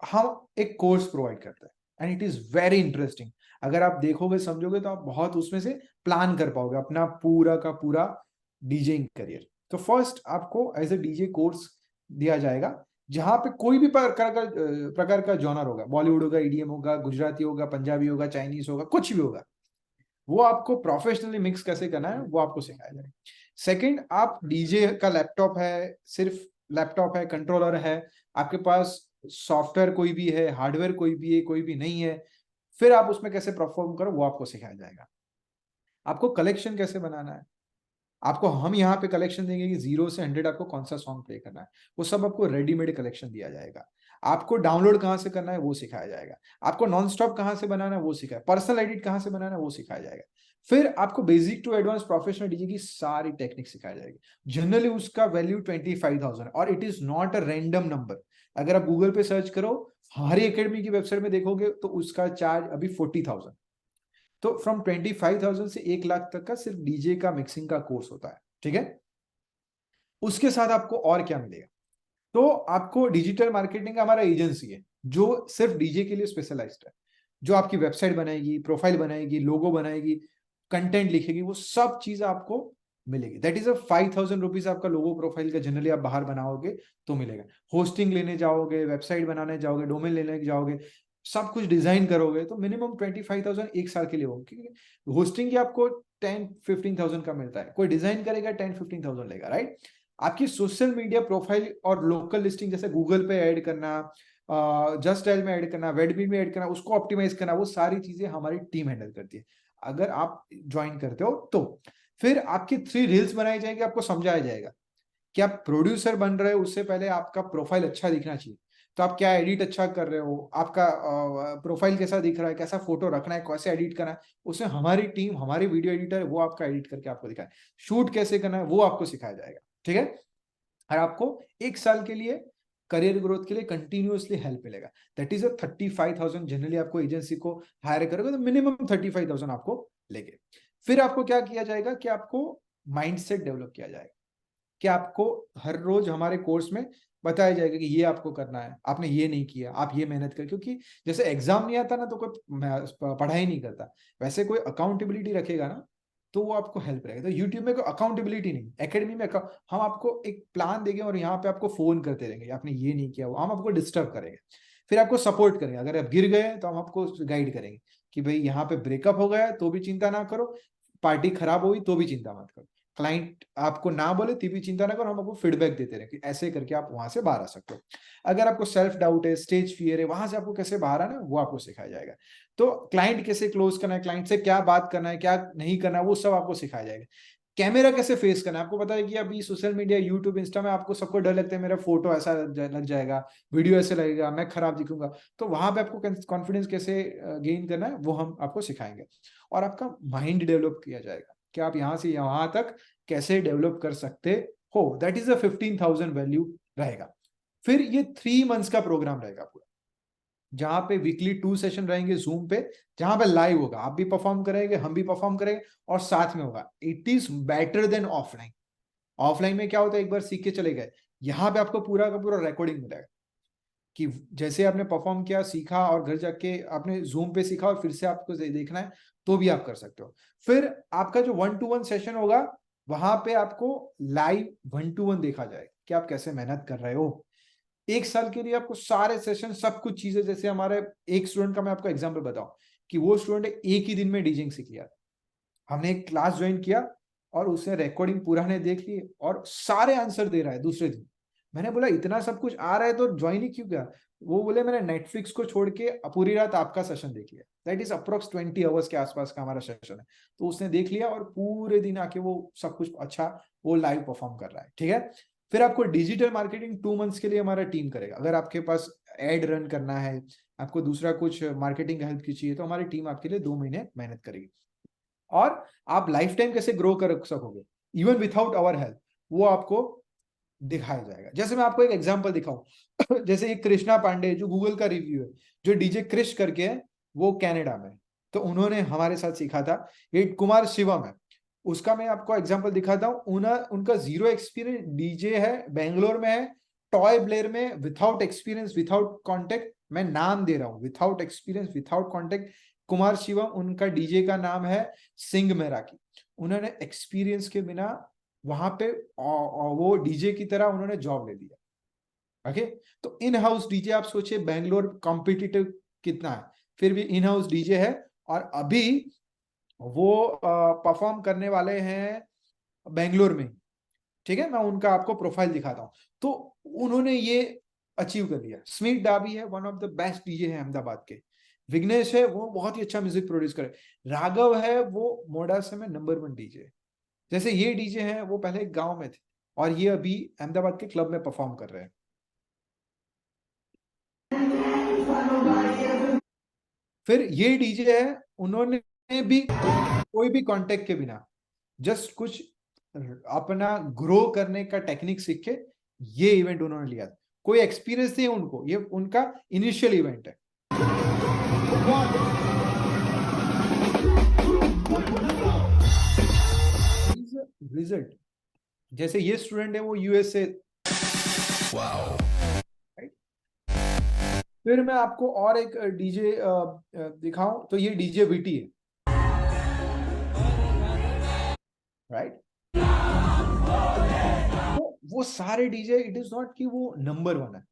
Speaker 1: हम एक कोर्स प्रोवाइड करते हैं and it is very interesting. अगर आप देखोगे, समझोगे, तो आप बहुत उसमें से प्लान कर पाओगे अपना पूरा का पूरा डीजेइंग करियर। तो फर्स्ट आपको एज ए डीजे कोर्स दिया जाएगा, जहां पे कोई भी प्रकार का जॉनर होगा। बॉलीवुड होगा, ईडीएम होगा, गुजराती होगा, पंजाबी होगा, चाइनीज होगा, कुछ भी होगा। वो आपको प्रोफेशनली मिक्स कैसे करना है वो आपको सिखाया जाएगा। सेकंड, आप डीजे का लैपटॉप है, सिर्फ लैपटॉप है, कंट्रोलर है, आपके पास सॉफ्टवेयर कोई भी है, हार्डवेयर कोई भी है, कोई भी नहीं है, फिर आप उसमें कैसे परफॉर्म करो वो आपको सिखाया जाएगा। आपको कलेक्शन कैसे बनाना है, आपको हम यहाँ पे कलेक्शन देंगे कि 0 से 100 आपको कौन सा सॉन्ग प्ले करना है, वो सब आपको रेडीमेड कलेक्शन दिया जाएगा। आपको डाउनलोड कहाँ से करना है वो सिखाया जाएगा। आपको नॉन स्टॉप कहाँ से बनाना है वो सिखाया, पर्सनल एडिट कहाँ से बनाना है वो सिखाया जाएगा। फिर आपको basic to advance professional DJ की सारी टेक्निक सिखाई जाएगी। जनरली उसका वैल्यू 25,000 और it is not a random number. अगर आप गूगल पे सर्च करो, हमारी एकेडमी की वेबसाइट में देखोगे तो उसका चार्ज अभी 40,000। तो फ्रॉम 25,000 से 1 लाख तक का सिर्फ डीजे का मिक्सिंग का कोर्स होता है, ठीक है। उसके साथ आपको और क्या मिलेगा, तो आपको डिजिटल मार्केटिंग का हमारा एजेंसी है जो सिर्फ डीजे के लिए स्पेशलाइज्ड है, जो आपकी वेबसाइट बनाएगी, प्रोफाइल बनाएगी, लोगो बनाएगी, कंटेंट लिखेगी, वो सब चीज आपको मिलेगी। दैट इज अ 5,000 रुपीज आपका लोगो प्रोफाइल का जनरली आप बाहर बनाओगे तो मिलेगा। होस्टिंग लेने जाओगे, वेबसाइट बनाने जाओगे, डोमेन लेने जाओगे, सब कुछ डिजाइन करोगे तो मिनिमम 25,000 एक साल के लिए होगा, क्योंकि होस्टिंग की आपको 10-15,000 का मिलता है, कोई डिजाइन करेगा 10-15,000 लेगा, राइट। आपकी सोशल मीडिया प्रोफाइल और लोकल लिस्टिंग जैसे गूगल पे ऐड करना, जस्ट डायल में ऐड करना, वेडबीट में ऐड करना, उसको ऑप्टिमाइज करना, वो सारी चीजें हमारी टीम हैंडल करती है अगर आप ज्वाइन करते हो तो। फिर आपकी 3 रील्स बनाई जाएगी, आपको समझाया जाएगा कि आप प्रोड्यूसर बन रहे हो उससे पहले आपका प्रोफाइल अच्छा दिखना चाहिए। तो आप क्या एडिट अच्छा कर रहे हो, आपका प्रोफाइल कैसा दिख रहा है, कैसा फोटो रखना है, कैसे एडिट करना है, उसमें हमारी टीम, हमारी वीडियो एडिटर है, वो आपका एडिट करके आपको दिखाए। शूट कैसे करना है वो आपको सिखाया जाएगा, ठीक है। और आपको 1 साल के लिए करियर ग्रोथ के लिए कंटिन्यूअसली हेल्प मिलेगा। That is a 35,000। जनरली आपको एजेंसी को हायर करोगे तो मिनिमम 35,000 आपको लेंगे। फिर आपको क्या किया जाएगा कि आपको माइंडसेट डेवलप किया जाएगा, कि आपको हर रोज हमारे कोर्स में बताया जाएगा कि ये आपको करना है, आपने ये नहीं किया, आप ये मेहनत कर, क्योंकि जैसे एग्जाम नहीं आता ना तो कोई पढ़ाई नहीं करता, वैसे कोई अकाउंटेबिलिटी रखेगा ना तो वो आपको हेल्प रहेगा। तो यूट्यूब में कोई अकाउंटेबिलिटी नहीं, एकेडमी में हम आपको एक प्लान देंगे और यहाँ पे आपको फोन करते रहेंगे, आपने ये नहीं किया, वो हम आपको डिस्टर्ब करेंगे, फिर आपको सपोर्ट करेंगे। अगर आप गिर गए तो हम आपको गाइड करेंगे कि भाई यहाँ पे ब्रेकअप हो गया तो भी चिंता ना करो, पार्टी खराब हुई तो भी चिंता मत करो, क्लाइंट आपको ना बोले तो भी चिंता ना करो, हम आपको फीडबैक देते रहे कि ऐसे करके आप वहां से बाहर आ सकते हो। अगर आपको सेल्फ डाउट है, स्टेज फियर है, वहां से आपको कैसे बाहर आना है वो आपको सिखाया जाएगा। तो क्लाइंट कैसे क्लोज करना है, क्लाइंट से क्या बात करना है, क्या नहीं करना है, वो सब आपको सिखाया जाएगा। कैमरा कैसे फेस करना है, आपको पता है कि अभी सोशल मीडिया, यूट्यूब, इंस्टा में आपको सबको डर लगता है मेरा फोटो ऐसा लग जाएगा, वीडियो ऐसे लगेगा, मैं खराब दिखूंगा। तो वहां पे आपको कॉन्फिडेंस कैसे गेन करना है वो हम आपको सिखाएंगे। और आपका माइंड डेवलप किया जाएगा कि आप यहाँ से यहाँ तक कैसे डेवलप कर सकते हो। दैट इज अ 15,000 वैल्यू रहेगा। फिर ये 3 मंथ्स का प्रोग्राम रहेगा पूरा, जहां पे वीकली 2 सेशन रहेंगे जूम पे, जहां पे लाइव होगा, आप भी परफॉर्म करेंगे, हम भी परफॉर्म करेंगे और साथ में होगा। It is better than offline. Offline में क्या होता है, एक बार सीख के चले गए, यहाँ पे आपको पूरा का पूरा रिकॉर्डिंग मिलेगा कि जैसे आपने परफॉर्म किया, सीखा और घर जाके आपने जूम पे सीखा और फिर से आपको देखना है तो भी आप कर सकते हो। फिर आपका जो 1-to-1 सेशन होगा, वहां पे आपको लाइव 1-to-1 देखा जाएगा कि आप कैसे मेहनत कर रहे हो। 1 साल के लिए आपको सारे सेशन, सब कुछ चीजें, जैसे हमारे एक स्टूडेंट का मैं आपको एग्जाम्पल बताऊं कि वो स्टूडेंट एक ही दिन में डीजिंग सीख लिया। हमने एक क्लास ज्वाइन किया और उसने रिकॉर्डिंग पूरा ने देख ली और सारे आंसर दे रहा है दूसरे दिन। मैंने बोला इतना सब कुछ आ रहा है तो ज्वाइन ही क्यों किया। वो बोले मैंने नेटफ्लिक्स को छोड़ के पूरी रात आपका सेशन देख लिया। दैट इज अप्रोक्स 20 आवर्स के आसपास का हमारा सेशन है। तो उसने देख लिया और पूरे दिन आके वो सब कुछ अच्छा वो लाइव परफॉर्म कर रहा है, ठीक है। फिर आपको डिजिटल मार्केटिंग 2 मंथ्स के लिए हमारा टीम करेगा। अगर आपके पास एड रन करना है, आपको दूसरा कुछ मार्केटिंग हेल्प की चाहिए तो हमारी टीम आपके लिए 2 महीने मेहनत करेगी। और आप लाइफ टाइम कैसे ग्रो कर सकोगे इवन विथआउट आवर हेल्प, वो आपको दिखाया जाएगा। जैसे मैं आपको एक एग्जांपल दिखाऊं जैसे एक कृष्णा पांडे जो गूगल का रिव्यू है, जो डीजे क्रिश करके है, वो कनाडा में, तो उन्होंने हमारे साथ सीखा था। ये कुमार शिवम है, उसका मैं आपको एग्जांपल दिखाता हूं। उनका 0 एक्सपीरियंस डीजे है, बेंगलोर में है, टॉय ब्लेयर में, विथआउट एक्सपीरियंस, विथआउट कॉन्टेक्ट, मैं नाम दे रहा हूं, without experience, without contact, Kumar Shivam. उनका डीजे का नाम है सिंग मेराकी। उन्होंने एक्सपीरियंस के बिना वहां पे वो डीजे की तरह उन्होंने जॉब ले लिया। ओके, तो इन हाउस डीजे आप सोचिए बेंगलोर कॉम्पिटिटिव कितना है, फिर भी इन हाउस डीजे है। और अभी वो परफॉर्म करने वाले हैं बेंगलोर में, ठीक है। मैं उनका आपको प्रोफाइल दिखाता हूं। तो उन्होंने ये अचीव कर लिया। स्मिथ डाबी है, one of the best DJ है अहमदाबाद के। विघ्नेश है, वो बहुत ही अच्छा म्यूजिक प्रोड्यूस करे। राघव है, वो मोडासा में नंबर 1 डीजे। जैसे ये डीजे हैं, वो पहले एक गांव में थे और ये अभी अहमदाबाद के क्लब में परफॉर्म कर रहे हैं। फिर ये डीजे है, उन्होंने भी कोई भी कांटेक्ट के बिना, जस्ट कुछ अपना ग्रो करने का टेक्निक सीख के ये इवेंट उन्होंने लिया। कोई एक्सपीरियंस नहीं है उनको, ये उनका इनिशियल इवेंट है। रिजल्ट, जैसे ये स्टूडेंट है वो यूएस से, राइट। फिर मैं आपको और एक डीजे दिखाऊं तो ये डीजे वीटी है, राइट। तो वो सारे डीजे, इट इज नॉट कि वो नंबर वन है,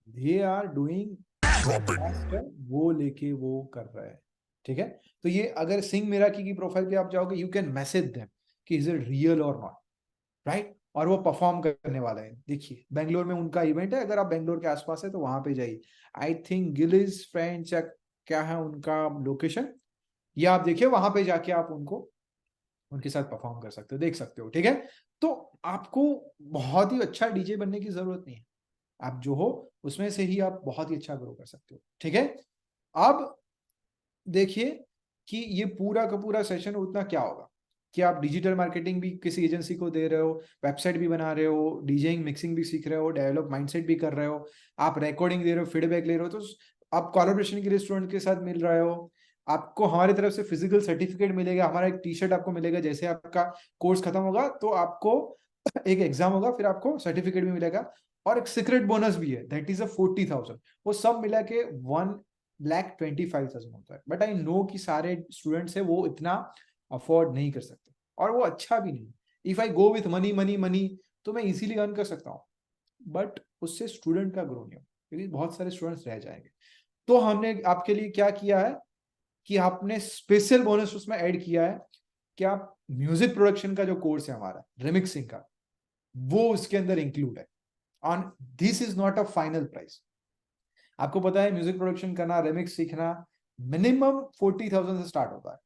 Speaker 1: दे आर डूइंग वो लेके वो कर रहा है, ठीक है। तो ये अगर सिंग मिराकी की प्रोफाइल पे आप जाओगे, यू कैन मैसेज देम कि इज इट रियल और नॉट, राइट। और वो परफॉर्म करने वाला है। देखिए बेंगलोर में उनका इवेंट है, अगर आप बेंगलोर के आसपास है तो वहां पे जाइए। आई थिंक गिलिस फ्रेंच या क्या है उनका लोकेशन, ये आप देखिए, वहां पे जाके आप उनको उनके साथ परफॉर्म कर सकते हो, देख सकते हो, ठीक है। तो आपको बहुत ही अच्छा डीजे बनने की जरूरत नहीं है, आप जो हो उसमें से ही आप बहुत ही अच्छा ग्रो कर सकते हो, ठीक है। अब देखिए कि ये पूरा का पूरा सेशन उतना क्या होगा कि आप डिजिटल मार्केटिंग भी किसी एजेंसी को दे रहे हो, वेबसाइट भी बना रहे हो, डीजेइंग मिक्सिंग भी सीख रहे हो, डेवलप माइंडसेट भी कर रहे हो, आप रिकॉर्डिंग दे रहे हो, फीडबैक ले रहे हो, तो आप कोलैबोरेशन के लिए स्टूडेंट के साथ मिल रहे हो, आपको हमारी तरफ से फिजिकल सर्टिफिकेट मिलेगा, हमारा एक टी शर्ट आपको मिलेगा, जैसे आपका कोर्स खत्म होगा तो आपको एक एग्जाम होगा, फिर आपको सर्टिफिकेट भी मिलेगा, और एक सीक्रेट बोनस भी है, दैट इज 40,000। वो सब मिला के 1,25,000 होता है। बट आई नो कि सारे स्टूडेंट्स है वो इतना अफोर्ड नहीं कर सकते, और वो अच्छा भी नहीं। If I go with money money money तो मैं इजीली अर्न कर सकता हूँ, बट उससे स्टूडेंट का ग्रो नहीं हो, क्योंकि बहुत सारे स्टूडेंट्स रह जाएंगे। तो हमने आपके लिए क्या किया है कि आपने स्पेशल बोनस उसमें ऐड किया है कि आप म्यूजिक प्रोडक्शन का जो कोर्स है हमारा रिमिक्सिंग का, वो उसके अंदर इंक्लूड है। On this is not a final price. आपको पता है म्यूजिक प्रोडक्शन करना, रिमिक्स सीखना मिनिमम 40,000 से स्टार्ट होता है,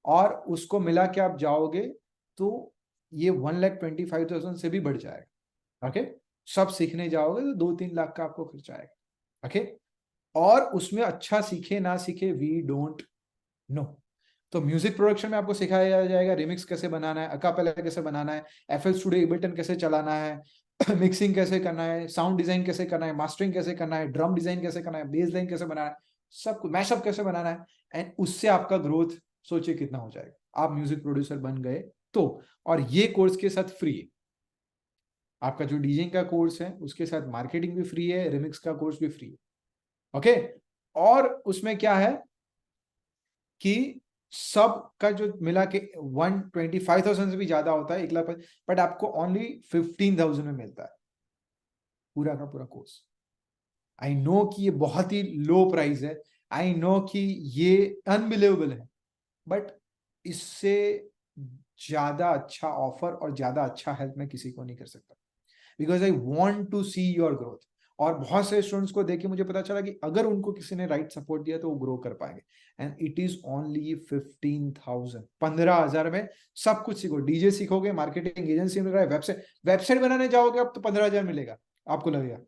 Speaker 1: और उसको मिला के आप जाओगे तो ये 1,25,000 से भी बढ़ जाएगा, ओके। सब सीखने जाओगे तो 2-3 लाख का आपको खर्चा आएगा, ओके। और उसमें अच्छा सीखे ना सीखे वी डोंट नो। तो म्यूजिक प्रोडक्शन में आपको सिखाया जाएगा रिमिक्स कैसे बनाना है, अकापेला कैसे बनाना है, एफएल स्टूडियो एबल्टन कैसे चलाना है, मिक्सिंग कैसे करना है, साउंड डिजाइन कैसे करना है, मास्टरिंग कैसे करना है, ड्रम डिजाइन कैसे करना है, बेस लाइन कैसे बनाना है, सब कुछ मैशअप कैसे बनाना है। एंड उससे आपका ग्रोथ सोचिए कितना हो जाएगा, आप म्यूजिक प्रोड्यूसर बन गए तो। और ये कोर्स के साथ फ्री है, आपका जो डीजेइंग का कोर्स है उसके साथ मार्केटिंग भी फ्री है, रिमिक्स का कोर्स भी फ्री है, ओके। और उसमें क्या है कि सब का जो मिला के 125,000 से भी ज्यादा होता है, 1 लाख, बट आपको ओनली 15,000 में मिलता है पूरा का पूरा कोर्स। आई नो कि ये बहुत ही लो प्राइस है, आई नो कि ये अनबिलीवेबल है, बट इससे ज्यादा अच्छा ऑफर और ज्यादा अच्छा हेल्प मैं किसी को नहीं कर सकता, because I want to see your growth. और बहुत से स्टूडेंट्स को देख के मुझे पता चला कि अगर उनको किसी ने राइट सपोर्ट दिया तो वो ग्रो कर पाएंगे। एंड इट इज ओनली 15,000, 15,000 में सब कुछ सीखो, डीजे सीखोगे, मार्केटिंग एजेंसी में, वेबसाइट वेबसाइट बनाने जाओगे अब तो 15,000 मिलेगा आपको, लगेगा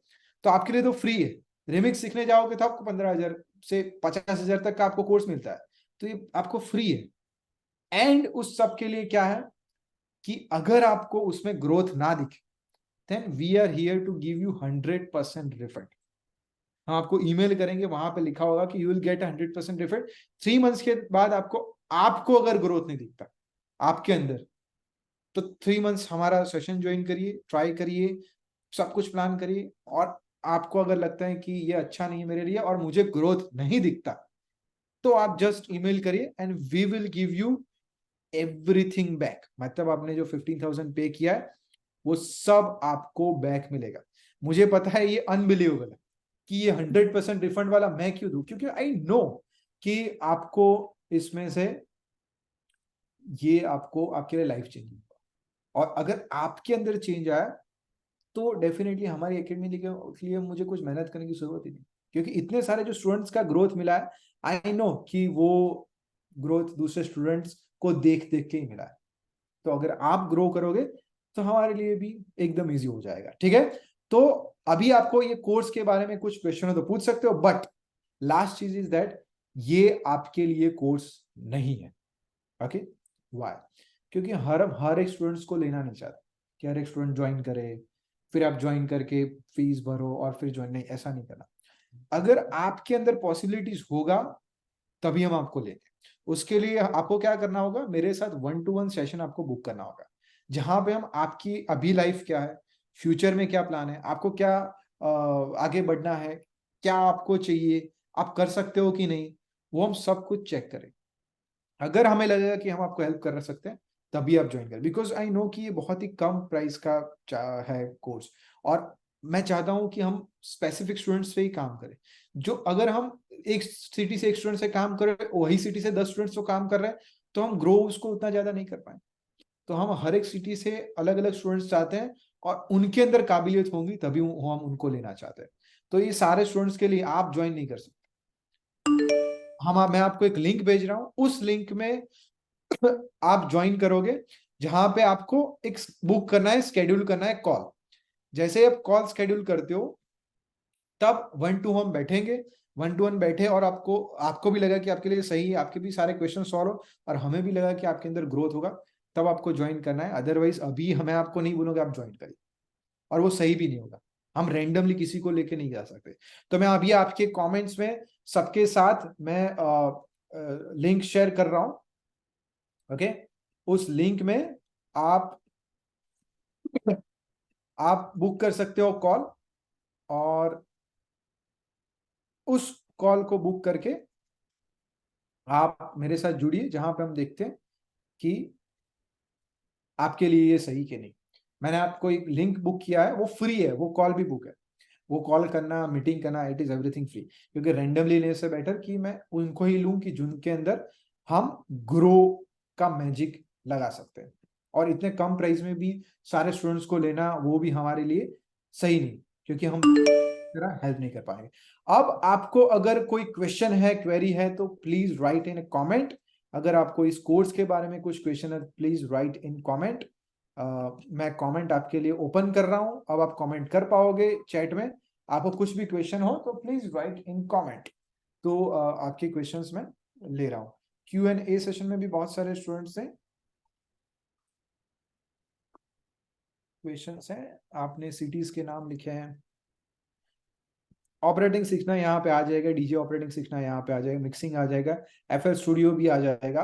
Speaker 1: तो आपके लिए तो फ्री है। रिमिक्स सीखने जाओगे तो आपको 15,000 से 50,000 तक का आपको कोर्स मिलता है, तो ये आपको फ्री है। एंड उस सब के लिए क्या है कि अगर आपको उसमें ग्रोथ ना दिखे, then we are here to give you 100% refund. हम आपको ईमेल करेंगे, वहां पे लिखा होगा कि you will get 100% refund 3 months के बाद। आपको आपको अगर ग्रोथ नहीं दिखता आपके अंदर, तो 3 मंथ्स हमारा सेशन ज्वाइन करिए, ट्राई करिए, सब कुछ प्लान करिए, और आपको अगर लगता है कि ये अच्छा नहीं है मेरे लिए और मुझे ग्रोथ नहीं दिखता, तो आप जस्ट ईमेल करिए and we will give you everything back. मतलब आपने जो 15,000 पे किया है वो सब आपको बैक मिलेगा। मुझे पता है ये अनबिलीवेबल है कि ये 100% रिफंड वाला मैं क्यों दूं, क्योंकि आई नो कि आपको इसमें से ये आपको आपके लिए लाइफ चेंजिंग होगा, और अगर आपके अंदर चेंज आया तो डेफिनेटली हमारी एकेडमी के लिए मुझे कुछ मेहनत करने की जरूरत ही नहीं, क्योंकि इतने सारे जो स्टूडेंट्स का ग्रोथ मिला है, आई नो कि वो ग्रोथ दूसरे स्टूडेंट्स को देख देख के ही मिला है। तो अगर आप ग्रो करोगे तो हमारे लिए भी एकदम इजी हो जाएगा, ठीक है। तो अभी आपको ये कोर्स के बारे में कुछ क्वेश्चन हो तो पूछ सकते हो, बट लास्ट चीज इज दैट ये आपके लिए कोर्स नहीं है, ओके। वाई? क्योंकि हर एक स्टूडेंट्स को लेना नहीं चाहता कि हर एक स्टूडेंट ज्वाइन करे, फिर आप ज्वाइन करके फीस भरो और फिर ज्वाइन, नहीं, ऐसा नहीं करना। अगर आपके अंदर पॉसिबिलिटीज होगा तभी हम आपको लेंगे। उसके लिए आपको क्या करना होगा, मेरे साथ 1-to-1 सेशन आपको बुक करना होगा, जहां पे हम आपकी अभी लाइफ क्या है, फ्यूचर में क्या प्लान है, आपको क्या आगे बढ़ना है, क्या आपको चाहिए, आप कर सकते हो कि नहीं, वो हम सब कुछ चेक करें। अगर हमें लगेगा कि हम आपको हेल्प कर सकते हैं तभी आप ज्वाइन करें, बिकॉज आई नो कि ये बहुत ही कम प्राइस का है कोर्स, और मैं चाहता हूं कि हम स्पेसिफिक स्टूडेंट्स पे ही काम करें। जो अगर हम एक सिटी से एक स्टूडेंट से काम कर रहे हैं, वही सिटी से 10 स्टूडेंट्स को काम कर रहे हैं, तो हम ग्रो उसको उतना ज्यादा नहीं कर पाए। तो हम हर एक सिटी से अलग अलग स्टूडेंट्स चाहते हैं, और उनके अंदर काबिलियत होंगी तभी हम उनको लेना चाहते हैं। तो ये सारे स्टूडेंट्स के लिए आप ज्वाइन नहीं कर सकते। मैं आपको एक लिंक भेज रहा हूँ, उस लिंक में आप ज्वाइन करोगे, जहां पे आपको एक बुक करना है, स्केड्यूल करना है कॉल। जैसे आप कॉल स्केड्यूल करते हो, तब 1-to-1 बैठेंगे, 1-to-1 बैठे और आपको आपको भी लगा कि आपके लिए सही है, आपके भी सारे क्वेश्चन सॉल्व हो, और हमें भी लगा कि आपके अंदर ग्रोथ होगा, तब आपको ज्वाइन करना है। अदरवाइज अभी हमें आपको नहीं बोलोगे आप ज्वाइन करिए, और वो सही भी नहीं होगा। हम रैंडमली किसी को लेके नहीं जा सकते। तो मैं अभी आपके कमेंट्स में सबके साथ मैं लिंक शेयर कर रहा हूं। ओके, उस लिंक में आप आप बुक कर सकते हो कॉल, और उस कॉल को बुक करके आप मेरे साथ जुड़िए, जहां पे हम देखते हैं कि आपके लिए ये सही कि नहीं। मैंने आपको एक लिंक बुक किया है, वो फ्री है, वो कॉल भी बुक है। वो कॉल करना, मीटिंग करना, इट इज एवरीथिंग फ्री, क्योंकि रैंडमली लेने से बेटर कि मैं उनको ही लूं कि जिनके अंदर हम ग्रो का मैजिक लगा सकते हैं। और इतने कम प्राइस में भी सारे स्टूडेंट्स को लेना, वो भी हमारे लिए सही नहीं, क्योंकि हम तरह हेल्प नहीं कर पाएंगे। अब आपको अगर कोई क्वेश्चन है, क्वेरी है, तो प्लीज राइट इन कमेंट। अगर आपको इस कोर्स के बारे में कुछ क्वेश्चन है, प्लीज राइट इन कमेंट। मैं कमेंट आपके लिए ओपन कर रहा हूं, अब आप कमेंट कर पाओगे चैट में। आपको कुछ भी क्वेश्चन हो तो प्लीज राइट इन कमेंट। तो आपके क्वेश्चंस मैं ले रहा हूँ। Q&A सेशन में भी बहुत सारे स्टूडेंट्स हैं, क्वेश्चंस हैं, आपने सिटीज के नाम लिखे हैं। ऑपरेटिंग सीखना यहाँ पे आ जाएगा, डीजे ऑपरेटिंग सीखना यहाँ पे आ जाएगा, मिक्सिंग आ जाएगा, FL स्टूडियो भी आ जाएगा।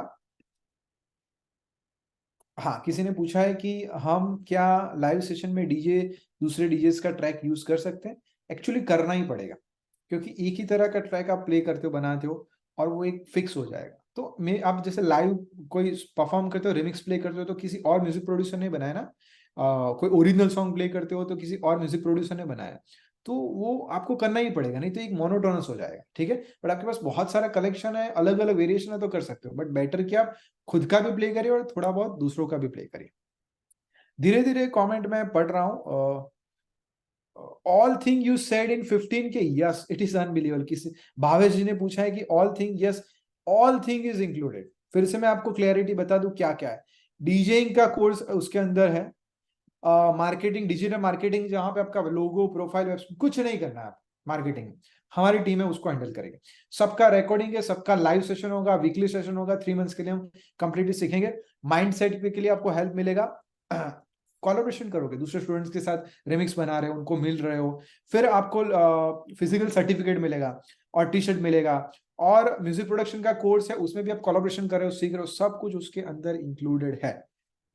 Speaker 1: हाँ, किसी ने पूछा है कि हम क्या लाइव सेशन में डीजे दूसरे डीजेस का ट्रैक यूज कर सकते हैं? एक्चुअली करना ही पड़ेगा, क्योंकि एक ही तरह का ट्रैक आप प्ले करते हो, बनाते हो, और वो एक फिक्स हो जाएगा। तो मैं आप जैसे लाइव कोई परफॉर्म करते हो, रिमिक्स प्ले करते हो, तो किसी और म्यूजिक प्रोड्यूसर ने बनाया ना। कोई ओरिजिनल सॉन्ग प्ले करते हो तो किसी और म्यूजिक प्रोड्यूसर ने बनाया। तो वो आपको करना ही पड़ेगा, नहीं तो एक मोनोटोनस हो जाएगा, ठीक है। बट आपके पास बहुत सारा कलेक्शन है, अलग अलग वेरिएशन है, तो कर सकते हो, बट बेटर कि आप खुद का भी प्ले करिए और थोड़ा बहुत दूसरों का भी प्ले करिए। धीरे धीरे कमेंट में पढ़ रहा हूँ। All thing you said in 15 के, यस इट इज अनबिलीवेबल। किसी भावेश जी ने पूछा है कि all thing, yes all thing is included. फिर से मैं आपको क्लैरिटी बता दूं क्या क्या है। डीजेइंग का कोर्स उसके अंदर है, मार्केटिंग, डिजिटल मार्केटिंग, जहां पे आपका लोगो, प्रोफाइल, वेबसाइट, कुछ नहीं करना है। मार्केटिंग हमारी टीम है, उसको हैंडल करेगी। सबका रिकॉर्डिंग है, सबका लाइव सेशन होगा, वीकली सेशन होगा, 3 मंथ्स के लिए हम कंप्लीटली सीखेंगे। माइंड सेट के लिए आपको हेल्प मिलेगा। कोलैबोरेशन करोगे दूसरे स्टूडेंट्स के साथ, रिमिक्स बना रहे हो, उनको मिल रहे हो, फिर आपको फिजिकल सर्टिफिकेट मिलेगा और टी शर्ट मिलेगा। और म्यूजिक प्रोडक्शन का कोर्स है, उसमें भी आप कोलैबोरेशन कर रहे हो, सीख रहे हो, सब कुछ उसके अंदर इंक्लूडेड है।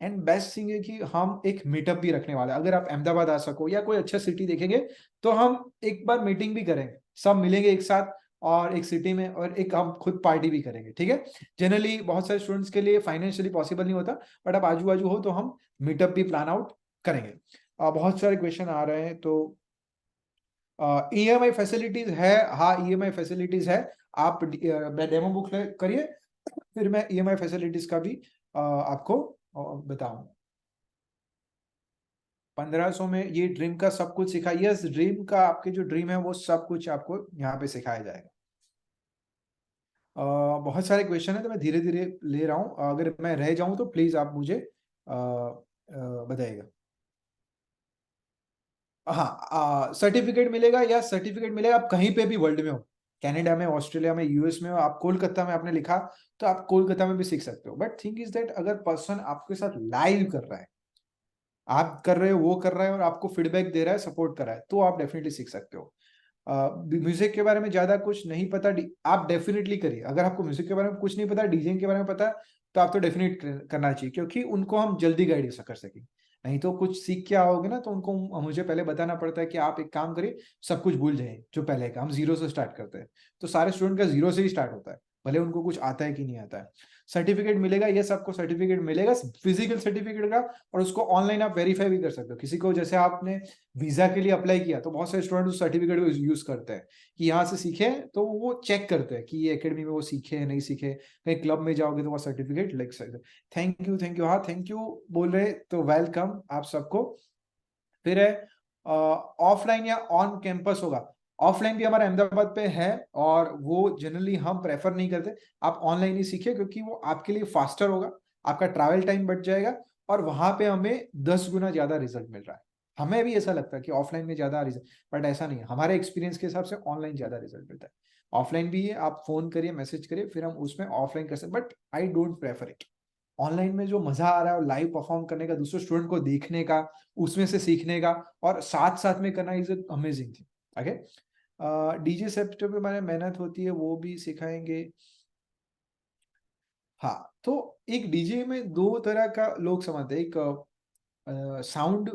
Speaker 1: एंड बेस्ट थिंग है कि हम एक मीटअप भी रखने वाले हैं। अगर आप अहमदाबाद आ सको या कोई अच्छा सिटी देखेंगे, तो हम एक बार मीटिंग भी करेंगे, सब मिलेंगे एक साथ, और एक सिटी में, और एक हम खुद पार्टी भी करेंगे, ठीक है। जनरली बहुत सारे स्टूडेंट्स के लिए फाइनेंशियली पॉसिबल नहीं होता, बट आप आजू बाजू हो तो हम मीटअप भी प्लान आउट करेंगे। बहुत सारे क्वेश्चन आ रहे हैं, तो EMI फैसिलिटीज है? हाँ, EMI फैसिलिटीज है। आप डेमो बुक करिए, फिर मैं EMI फैसिलिटीज का भी आपको बताऊं। 1500 में ये ड्रीम का सब कुछ सिखा, यस ड्रीम का, आपके जो ड्रीम है वो सब कुछ आपको यहाँ पे सिखाया जाएगा। बहुत सारे क्वेश्चन है, तो मैं धीरे धीरे ले रहा हूँ, अगर मैं रह जाऊं तो प्लीज आप मुझे बताइएगा। हाँ, सर्टिफिकेट मिलेगा, या सर्टिफिकेट मिलेगा आप कहीं पे भी वर्ल्ड में हो, कनाडा में, ऑस्ट्रेलिया में, यूएस में, आप कोलकाता में आपने लिखा तो आप कोलकाता में भी सीख सकते हो। बट थिंग इज दैट अगर पर्सन आपके साथ लाइव कर रहा है, आप कर रहे हो, वो कर रहा है और आपको फीडबैक दे रहा है, सपोर्ट कर रहा है, तो आप डेफिनेटली सीख सकते हो। म्यूजिक के बारे में ज्यादा कुछ नहीं पता, आप डेफिनेटली करिए। अगर आपको म्यूजिक के बारे में कुछ नहीं पता, डीजेइंग के बारे में पता है, तो आप तो डेफिनेट करना चाहिए, क्योंकि उनको हम जल्दी गाइड कर सकें। नहीं तो कुछ सीख के आओगे ना, तो उनको मुझे पहले बताना पड़ता है कि आप एक काम करिए, सब कुछ भूल जाइए जो पहले का, हम जीरो से स्टार्ट करते हैं। तो सारे स्टूडेंट का जीरो से ही स्टार्ट होता है, भले उनको कुछ आता है कि नहीं आता है। सर्टिफिकेट मिलेगा, ये सबको सर्टिफिकेट मिलेगा, फिजिकल सर्टिफिकेट का, और उसको ऑनलाइन आप वेरीफाई भी कर सकते हो। किसी को, जैसे आपने वीजा के लिए अप्लाई किया, तो बहुत सारे स्टूडेंट उस सर्टिफिकेट को यूज करते हैं कि यहाँ से सीखे, तो वो चेक करते हैं कि ये एकेडमी में वो सीखे नहीं सीखे। कहीं क्लब में जाओगे तो वो सर्टिफिकेट लिख सकते। थैंक यू, थैंक यू, हाँ थैंक यू बोल रहे तो वेलकम आप सबको। फिर है ऑफलाइन या ऑन कैंपस होगा। ऑफलाइन भी हमारे अहमदाबाद पे है, और वो जनरली हम प्रेफर नहीं करते। आप ऑनलाइन ही सीखिए, क्योंकि वो आपके लिए फास्टर होगा, आपका ट्रैवल टाइम बच जाएगा, और वहां पे हमें 10 गुना ज्यादा रिजल्ट मिल रहा है। हमें भी ऐसा लगता है कि ऑफलाइन में ज्यादा रिजल्ट, बट ऐसा नहीं है। हमारे एक्सपीरियंस के हिसाब से ऑनलाइन ज्यादा रिजल्ट मिलता है। ऑफलाइन भी है, आप फोन करिए, मैसेज करिए, फिर हम उसमें ऑफलाइन कर सकते, but I don't prefer it. Online में जो मजा आ रहा है लाइव परफॉर्म करने का, दूसरे स्टूडेंट को देखने का, उसमें से सीखने का, और साथ साथ में करना, is amazing thing. Okay, DJ set पे मैंने मेहनत होती है, वो भी सिखाएंगे। हाँ, तो एक डीजे में दो तरह का लोग समझते हैं, एक साउंड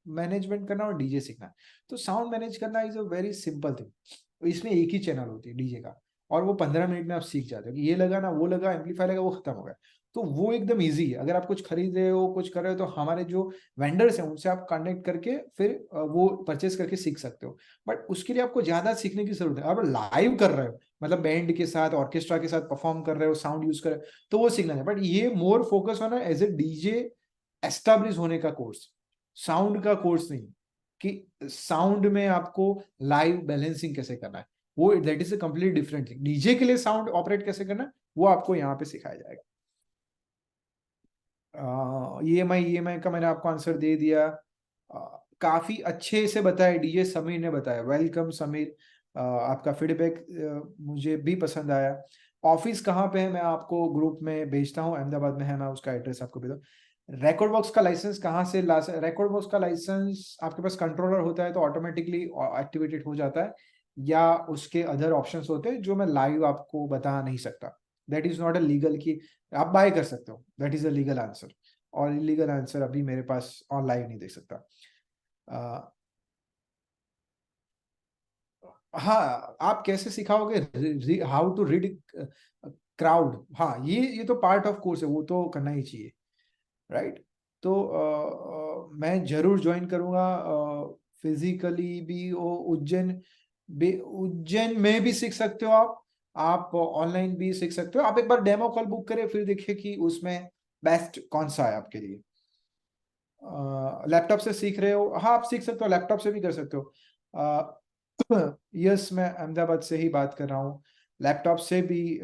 Speaker 1: मैनेजमेंट करना और डीजे सीखना। तो साउंड मैनेज करना is a very simple thing. इसमें एक ही चैनल होती है डीजे का, और वो 15 मिनट में आप सीख जाते हो कि ये लगा ना, वो लगा, एम्पलीफायर लगा, वो खत्म हो गया। तो वो एकदम इजी है। अगर आप कुछ खरीद रहे हो, कुछ कर रहे हो, तो हमारे जो वेंडर्स हैं उनसे आप कनेक्ट करके फिर वो परचेस करके सीख सकते हो। बट उसके लिए आपको ज्यादा सीखने की जरूरत है। आप लाइव कर रहे हो, मतलब बैंड के साथ, ऑर्केस्ट्रा के साथ परफॉर्म कर रहे हो, साउंड यूज कर रहे हो, तो वो सीखना है। बट ये मोर फोकस होना एज ए डीजे एस्टेब्लिश होने का कोर्स, साउंड का कोर्स नहीं, कि साउंड में आपको लाइव बैलेंसिंग कैसे करना है, वो that is a complete different thing. DJ के लिए साउंड ऑपरेट कैसे करना है, वो आपको यहाँ पे सिखाया जाएगा। ईएमआई का मैंने आपको आंसर दे दिया। काफी अच्छे से बताया डीजे समीर ने बताया, वेलकम समीर। आपका फीडबैक मुझे भी पसंद आया। ऑफिस कहाँ पे है, मैं आपको ग्रुप में भेजता हूँ, अहमदाबाद में है, मैं उसका एड्रेस आपको भेजता हूँ। रिकॉर्ड बॉक्स का लाइसेंस कहाँ से ला, रिकॉर्ड बॉक्स का लाइसेंस आपके पास कंट्रोलर होता है तो ऑटोमेटिकली एक्टिवेटेड हो जाता है, या उसके अदर ऑप्शंस होते हैं जो मैं लाइव आपको बता नहीं सकता। That is not a legal की आप बाय कर सकते हो, that is a legal answer. और इलीगल आंसर अभी मेरे पास ऑनलाइन नहीं दे सकता। हाँ, आप कैसे सिखाओगे हाउ टू रीड क्राउड, हाँ ये तो पार्ट ऑफ कोर्स है, वो तो करना ही चाहिए, राइट। तो मैं जरूर ज्वाइन करूंगा। फिजिकली भी उज्जैन में भी सीख सकते हो आप ऑनलाइन भी सीख सकते हो। आप एक बार डेमो कॉल बुक करें, फिर देखिए कि उसमें बेस्ट कौन सा है आपके लिए। लैपटॉप से सीख रहे हो, हाँ आप सीख सकते हो, लैपटॉप से भी कर सकते हो। यस, मैं अहमदाबाद से ही बात कर रहा हूँ। लैपटॉप से भी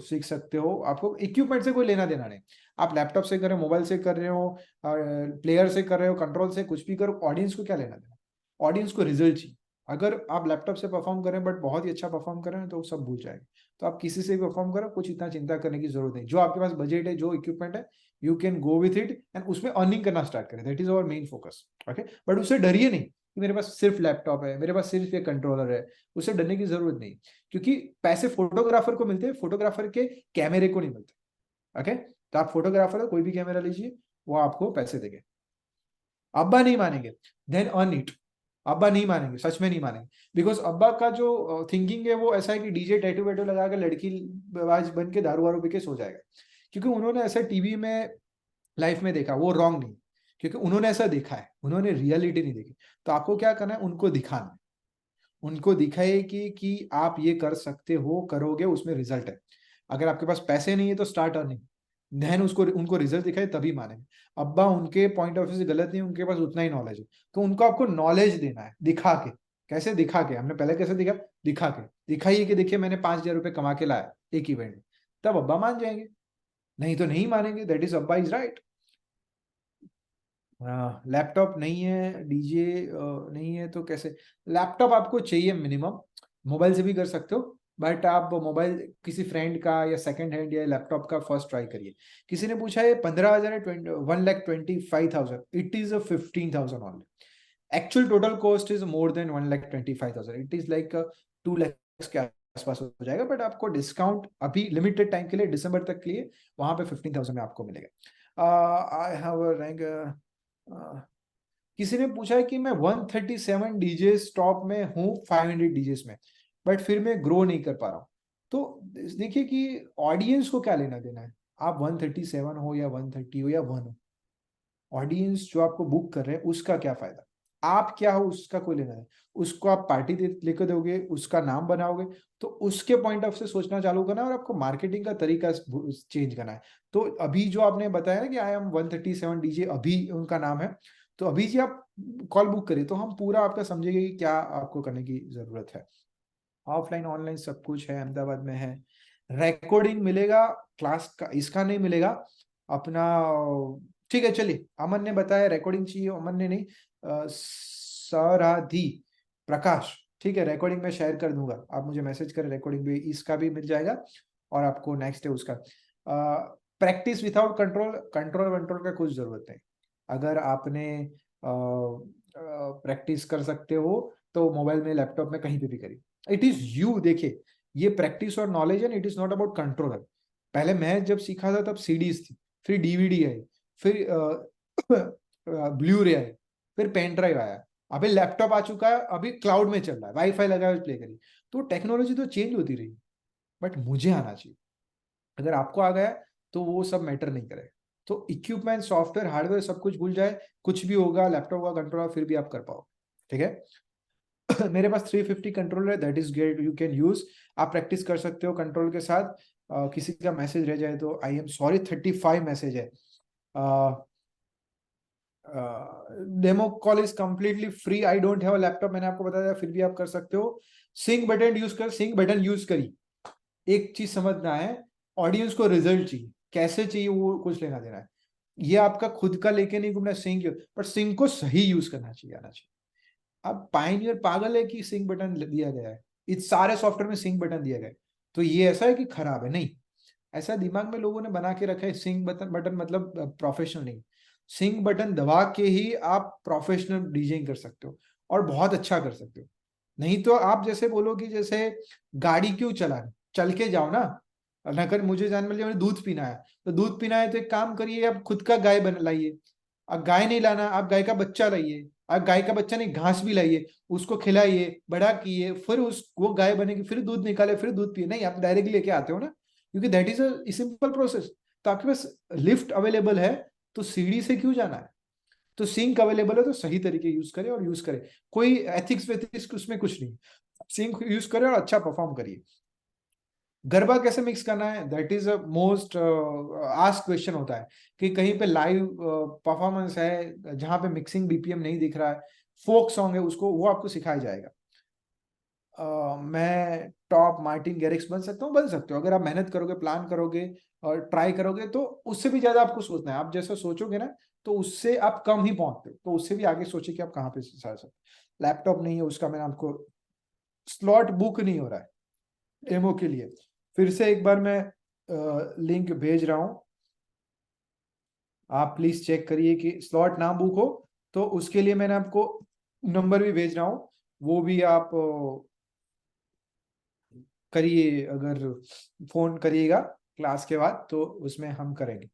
Speaker 1: सीख सकते हो, आपको इक्विपमेंट से कोई लेना देना नहीं। आप लैपटॉप से कर रहे हो, मोबाइल से कर रहे हो, प्लेयर से कर रहे हो, कंट्रोल से, कुछ भी करो, ऑडियंस को क्या लेना देना। ऑडियंस को रिजल्ट चाहिए। अगर आप लैपटॉप से परफॉर्म करें बट बहुत ही अच्छा परफॉर्म करें, तो सब भूल जाएंगे। तो आप किसी से भी परफॉर्म करो, कुछ इतना चिंता करने की जरूरत नहीं। जो आपके पास बजट है, जो इक्विपमेंट है, you can go with it, and उसमें अर्निंग करना स्टार्ट करें। That is our main focus. Okay, but उससे डरिए नहीं कि मेरे पास सिर्फ लैपटॉप है, मेरे पास सिर्फ ये कंट्रोलर है। उससे डरने की जरूरत नहीं, क्योंकि पैसे फोटोग्राफर को मिलते हैं, फोटोग्राफर के कैमरे को नहीं मिलते। ओके, तो आप फोटोग्राफर हो, कोई भी कैमरा लीजिए, वो आपको पैसे देंगे। अब्बा नहीं मानेंगे, देन अर्न इट। अब्बा नहीं मानेंगे, सच में नहीं मानेंगे, बिकॉज अब्बा का जो थिंकिंग है वो ऐसा है कि डीजे टैटू वैटू लगा के लड़की बाज बन के दारू वारू पी के सो जाएगा। क्योंकि उन्होंने ऐसा टीवी में लाइफ में देखा, वो रॉन्ग नहीं, क्योंकि उन्होंने ऐसा देखा है, उन्होंने रियलिटी नहीं देखी। तो आपको क्या करना है, उनको दिखाना है। उनको दिखाए कि आप ये कर सकते हो, करोगे, उसमें रिजल्ट है। अगर आपके पास पैसे नहीं है तो स्टार्ट अर्निंग, देन उसको उनको रिजल्ट दिखाए तभी मानेंगे। अब्बा उनके पॉइंट ऑफ व्यू से गलत नहीं, उनके पास उतना ही नॉलेज है, तो उनको आपको नॉलेज देना है, दिखा के। कैसे दिखा के, हमने पहले कैसे दिखा, दिखा के दिखाइए कि देखिए मैंने 5,000 रुपये कमा के लाया एक इवेंट में, तब अब्बा मान जाएंगे। नहीं तो नहीं मानेंगे, दैट इज अब्बा इज राइट। लैपटॉप नहीं है, डीजे नहीं है, तो कैसे। लैपटॉप आपको चाहिए मिनिमम, मोबाइल से भी कर सकते हो। बट आप मोबाइल किसी फ्रेंड का या सेकंड हैंड या लैपटॉप का फर्स्ट ट्राई करिए। किसी ने पूछा है 15,000 है, 1,25,000, it is 15,000 only. Actual total cost is more than 1,25,000, it is like 2 lakh के आसपास हो जाएगा, बट आपको डिस्काउंट अभी लिमिटेड टाइम के लिए, दिसंबर तक के लिए, वहां पे 15,000 में आपको मिलेगा। I have rank. किसी ने पूछा है कि मैं 137 डीजे टॉप में हूँ 500 डीजे में, बट फिर मैं ग्रो नहीं कर पा रहा हूँ। तो देखिए कि ऑडियंस को क्या लेना देना है, आप 137 हो या 130 हो या 1 हो, ऑडियंस जो आपको बुक कर रहे हैं उसका क्या फायदा, आप क्या हो उसका कोई लेना है। उसको आप पार्टी लेकर दोगे, उसका नाम बनाओगे, तो उसके पॉइंट ऑफ से सोचना चालू करना है और आपको मार्केटिंग का तरीका चेंज करना है। तो अभी जो आपने बताया ना कि आई एम 137 डीजे, अभी उनका नाम है, तो अभी जी आप कॉल बुक करिए तो हम पूरा आपका समझेंगे कि क्या आपको करने की जरूरत है। ऑफलाइन ऑनलाइन सब कुछ है, अहमदाबाद में है। रिकॉर्डिंग मिलेगा क्लास का, इसका नहीं मिलेगा अपना। ठीक है चलिए, अमन ने बताया रिकॉर्डिंग चाहिए, अमन ने नहीं, सराधी प्रकाश, ठीक है, रिकॉर्डिंग में शेयर कर दूंगा, आप मुझे मैसेज करें, रिकॉर्डिंग भी इसका भी मिल जाएगा और आपको नेक्स्ट है उसका। Practice without control, control control का कुछ जरूरत नहीं। अगर आपने प्रैक्टिस कर सकते हो तो मोबाइल में, लैपटॉप में, कहीं पे भी करिए। इट इज यू, देखिए ये प्रैक्टिस और नॉलेज है, it is not about controller. पहले मैं जब सीखा था तब सीडीज थी, फिर डीवीडी आई, फिर ब्लू रे आई, फिर पेन ड्राइव आया, अभी लैपटॉप आ चुका है, अभी क्लाउड में चल रहा है, वाईफाई लगा है प्ले करिए। तो टेक्नोलॉजी तो चेंज होती रही, बट मुझे आना चाहिए। अगर आपको आ गया तो वो सब मैटर नहीं करेगा। तो इक्विपमेंट, सॉफ्टवेयर, हार्डवेयर सब कुछ भूल जाए, कुछ भी होगा, लैपटॉप का कंट्रोल फिर भी आप कर पाओ, ठीक है। मेरे पास 350 कंट्रोलर है, that is great, you can use. आप प्रैक्टिस कर सकते हो कंट्रोल के साथ। किसी का मैसेज रह जाए तो आई एम सॉरी, 35 मैसेज है। Demo call is completely free, I don't have a laptop, मैंने आपको बताया, फिर भी आप कर सकते हो। सिंक बटन यूज कर, सिंक बटन यूज करिए। एक चीज समझना है, ऑडियंस को रिजल्ट चाहिए, कैसे चाहिए वो कुछ लेना देना है। ये आपका खुद का लेके नहीं घूमना सिंक, पर सिंक को सही यूज करना चाहिए, आना चाहिए। अब पायनियर पागल है कि सिंक बटन दिया गया है, इस सारे सॉफ्टवेयर में सिंक बटन दिया गया है, तो ये ऐसा है कि खराब है, नहीं। ऐसा दिमाग में लोगों ने बना के रखा है, सिंक बटन बटन मतलब प्रोफेशनल नहीं। सिंक बटन दबा के ही आप प्रोफेशनल डीजेइंग कर सकते हो और बहुत अच्छा कर सकते हो। नहीं तो आप जैसे बोलो कि जैसे गाड़ी क्यों चलाना, चल के जाओ ना। अगर मुझे जान में मुझे दूध पीना है, तो दूध पीना है तो एक काम करिए, आप खुद का गाय बन लाइए। आप गाय नहीं लाना, आप गाय का बच्चा लाइए, आप गाय का बच्चा नहीं, घास भी लाइए, उसको खिलाइए, बड़ा किए, फिर उस वो गाय बनेगी, फिर दूध निकाले, फिर दूध पिए। नहीं, आप डायरेक्टली लेके आते हो ना, क्योंकि that is a simple process. तो आपके पास लिफ्ट अवेलेबल है, तो सीढ़ी से क्यों जाना है। तो सिंक अवेलेबल है तो सही तरीके यूज करें, और यूज करें, कोई एथिक्स वेथिक्स उसमें कुछ नहीं। सिंक यूज करें और अच्छा परफॉर्म करिए। गरबा कैसे मिक्स करना है, that is a most ask question होता है, कि कहीं पे लाइव परफॉर्मेंस है जहां पे मिक्सिंग बीपीएम नहीं दिख रहा है, फोक सॉन्ग है, उसको वो आपको सिखाया जाएगा। मैं टॉप मार्टिन गैरिक्स बन सकता हूँ, बन सकते हो, अगर आप मेहनत करोगे, प्लान करोगे और ट्राई करोगे, तो उससे भी ज्यादा आपको सोचना है। आप जैसा सोचोगे ना, तो उससे आप कम ही पहुंचते हो, तो उससे भी आगे सोचे कि आप कहाँ पे जा सकते। लैपटॉप नहीं है उसका, मैंने आपको स्लॉट बुक नहीं हो रहा है डेमो के लिए। फिर से एक बार मैं लिंक भेज रहा हूं, आप प्लीज चेक करिए कि स्लॉट ना बुक हो, तो उसके लिए मैंने आपको नंबर भी भेज रहा हूं, वो भी आप करिए। अगर फोन करिएगा क्लास के बाद तो उसमें हम करेंगे।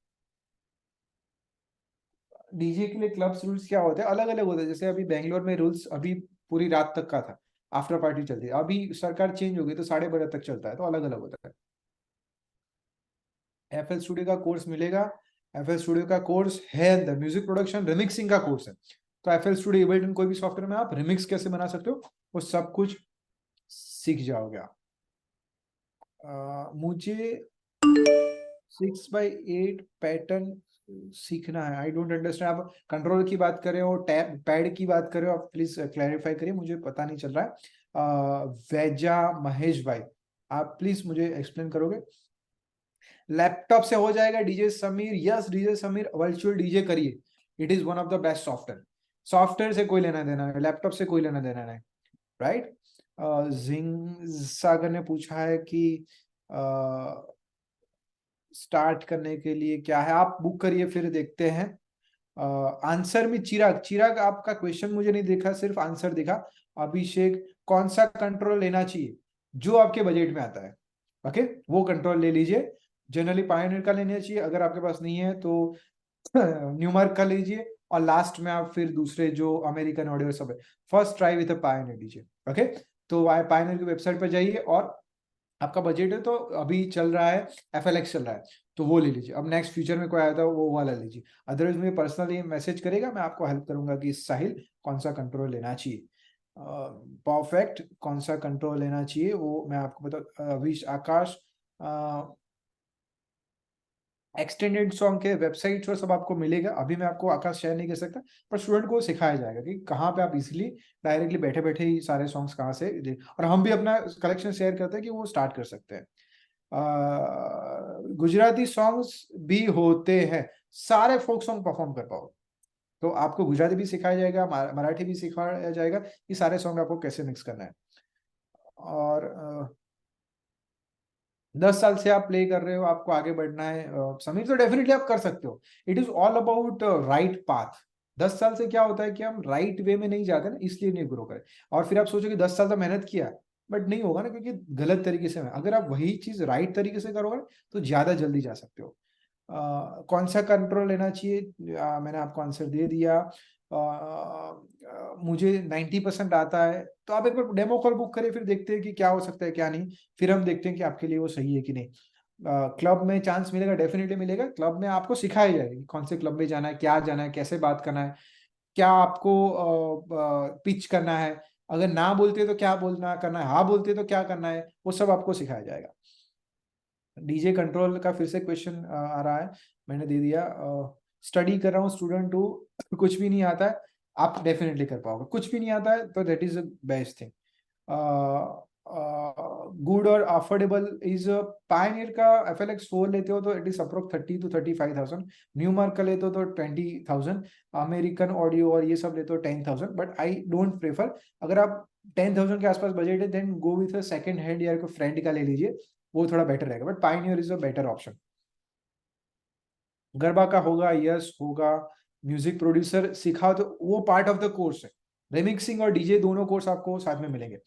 Speaker 1: डीजे के लिए क्लब्स रूल्स क्या होते हैं, अलग अलग होते हैं। जैसे अभी बेंगलोर में रूल्स अभी पूरी रात तक का था, आफ्टर पार्टी चलती है, अभी सरकार चेंज हो गई तो 12:30 तक चलता है, तो अलग अलग होता है। एफएल स्टूडियो का कोर्स मिलेगा, एफएल स्टूडियो का कोर्स है अंदर, म्यूजिक प्रोडक्शन रिमिक्सिंग का कोर्स है। तो एफएल स्टूडियो एबल्टन कोई भी सॉफ्टवेयर में आप रिमिक्स कैसे बना सकते हो, वो सब कुछ सीख जाओगे आप। मुझे 6x8 पैटर्न सीखना है, आई डोंट अंडरस्टैंड। आप कंट्रोल की बात कर रहे हो, टैब पैड की बात कर रहे हो, आप प्लीज क्लैरिफाई करिए, मुझे पता नहीं चल रहा है। वैजा महेश भाई, आप प्लीज मुझे एक्सप्लेन करोगे। लैपटॉप से हो जाएगा DJ Sameer, yes DJ Sameer virtual DJ करिए, it is one of the best software. Software से कोई लेना देना है, लैपटॉप से कोई लेना देना नहीं, राइट। जिंग सागर ने पूछा है कि स्टार्ट करने के लिए क्या है, आप बुक करिए फिर देखते हैं। आंसर में चिराग, चिराग आपका क्वेश्चन मुझे नहीं देखा, सिर्फ आंसर दिखा। अभिषेक, कौन सा कंट्रोल लेना चाहिए जो आपके बजट में आता है, ओके वो कंट्रोल ले लीजिए। जनरली पायोनियर का लेना चाहिए, अगर आपके पास नहीं है तो न्यूमार्क का लीजिए, और लास्ट में आप फिर दूसरे जो अमेरिकन ऑडियो सब है, फर्स्ट ट्राई विद पायोनियर लीजिए, ओके। तो पायोनियर की वेबसाइट पर जाइए, और आपका बजट है तो अभी चल रहा है FLX चल रहा है, तो वो ले लीजिए। अब नेक्स्ट फ्यूचर में कोई आया था वो वाला लीजिए, अदरवाइज मुझे पर्सनली मैसेज करेगा, मैं आपको हेल्प करूंगा कि साहिल कौन सा कंट्रोल लेना चाहिए, परफेक्ट कौन सा कंट्रोल लेना चाहिए वो मैं आपको बता। अभी आकाश, एक्सटेंडेड सॉन्ग के वेबसाइट्स और सब आपको मिलेगा, अभी मैं आपको आकाश शेयर नहीं कर सकता, पर स्टूडेंट को सिखाया जाएगा कि कहाँ पे आप इजीली डायरेक्टली बैठे बैठे ही सारे सॉन्ग्स कहाँ से और हम भी अपना कलेक्शन शेयर करते हैं कि वो स्टार्ट कर सकते हैं। गुजराती सॉन्ग्स भी होते हैं, सारे फोक सॉन्ग परफॉर्म कर पाओ तो आपको गुजराती भी सिखाया जाएगा, मराठी भी सिखाया जाएगा कि सारे सॉन्ग आपको कैसे मिक्स करना है। और 10 साल से आप प्ले कर रहे हो, आपको आगे बढ़ना है समीर, तो डेफिनेटली आप कर सकते हो। It is all about right path. 10 साल से क्या होता है कि हम राइट वे में नहीं जाते ना, इसलिए नहीं ग्रो करे। और फिर आप सोचो कि 10 साल तक मेहनत किया, बट नहीं होगा ना, क्योंकि गलत तरीके से। अगर आप वही चीज राइट तरीके से करोगे तो ज्यादा जल्दी जा सकते हो। कौन सा कंट्रोल लेना चाहिए, मैंने आपको आंसर दे दिया। मुझे 90% आता है, तो आप एक बार डेमो कॉल बुक करें, फिर देखते हैं कि क्या हो सकता है क्या नहीं, फिर हम देखते हैं कि आपके लिए वो सही है कि नहीं। क्लब में चांस मिलेगा, डेफिनेटली मिलेगा। क्लब में आपको सिखाया जाएगा कि कौन से क्लब में जाना है, क्या जाना है, कैसे बात करना है, क्या आपको पिच करना है, अगर ना बोलते तो क्या बोलना करना है, हाँ बोलते तो क्या करना है, वो सब आपको सिखाया जाएगा। डीजे कंट्रोल का फिर से क्वेश्चन आ रहा है, मैंने दे दिया। स्टडी कर रहा हूँ, स्टूडेंट हूँ, कुछ भी नहीं आता है, आप डेफिनेटली कर पाओगे। कुछ भी नहीं आता है तो that is the best thing. Good और अफोर्डेबल इज पायनियर का FLX4 लेते हो तो it is approx 30 to 35,000। Newmark का लेते हो तो 20,000। अमेरिकन ऑडियो और ये सब लेते हो 10,000, बट आई डोंट प्रेफर। अगर आप 10,000 के आसपास बजट है, then go with second hand या कोई फ्रेंड का ले लीजिए, वो थोड़ा बेटर रहेगा, but Pioneer is a better option. Garba का होगा, यस होगा। म्यूजिक प्रोड्यूसर सिखा तो वो पार्ट ऑफ द कोर्स है, रिमिक्सिंग और डीजे दोनों कोर्स आपको साथ में मिलेंगे।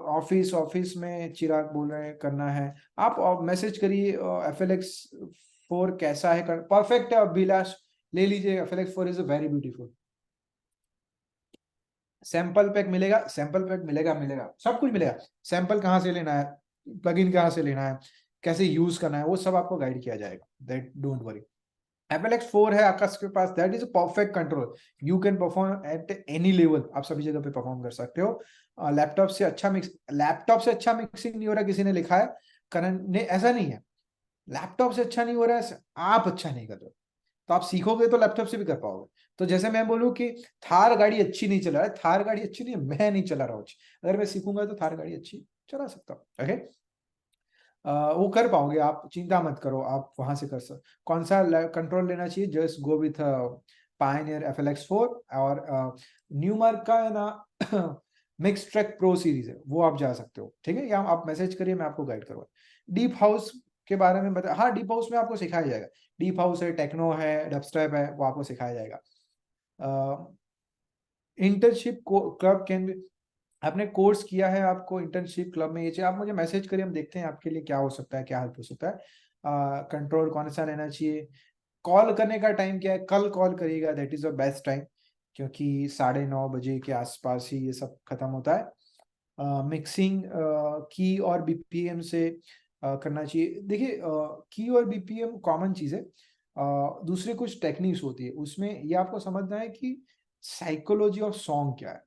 Speaker 1: ऑफिस ऑफिस में चिराग बोल रहे हैं करना है, आप मैसेज करिए। FLX4 कैसा है, परफेक्ट है अभिलाष, ले लीजिए। FLX4 is very beautiful. Sample pack मिलेगा, सैंपल पैक मिलेगा, मिलेगा सब कुछ मिलेगा। सैंपल कहाँ से लेना है, प्लगइन कहाँ से लेना है, कैसे यूज करना है, वो सब आपको गाइड किया जाएगा, दैट डोंट वरी। FLX4 है आकाश के पास, that is a perfect control. You can perform at any level, आप सभी जगह पे परफॉर्म कर सकते हो। लैपटॉप से अच्छा मिक्सिंग नहीं हो रहा, किसी ने लिखा है करण ने, ऐसा नहीं है। लैपटॉप से अच्छा नहीं हो रहा है, आप अच्छा नहीं कर रहे हो, तो आप सीखोगे तो लैपटॉप से भी कर पाओगे। तो जैसे मैं बोलूं कि थार गाड़ी अच्छी नहीं चला रहा है, थार गाड़ी अच्छी नहीं है, मैं नहीं चला रहा हूँ अच्छी, अगर मैं सीखूंगा तो थार गाड़ी अच्छी चला सकता हूँ, ओके। वो कर पाओगे आप, चिंता मत करो, आप वहां से कर सकते। कौन सा कंट्रोल लेना चाहिए, just go with Pioneer FLX4। और न्यूमार्क का है ना मिक्स ट्रैक प्रो सीरीज है, वो आप जा सकते हो, ठीक है, या आप मैसेज करिए, मैं आपको गाइड करूँगा। डीप हाउस के बारे में बता, हाँ डीप हाउस में आपको सिखाया जाएगा। डीप हाउस है, टेक्नो है, डबस्टेप है, वो आपको सिखाया जाएगा। इंटर्नशिप क्लब कैन, आपने कोर्स किया है, आपको इंटर्नशिप क्लब में ये चाहिए, आप मुझे मैसेज करिए, हम देखते हैं आपके लिए क्या हो सकता है, क्या हेल्प हो सकता है। कंट्रोल कौन सा लेना चाहिए, कॉल करने का टाइम क्या है, कल कॉल करिएगा, that is the best time, क्योंकि 9:30 बजे के आसपास ही ये सब खत्म होता है। मिक्सिंग की और BPM से करना चाहिए। देखिए की और BPM कॉमन चीज है, दूसरे कुछ टेक्निक्स होती है उसमें, ये आपको समझना है कि साइकोलॉजी ऑफ सॉन्ग क्या है,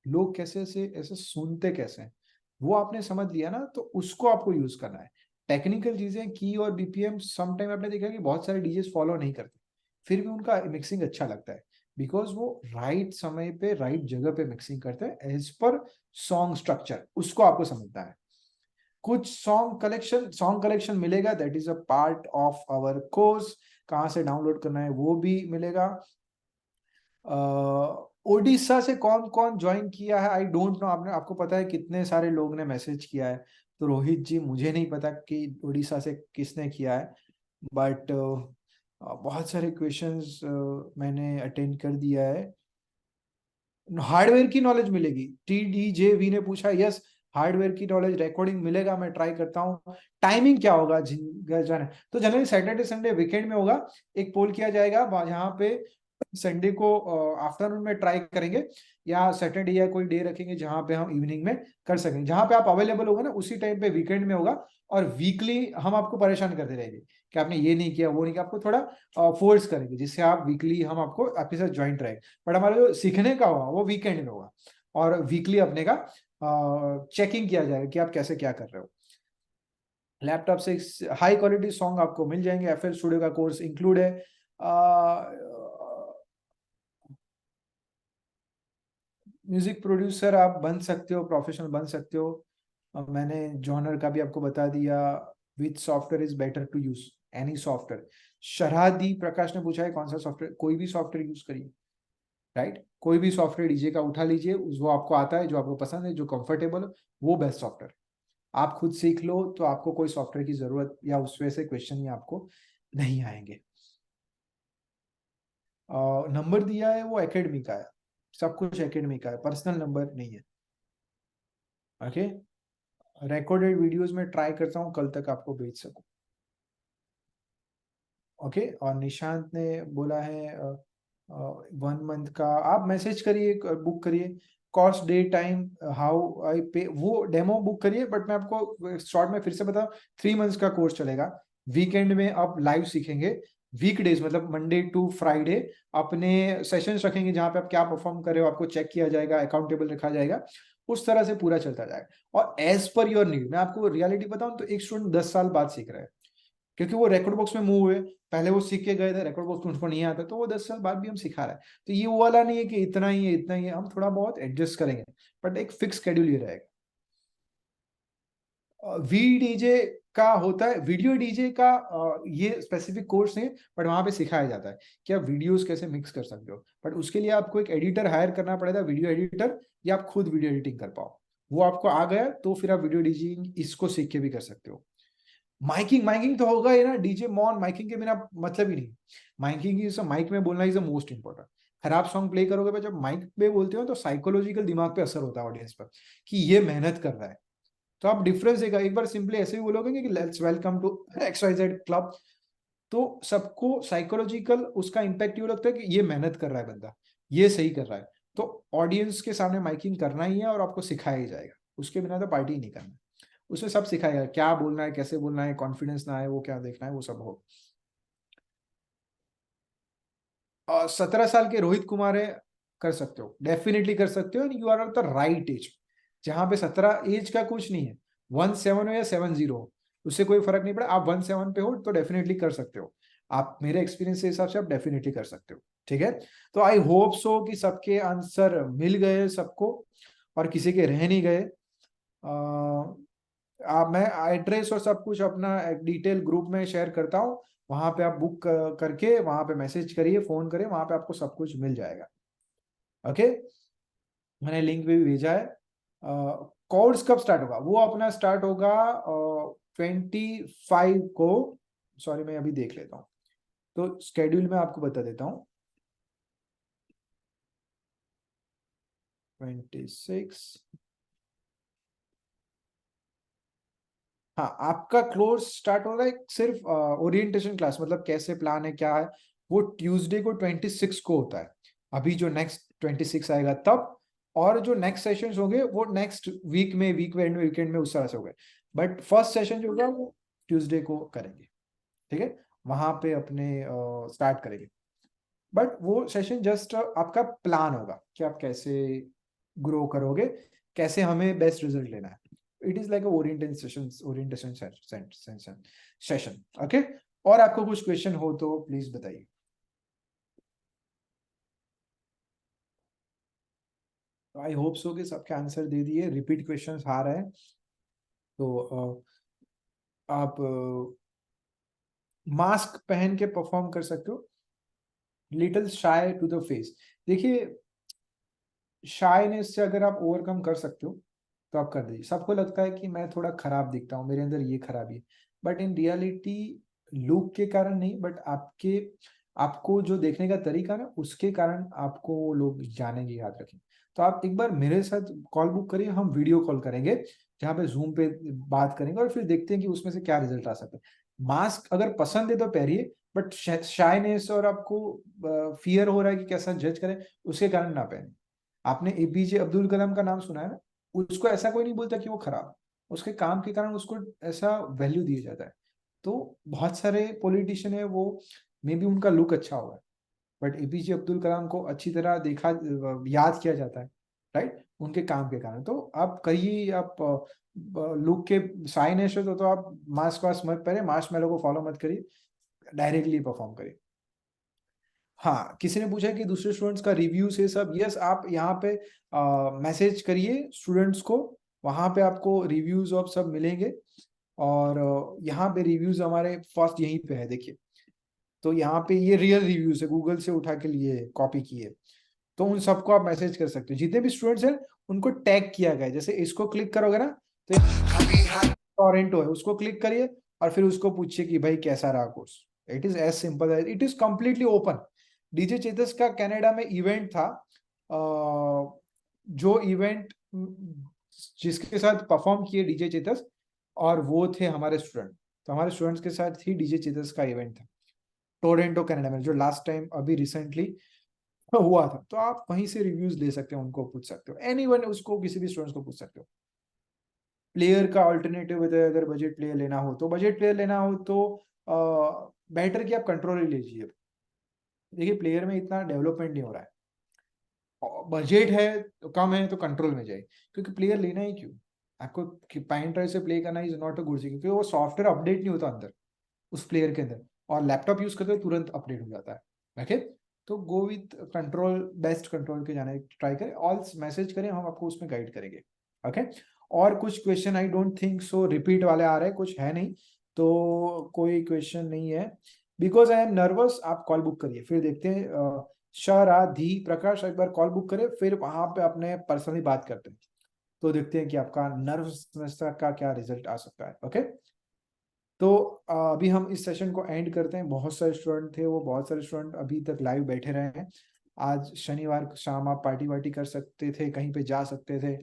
Speaker 1: लोग कैसे से ऐसे सुनते कैसे हैं, वो आपने समझ लिया ना, तो उसको आपको यूज करना है। टेक्निकल चीजें की और BPM सम टाइम आपने देखा कि बहुत सारे डीजेस फॉलो नहीं करते, फिर भी उनका मिक्सिंग अच्छा लगता है, बिकॉज वो राइट समय पे राइट जगह पे मिक्सिंग करते हैं एज पर सॉन्ग स्ट्रक्चर, उसको आपको समझना है। कुछ सॉन्ग कलेक्शन मिलेगा, that is a part of our course, कहाँ से डाउनलोड करना है वो भी मिलेगा। ओडिशा से कौन कौन ज्वाइन किया है आई डोंट नो। आपने, आपको पता है कितने सारे लोग ने मैसेज किया है, तो रोहित जी मुझे नहीं पता कि ओडिशा से किसने किया है, बट बहुत सारे क्वेश्चंस मैंने अटेंड कर दिया है। हार्डवेयर की नॉलेज मिलेगी, टी डी जे वी ने पूछा, यस हार्डवेयर की नॉलेज, रिकॉर्डिंग मिलेगा, मैं ट्राई करता हूँ। टाइमिंग क्या होगा जाने, तो जनरली सैटरडे संडे वीकेंड में होगा। एक पोल किया जाएगा यहाँ पे, संडे को आफ्टरनून में ट्राई करेंगे, या सैटरडे या कोई डे रखेंगे जहां पे हम इवनिंग में कर सकेंगे, जहां पे आप अवेलेबल होगा ना उसी टाइम पे वीकेंड में होगा। और वीकली हम आपको परेशान करते रहेंगे कि आपने ये नहीं किया वो नहीं किया, आपको थोड़ा फोर्स करेंगे जिससे आप वीकली हम आपको आपके साथ ज्वाइंट रहेंगे। बट हमारा जो सीखने का होगा वो वीकेंड में होगा, और वीकली अपने का चेकिंग किया जाएगा कि आप कैसे क्या कर रहे हो। लैपटॉप से हाई क्वालिटी सॉन्ग आपको मिल जाएंगे, एफएल स्टूडियो का कोर्स इंक्लूड है। म्यूजिक प्रोड्यूसर आप बन सकते हो, प्रोफेशनल बन सकते हो। मैंने जॉनर का भी आपको बता दिया। Which software is better to use, any software. Sharadi Prakash ने पूछा है कौन सा सॉफ्टवेयर, कोई भी सॉफ्टवेयर यूज करिए, राइट। कोई भी सॉफ्टवेयर डीजे का उठा लीजिए, वो आपको आता है, जो आपको पसंद है, जो कंफर्टेबल है, वो बेस्ट सॉफ्टवेयर। आप खुद सीख लो तो आपको कोई सॉफ्टवेयर की जरूरत या उस वजह से क्वेश्चन ही आपको नहीं आएंगे। नंबर दिया है वो एकेडमी का है, सब कुछ एकेडमी का है, पर्सनल नंबर नहीं है। ओके, रिकॉर्डेड वीडियोस में ट्राई करता हूँ कल तक आपको भेज सकूं। ओके, और निशांत ने बोला है 1 मंथ का, आप मैसेज करिए, बुक करिए। Cost day time how I पे, वो डेमो बुक करिए, बट मैं आपको शॉर्ट में फिर से बताऊं, 3 मंथ्स का कोर्स चलेगा। वीकेंड में आप लाइव सीखेंगे, वीकडेज मतलब मंडे टू फ्राइडे अपने सेशंस रखेंगे जहां पे आप क्या परफॉर्म कर रहे हो, आपको चेक किया जाएगा, अकाउंटेबल रखा जाएगा, उस तरह से पूरा चलता जाएगा। और एज पर योर नीड, मैं आपको रियलिटी बताऊं तो एक स्टूडेंट 10 साल बाद सीख रहा है, क्योंकि वो रिकॉर्ड बॉक्स में मूव हुए, पहले वो सीख के गए थे, रिकॉर्ड बॉक्स उनको नहीं आता, तो वो 10 साल बाद भी हम सिखा रहा है। तो ये वो वाला नहीं है कि इतना ही है इतना ही है, हम थोड़ा बहुत एडजस्ट करेंगे, बट एक फिक्स शेड्यूल ये रहेगा। वी डीजे का होता है, वीडियो डीजे का ये स्पेसिफिक कोर्स है, बट वहां पे सिखाया जाता है कि आप वीडियोस कैसे मिक्स कर सकते हो, बट उसके लिए आपको एक एडिटर हायर करना पड़ेगा, वीडियो एडिटर, या आप खुद वीडियो एडिटिंग कर पाओ। वो आपको आ गया तो फिर आप वीडियो एडिटिंग इसको सीख के भी कर सकते हो। माइकिंग, माइकिंग तो होगा ही ना, डीजे मॉन माइकिंग के बिना मतलब ही नहीं। माइकिंग इज, माइक में बोलना इज द मोस्ट इंपॉर्टेंट। खराब सॉन्ग प्ले करोगे, पर जब माइक पे बोलते हो तो साइकोलॉजिकल दिमाग पे असर होता है ऑडियंस पर, कि ये मेहनत कर रहा है। तो आप डिफरेंस देखा, एक बार सिंपली ऐसे भी बोलोगे कि let's welcome to XYZ club, तो सबको साइकोलॉजिकल उसका इम्पैक्ट ये लगता है कि ये मेहनत कर रहा है बंदा, ये सही कर रहा है। तो ऑडियंस के सामने माइकिंग करना ही है, और आपको सिखाया ही जाएगा, उसके बिना तो पार्टी ही नहीं करना। उसमें सब सिखाएगा, क्या बोलना है, कैसे बोलना है, कॉन्फिडेंस ना है वो क्या देखना है, वो सब हो। 17 साल के रोहित कुमार है, कर सकते हो, डेफिनेटली कर सकते हो, you are at the right age. जहां पे 17 एज का कुछ नहीं है, 17 हो या 70 हो, उससे कोई फर्क नहीं पड़ा। आप 17 पे हो तो डेफिनेटली कर सकते हो, आप मेरे एक्सपीरियंस के हिसाब से आप डेफिनेटली कर सकते हो। ठीक है, तो आई होप सो कि सबके आंसर मिल गए सबको, और किसी के रह नहीं गए। मैं एड्रेस और सब कुछ अपना डिटेल ग्रुप में शेयर करता हूँ, वहां पे आप बुक करके वहां पे मैसेज करिए, फोन करिए, वहां पे आपको सब कुछ मिल जाएगा। ओके, मैंने लिंक भी भेजा है। कोर्स कब स्टार्ट होगा, वो अपना स्टार्ट होगा 25 को। सॉरी, मैं अभी देख लेता हूँ, तो स्केड्यूल में आपको बता देता हूँ। 26, हाँ आपका कोर्स स्टार्ट हो रहा है, सिर्फ ओरिएंटेशन क्लास, मतलब कैसे प्लान है क्या है, वो ट्यूसडे को 26 को होता है। अभी जो नेक्स्ट 26 आएगा तब, और जो नेक्स्ट सेशंस होंगे वो नेक्स्ट वीक में, वीकेंड में उस तरह से हो गए। बट फर्स्ट सेशन जो होगा वो ट्यूसडे को करेंगे। ठीक है, वहां पे अपने स्टार्ट करेंगे। बट वो सेशन जस्ट आपका प्लान होगा कि आप कैसे ग्रो करोगे, कैसे हमें बेस्ट रिजल्ट लेना है। It is like orientation session. Okay, और आपको कुछ क्वेश्चन हो तो प्लीज बताइए। आई होप सो कि सबके आंसर दे दिए, रिपीट क्वेश्चंस आ रहे हैं, तो आप मास्क पहन के परफॉर्म कर सकते हो, little shy to the face. देखिए, शाइनेस से अगर आप ओवरकम कर सकते हो तो आप कर दीजिए। सबको लगता है कि मैं थोड़ा खराब दिखता हूँ, मेरे अंदर ये खराबी है, बट इन रियलिटी लुक के कारण नहीं, बट आपके आपको जो देखने का तरीका ना, उसके कारण आपको वो लोग जानेंगे, याद रखें। तो आप एक बार मेरे साथ कॉल बुक करिए, हम वीडियो कॉल करेंगे जहाँ पे जूम पे बात करेंगे और फिर देखते हैं कि उसमें से क्या रिजल्ट आ सकता है। मास्क अगर पसंद है तो पहनिए, बट शाइनेस और आपको फियर हो रहा है कि कैसा जज करें, उसके कारण ना पहने। आपने एपीजे अब्दुल कलाम का नाम सुना है ना, उसको ऐसा कोई नहीं बोलता कि वो खराब है, उसके काम के कारण उसको ऐसा वैल्यू दिया जाता है। तो बहुत सारे पॉलिटिशियन है, वो मे बी उनका लुक अच्छा हुआ है, बट एपीजे अब्दुल कलाम को अच्छी तरह देखा, याद किया जाता है, राइट, उनके काम के कारण। तो आप कहिए, आप लुक के साइन है तो आप मास्क वास्क मत पहने, मास्क मेलो को फॉलो मत करिए, डायरेक्टली परफॉर्म करिए। हाँ, किसी ने पूछा कि दूसरे स्टूडेंट्स का रिव्यूज है सब, यस, आप यहाँ पे मैसेज करिए स्टूडेंट्स को, वहाँ पे आपको रिव्यूज ऑफ सब मिलेंगे। और यहाँ पे रिव्यूज हमारे फर्स्ट यहीं पे है, देखिए। तो यहाँ पे ये रियल रिव्यूज है, गूगल से उठा के लिए कॉपी किए। तो उन सबको आप मैसेज कर सकते हो, जितने भी स्टूडेंट्स हैं उनको टैग किया गया है। जैसे इसको क्लिक करोगे ना, तो टोरेंटो है, उसको क्लिक करिए और फिर उसको पूछिए कि भाई कैसा रहा course. It is as simple as, it is completely open. DJ Chetas का कनाडा में इवेंट था, जो इवेंट जिसके साथ परफॉर्म किए डीजे चेतस, और वो थे हमारे स्टूडेंट। तो हमारे स्टूडेंट्स के साथ ही डीजे चेतस का इवेंट था टोरेंटो कनाडा में, जो लास्ट टाइम अभी रिसेंटली हुआ था। तो आप वहीं से रिव्यूज ले सकते हो, उनको पूछ सकते हो, एनीवन, उसको किसी भी स्टूडेंट्स को पूछ सकते हो। प्लेयर का ऑल्टरनेटिव है, अगर बजट प्लेयर लेना हो तो, बजट प्लेयर लेना हो तो बेटर कि आप कंट्रोल ही लीजिए। देखिए, प्लेयर में इतना डेवलपमेंट नहीं हो रहा है, बजट है तो कम है तो कंट्रोल में जाए, क्योंकि प्लेयर लेना ही क्यों? आपको पाइन ड्राइव से प्ले करना is not a good thing, क्योंकि वो सॉफ्टवेयर अपडेट नहीं होता अंदर उस प्लेयर के अंदर, और लैपटॉप यूज करते हो तुरंत अपडेट हो जाता है। ओके, तो go with control, best control के जाने ट्राई करें, ऑल मैसेज करें, हम आपको उसमें गाइड करेंगे। ओके, और कुछ question, I don't think so repeat वाले आ रहे हैं, कुछ है नहीं, तो कोई क्वेश्चन नहीं है। बिकॉज आई एम नर्वस, आप कॉल बुक करिए, फिर देखते हैं। शराधी प्रकाश, एक बार कॉल बुक करें, फिर वहां पे अपने पर्सनली बात करते हैं, तो देखते हैं कि आपका नर्वसनेस का क्या रिजल्ट आ सकता है। ओके, तो अभी हम इस सेशन को एंड करते हैं। बहुत सारे स्टूडेंट थे, वो बहुत सारे स्टूडेंट अभी तक लाइव बैठे रहे हैं। आज शनिवार शाम आप पार्टी वार्टी कर सकते थे, कहीं पे जा सकते थे,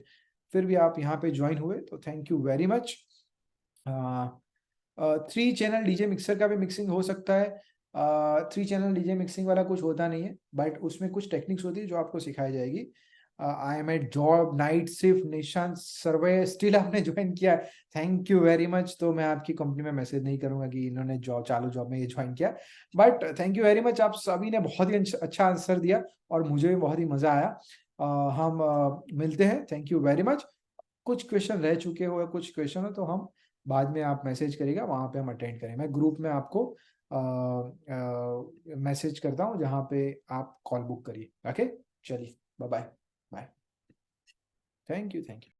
Speaker 1: फिर भी आप यहाँ पे ज्वाइन हुए, तो thank you very much. 3 channel DJ mixer का भी मिक्सिंग हो सकता है। 3 चैनल डीजे मिक्सिंग वाला कुछ होता नहीं है, बट उसमें कुछ टेक्निक्स होती है जो आपको सिखाई जाएगी। I am at job night shift, Nishant सर्वे स्टिल आपने ज्वाइन किया, थैंक यू वेरी मच। तो मैं आपकी कंपनी में मैसेज नहीं करूंगा कि इन्होंने जॉब, चालू जॉब में ये ज्वाइन किया, but thank you very much, आप सभी ने बहुत ही अच्छा आंसर दिया और मुझे भी बहुत ही मजा आया। हम मिलते हैं, थैंक यू वेरी मच। कुछ क्वेश्चन रह चुके हो, कुछ क्वेश्चन हो तो हम बाद में, आप मैसेज करिएगा, वहां पे हम अटेंड करें। मैं ग्रुप में आपको मैसेज करता हूँ जहाँ पे आप कॉल बुक करिए। ओके, चलिए, bye bye. Bye, thank you, thank you.